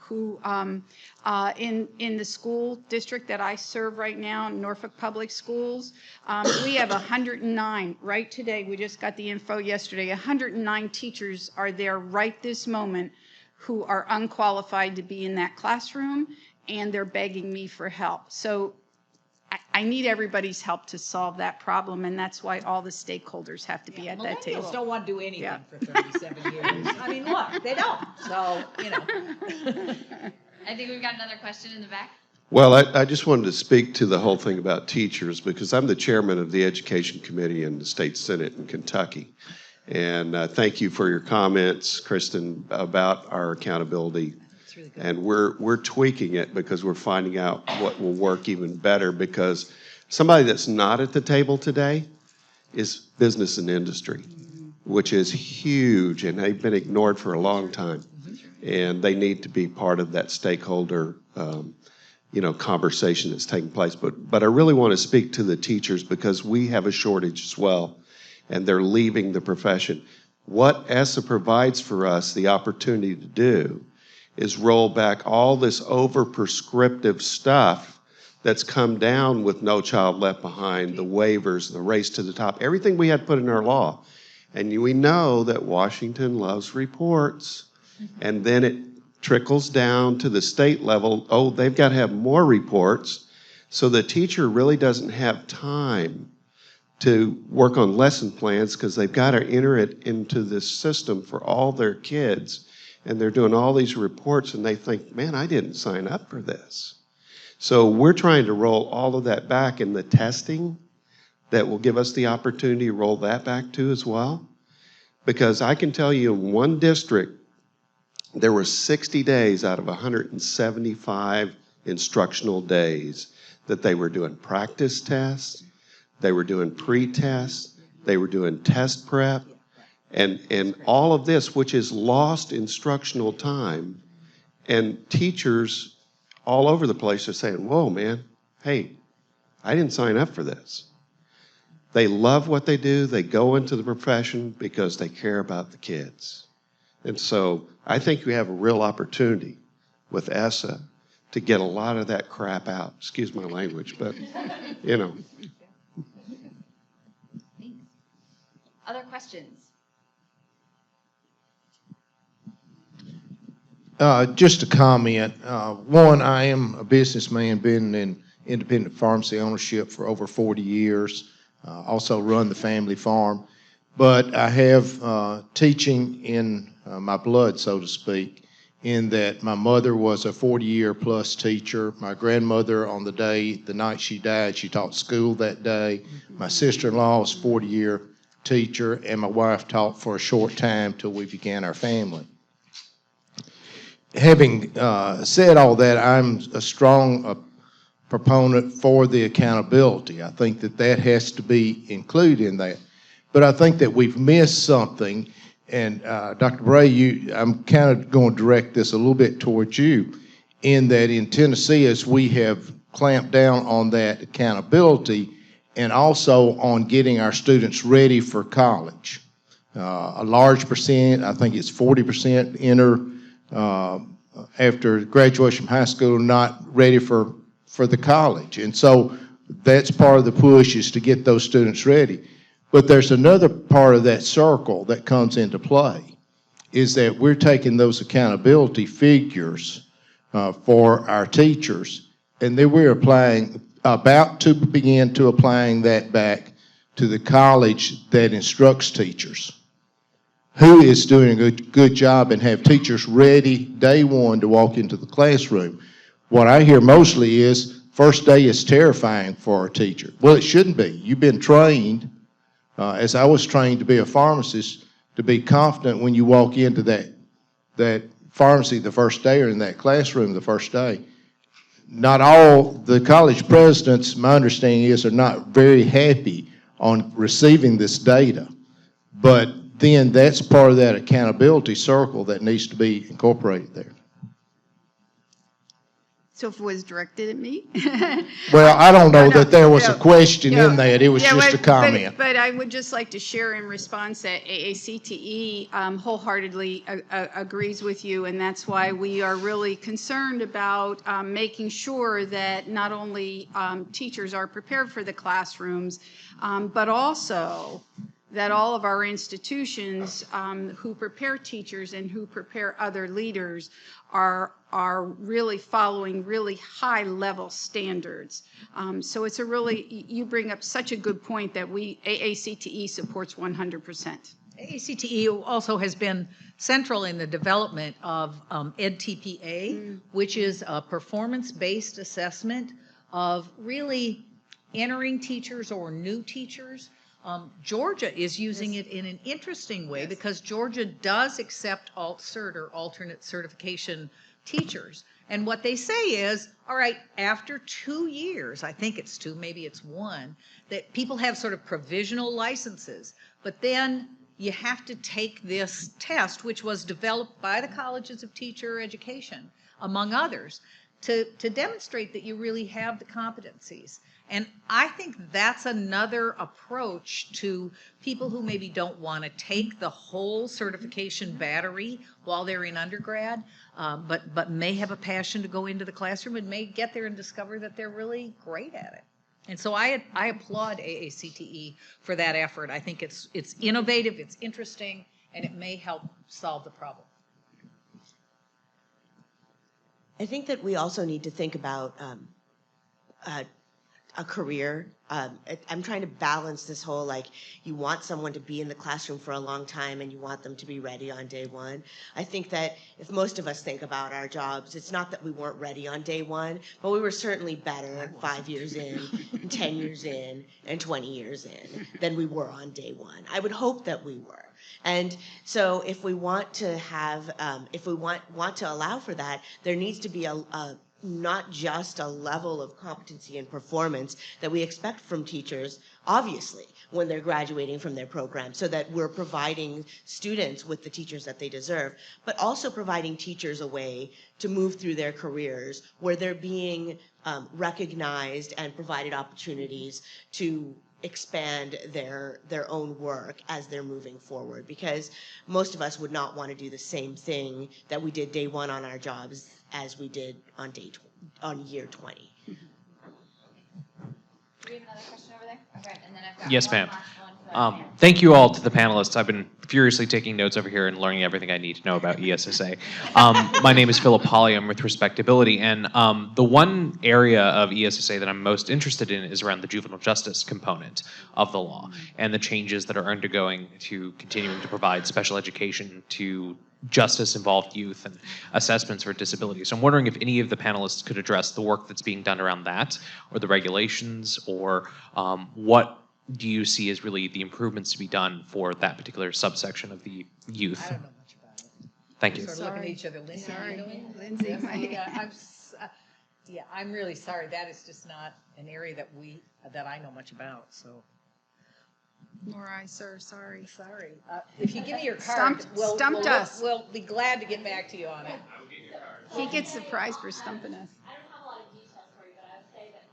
in the school district that I serve right now, Norfolk Public Schools, we have 109 right today. We just got the info yesterday. 109 teachers are there right this moment who are unqualified to be in that classroom, and they're begging me for help. So I need everybody's help to solve that problem, and that's why all the stakeholders have to be at that table. Millennials don't want to do anything for 37 years. I mean, look, they don't. So, you know. I think we've got another question in the back. Well, I just wanted to speak to the whole thing about teachers because I'm the chairman of the Education Committee in the State Senate in Kentucky. And thank you for your comments, Kristen, about our accountability. Really good. And we're tweaking it because we're finding out what will work even better, because somebody that's not at the table today is business and industry, which is huge, and they've been ignored for a long time. And they need to be part of that stakeholder conversation that's taking place. But I really want to speak to the teachers because we have a shortage as well, and they're leaving the profession. What ESSA provides for us the opportunity to do is roll back all this over-prescriptive stuff that's come down with No Child Left Behind, the waivers, the race to the top, everything we had put in our law. And we know that Washington loves reports, and then it trickles down to the state level. Oh, they've got to have more reports, so the teacher really doesn't have time to work on lesson plans because they've got to enter it into this system for all their kids. And they're doing all these reports and they think, man, I didn't sign up for this. So we're trying to roll all of that back, in the testing that will give us the opportunity to roll that back too as well. Because I can tell you in one district, there were 60 days out of 175 instructional days that they were doing practice tests, they were doing pre-tests, they were doing test prep, and all of this, which is lost instructional time. And teachers all over the place are saying, whoa, man, hey, I didn't sign up for this. They love what they do. They go into the profession because they care about the kids. And so I think we have a real opportunity with ESSA to get a lot of that crap out. Excuse my language, but, you know. Other questions? Just a comment. One, I am a businessman, been in independent pharmacy ownership for over 40 years. Also run the family farm. But I have teaching in my blood, so to speak, in that my mother was a 40-year plus teacher. My grandmother, on the night she died, she taught school that day. My sister-in-law was 40-year teacher, and my wife taught for a short time till we began our family. Having said all that, I'm a strong proponent for the accountability. I think that that has to be included in that. But I think that we've missed something, and Dr. Bray, I'm kind of going to direct this a little bit towards you, in that in Tennessee, as we have clamped down on that accountability and also on getting our students ready for college. A large percent, I think it's 40%, enter after graduation from high school not ready for the college. And so that's part of the push, is to get those students ready. But there's another part of that circle that comes into play, is that we're taking those accountability figures for our teachers, and then we're about to begin to applying that back to the college that instructs teachers, who is doing a good job and have teachers ready day one to walk into the classroom. What I hear mostly is first day is terrifying for a teacher. Well, it shouldn't be. You've been trained, as I was trained to be a pharmacist, to be confident when you walk into that pharmacy the first day or in that classroom the first day. Not all the college presidents, my understanding is, are not very happy on receiving this data. But then that's part of that accountability circle that needs to be incorporated there. So if it was directed at me? Well, I don't know that there was a question in that. It was just a comment. But I would just like to share in response that AACTE wholeheartedly agrees with you, and that's why we are really concerned about making sure that not only teachers are prepared for the classrooms, but also that all of our institutions who prepare teachers and who prepare other leaders are really following really high level standards. So it's you bring up such a good point that AACTE supports 100%. AACTE also has been central in the development of EdTPA, which is a performance-based assessment of really entering teachers or new teachers. Georgia is using it in an interesting way because Georgia does accept alt-cert or alternate certification teachers. And what they say is, all right, after 2 years, I think it's 2, maybe it's 1, that people have sort of provisional licenses, but then you have to take this test, which was developed by the colleges of teacher education, among others, to demonstrate that you really have the competencies. And I think that's another approach to people who maybe don't want to take the whole certification battery while they're in undergrad, but may have a passion to go into the classroom and may get there and discover that they're really great at it. And so I applaud AACTE for that effort. I think it's innovative, it's interesting, and it may help solve the problem. I think that we also need to think about a career. I'm trying to balance this whole, like, you want someone to be in the classroom for a long time and you want them to be ready on day one. I think that if most of us think about our jobs, it's not that we weren't ready on day one, but we were certainly better 5 years in, and 10 years in, and 20 years in than we were on day one. I would hope that we were. And so if we want to have, if we want to allow for that, there needs to be not just a level of competency and performance that we expect from teachers, obviously, when they're graduating from their program, so that we're providing students with the teachers that they deserve, but also providing teachers a way to move through their careers where they're being recognized and provided opportunities to expand their own work as they're moving forward, because most of us would not want to do the same thing that we did day one on our jobs as we did on year 20. Do we have another question over there? Okay, and then I've got Yes, one ma'am. last one. Thank you all to the panelists. I've been furiously taking notes over here and learning everything I need to know about ESSA. My name is Philip Hawley. I'm with Respectability. And the one area of ESSA that I'm most interested in is around the juvenile justice component of the law and the changes that are undergoing to continuing to provide special education to justice-involved youth and assessments for disabilities. So I'm wondering if any of the panelists could address the work that's being done around that, or the regulations, or what do you see as really the improvements to be done for that particular subsection of the youth? I don't know much about it. Thank you. Sort of looking at each other. Lindsay, Sorry. you know? Lindsay, Yes, my- yeah, I'm really sorry. That is just not an area that I know much about, so. Nor I, sir, sorry. Sorry. If you give me your card, Stumped us. we'll be glad to get back to you on it. He gets the prize for stumping us. I don't have a lot of details for you, but I would say that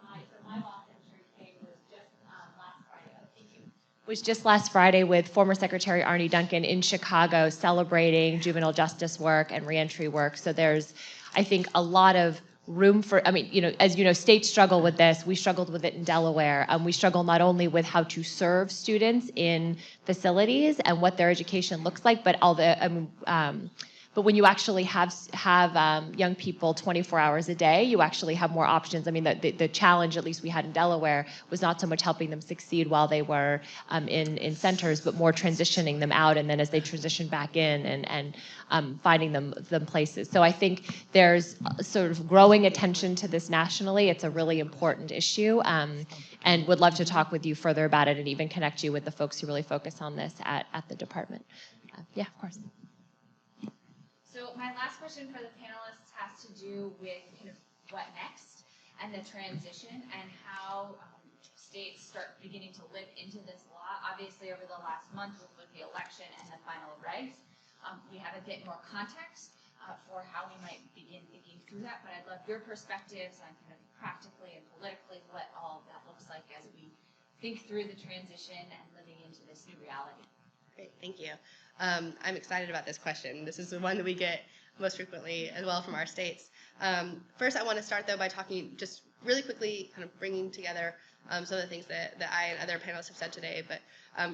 my last entry came was just last Friday. Thank you. Was just last Friday with former Secretary Arnie Duncan in Chicago celebrating juvenile justice work and reentry work. So there's, I think, a lot of room for, I mean, you know, as you know, states struggle with this. We struggled with it in Delaware. We struggle not only with how to serve students in facilities and what their education looks like, but all the, but when you actually have young people 24 hours a day, you actually have more options. I mean, the challenge, at least we had in Delaware, was not so much helping them succeed while they were in centers, but more transitioning them out, and then as they transition back in and finding them places. So I think there's sort of growing attention to this nationally. It's a really important issue, and would love to talk with you further about it and even connect you with the folks who really focus on this at the department. Yeah, of course. So my last question for the panelists has to do with kind of what next and the transition and how states start beginning to live into this law. Obviously, over the last month with the election and the final regs, we have a bit more context for how we might begin thinking through that. But I'd love your perspectives on kind of practically and politically what all of that looks like as we think through the transition and living into this new reality. Great, thank you. I'm excited about this question. This is the one that we get most frequently as well from our states. First, I want to start though by talking just really quickly, kind of bringing together some of the things that I and other panelists have said today. But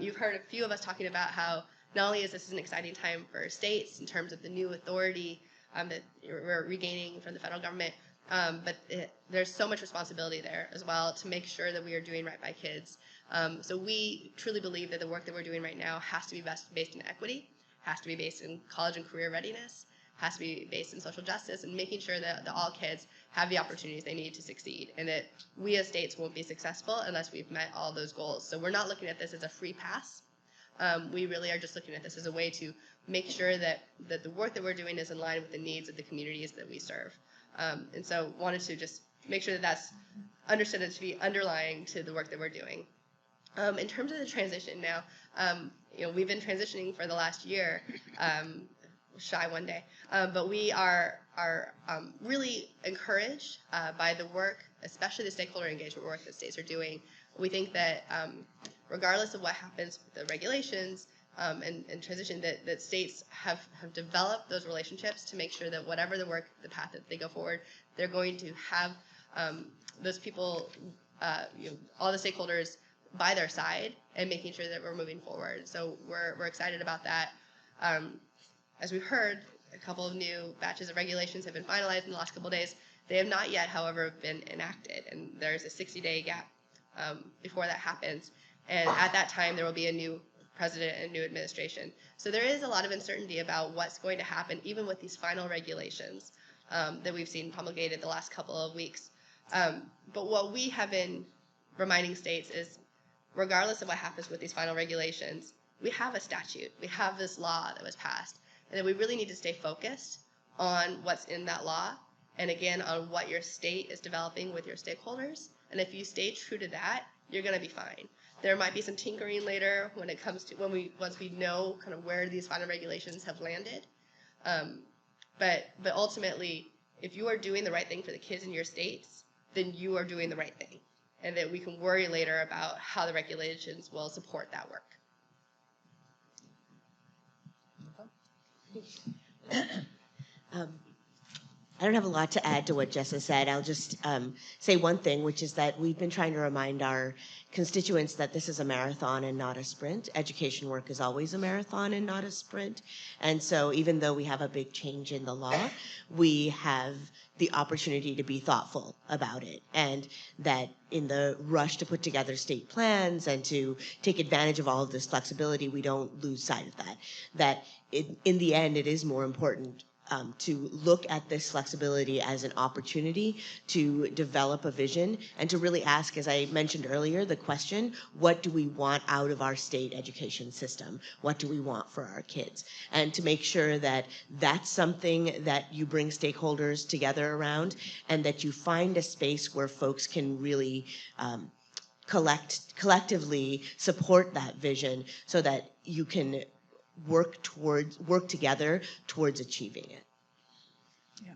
you've heard a few of us talking about how not only is this an exciting time for states in terms of the new authority that we're regaining from the federal government, but there's so much responsibility there as well to make sure that we are doing right by kids. So we truly believe that the work that we're doing right now has to be based in equity, has to be based in college and career readiness, has to be based in social justice, and making sure that all kids have the opportunities they need to succeed, and that we as states won't be successful unless we've met all those goals. So we're not looking at this as a free pass. We really are just looking at this as a way to make sure that the work that we're doing is in line with the needs of the communities that we serve. And so wanted to just make sure that that's understood as to be underlying to the work that we're doing. In terms of the transition now, you know, we've been transitioning for the last year, shy one day, but we are really encouraged by the work, especially the stakeholder engagement work that states are doing. We think that regardless of what happens with the regulations and transition, that states have developed those relationships to make sure that whatever the work, the path that they go forward, they're going to have those people, you know, all the stakeholders by their side and making sure that we're moving forward. So we're excited about that. As we've heard, a couple of new batches of regulations have been finalized in the last couple of days. They have not yet, however, been enacted, and there's a 60-day gap before that happens. And at that time, there will be a new president and new administration. So there is a lot of uncertainty about what's going to happen, even with these final regulations that we've seen promulgated the last couple of weeks. But what we have been reminding states is, regardless of what happens with these final regulations, we have a statute, we have this law that was passed, and that we really need to stay focused on what's in that law, and again, on what your state is developing with your stakeholders. And if you stay true to that, you're going to be fine. There might be some tinkering later when it comes to once we know kind of where these final regulations have landed. But ultimately, if you are doing the right thing for the kids in your states, then you are doing the right thing, and that we can worry later about how the regulations will support that work. I don't have a lot to add to what Jessa said. I'll just say one thing, which is that we've been trying to remind our constituents that this is a marathon and not a sprint. Education work is always a marathon and not a sprint. And so even though we have a big change in the law, we have the opportunity to be thoughtful about it, and that in the rush to put together state plans and to take advantage of all of this flexibility, we don't lose sight of that. That in the end, it is more important to look at this flexibility as an opportunity to develop a vision and to really ask, as I mentioned earlier, the question, what do we want out of our state education system? What do we want for our kids? And to make sure that that's something that you bring stakeholders together around and that you find a space where folks can really collectively support that vision so that you can work together towards achieving it. Yeah.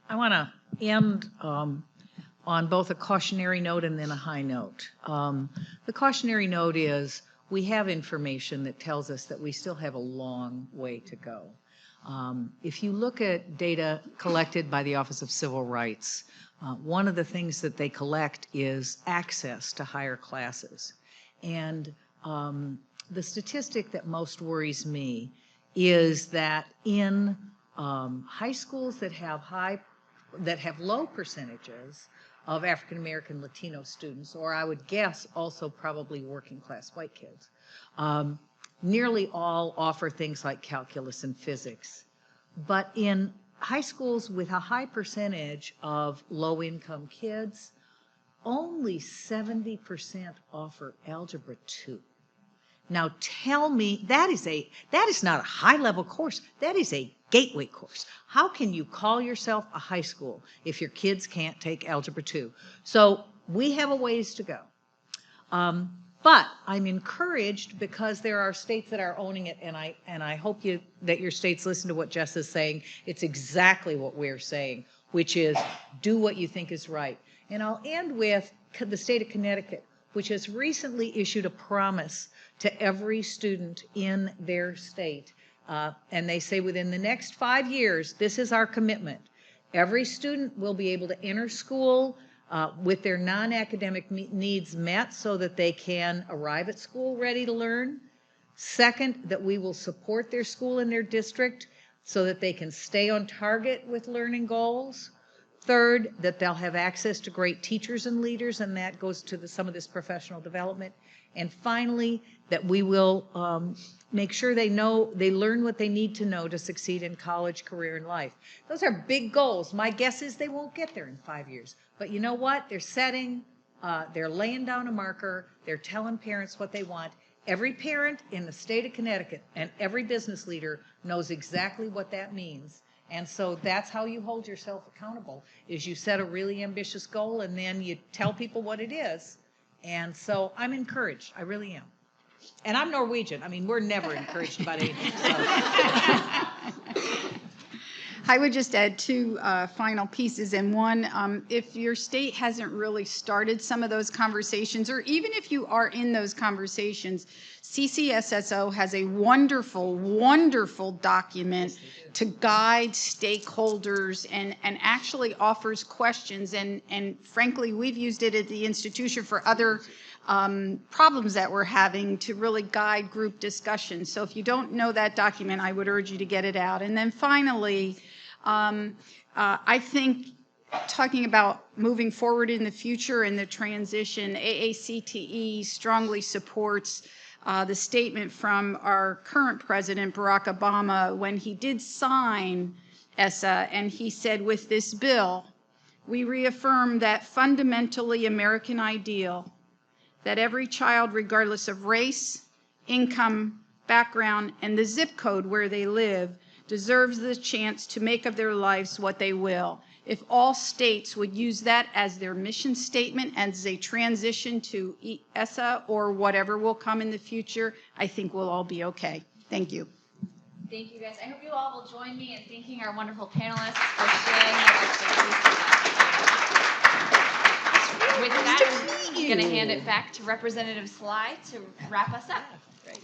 I want to end on both a cautionary note and then a high note. The cautionary note is we have information that tells us that we still have a long way to go. If you look at data collected by the Office of Civil Rights, one of the things that they collect is access to higher classes. And the statistic that most worries me is that in high schools that have low percentages of African American Latino students, or I would guess also probably working class white kids, nearly all offer things like calculus and physics. But in high schools with a high percentage of low income kids, only 70% offer Algebra 2. Now tell me, that is not a high-level course, that is a gateway course. How can you call yourself a high school if your kids can't take Algebra 2? So we have a ways to go. But I'm encouraged because there are states that are owning it, and I hope that your states listen to what Jess is saying. It's exactly what we're saying, which is do what you think is right. And I'll end with the state of Connecticut, which has recently issued a promise to every student in their state. And they say within the next 5 years, this is our commitment. Every student will be able to enter school with their non-academic needs met so that they can arrive at school ready to learn. Second, that we will support their school and their district so that they can stay on target with learning goals. Third, that they'll have access to great teachers and leaders, and that goes to some of this professional development. And finally, that we will make sure they learn what they need to know to succeed in college, career, and life. Those are big goals. My guess is they won't get there in 5 years. But you know what? They're laying down a marker. They're telling parents what they want. Every parent in the state of Connecticut and every business leader knows exactly what that means. And so that's how you hold yourself accountable, is you set a really ambitious goal and then you tell people what it is. And so I'm encouraged. I really am. And I'm Norwegian. I mean, we're never encouraged about anything. So. I would just add two final pieces. And one, if your state hasn't really started some of those conversations, or even if you are in those conversations, CCSSO has a wonderful, wonderful document to guide stakeholders and actually offers questions. And frankly, we've used it at the institution for other problems that we're having to really guide group discussions. So if you don't know that document, I would urge you to get it out. And then finally, I think talking about moving forward in the future and the transition, AACTE strongly supports the statement from our current president, Barack Obama, when he did sign ESSA, and he said, with this bill, we reaffirm that fundamentally American ideal that every child, regardless of race, income, background, and the zip code where they live, deserves the chance to make of their lives what they will. If all states would use that as their mission statement as they transition to ESSA or whatever will come in the future, I think we'll all be okay. Thank you. Thank you, guys. I hope you all will join me in thanking our wonderful panelists for sharing their expertise. With that, I'm going to hand it back to Representative Sly to wrap us up. Great.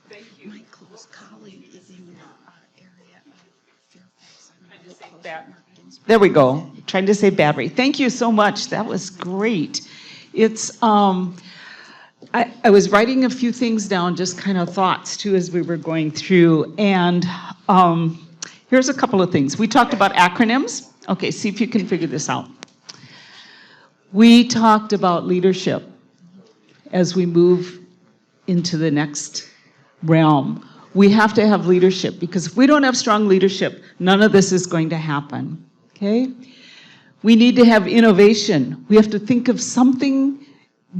Thank you. My close colleague is in the area of Fairfax. There we go. Trying to say battery. Thank you so much. That was great. It's I was writing a few things down, just kind of thoughts too as we were going through. And here's a couple of things. We talked about acronyms. Okay, see if you can figure this out. We talked about leadership as we move into the next realm. We have to have leadership, because if we don't have strong leadership, none of this is going to happen, okay? We need to have innovation. We have to think of something,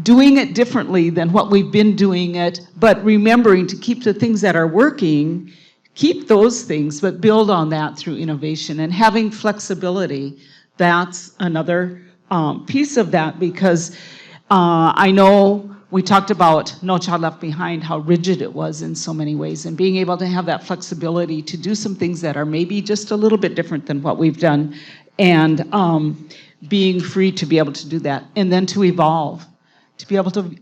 doing it differently than what we've been doing it, but remembering to keep the things that are working, keep those things, but build on that through innovation. And having flexibility, that's another piece of that, because I know we talked about No Child Left Behind, how rigid it was in so many ways, and being able to have that flexibility to do some things that are maybe just a little bit different than what we've done, and being free to be able to do that, and then to evolve, to be able to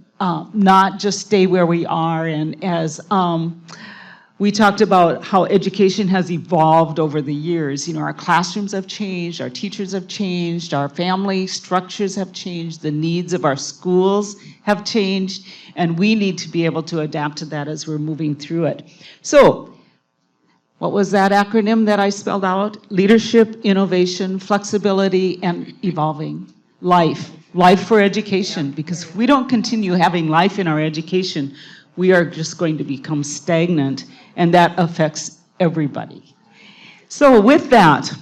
not just stay where we are. And as we talked about how education has evolved over the years. You know, our classrooms have changed, our teachers have changed, our family structures have changed, the needs of our schools have changed, and we need to be able to adapt to that as we're moving through it. So, what was that acronym that I spelled out? Leadership, innovation, flexibility, and evolving. Life for education, because if we don't continue having life in our education, we are just going to become stagnant, and that affects everybody. So with that,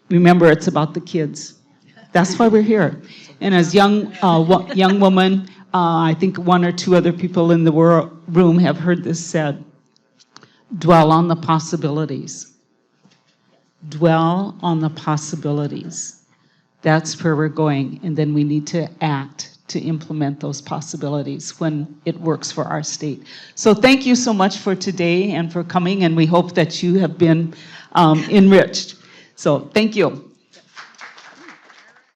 remember, it's about the kids. That's why we're here. And as young woman, I think one or two other people in the room have heard this said, dwell on the possibilities. Dwell on the possibilities. That's where we're going, and then we need to act to implement those possibilities when it works for our state. So thank you so much for today and for coming, and we hope that you have been enriched. So thank you.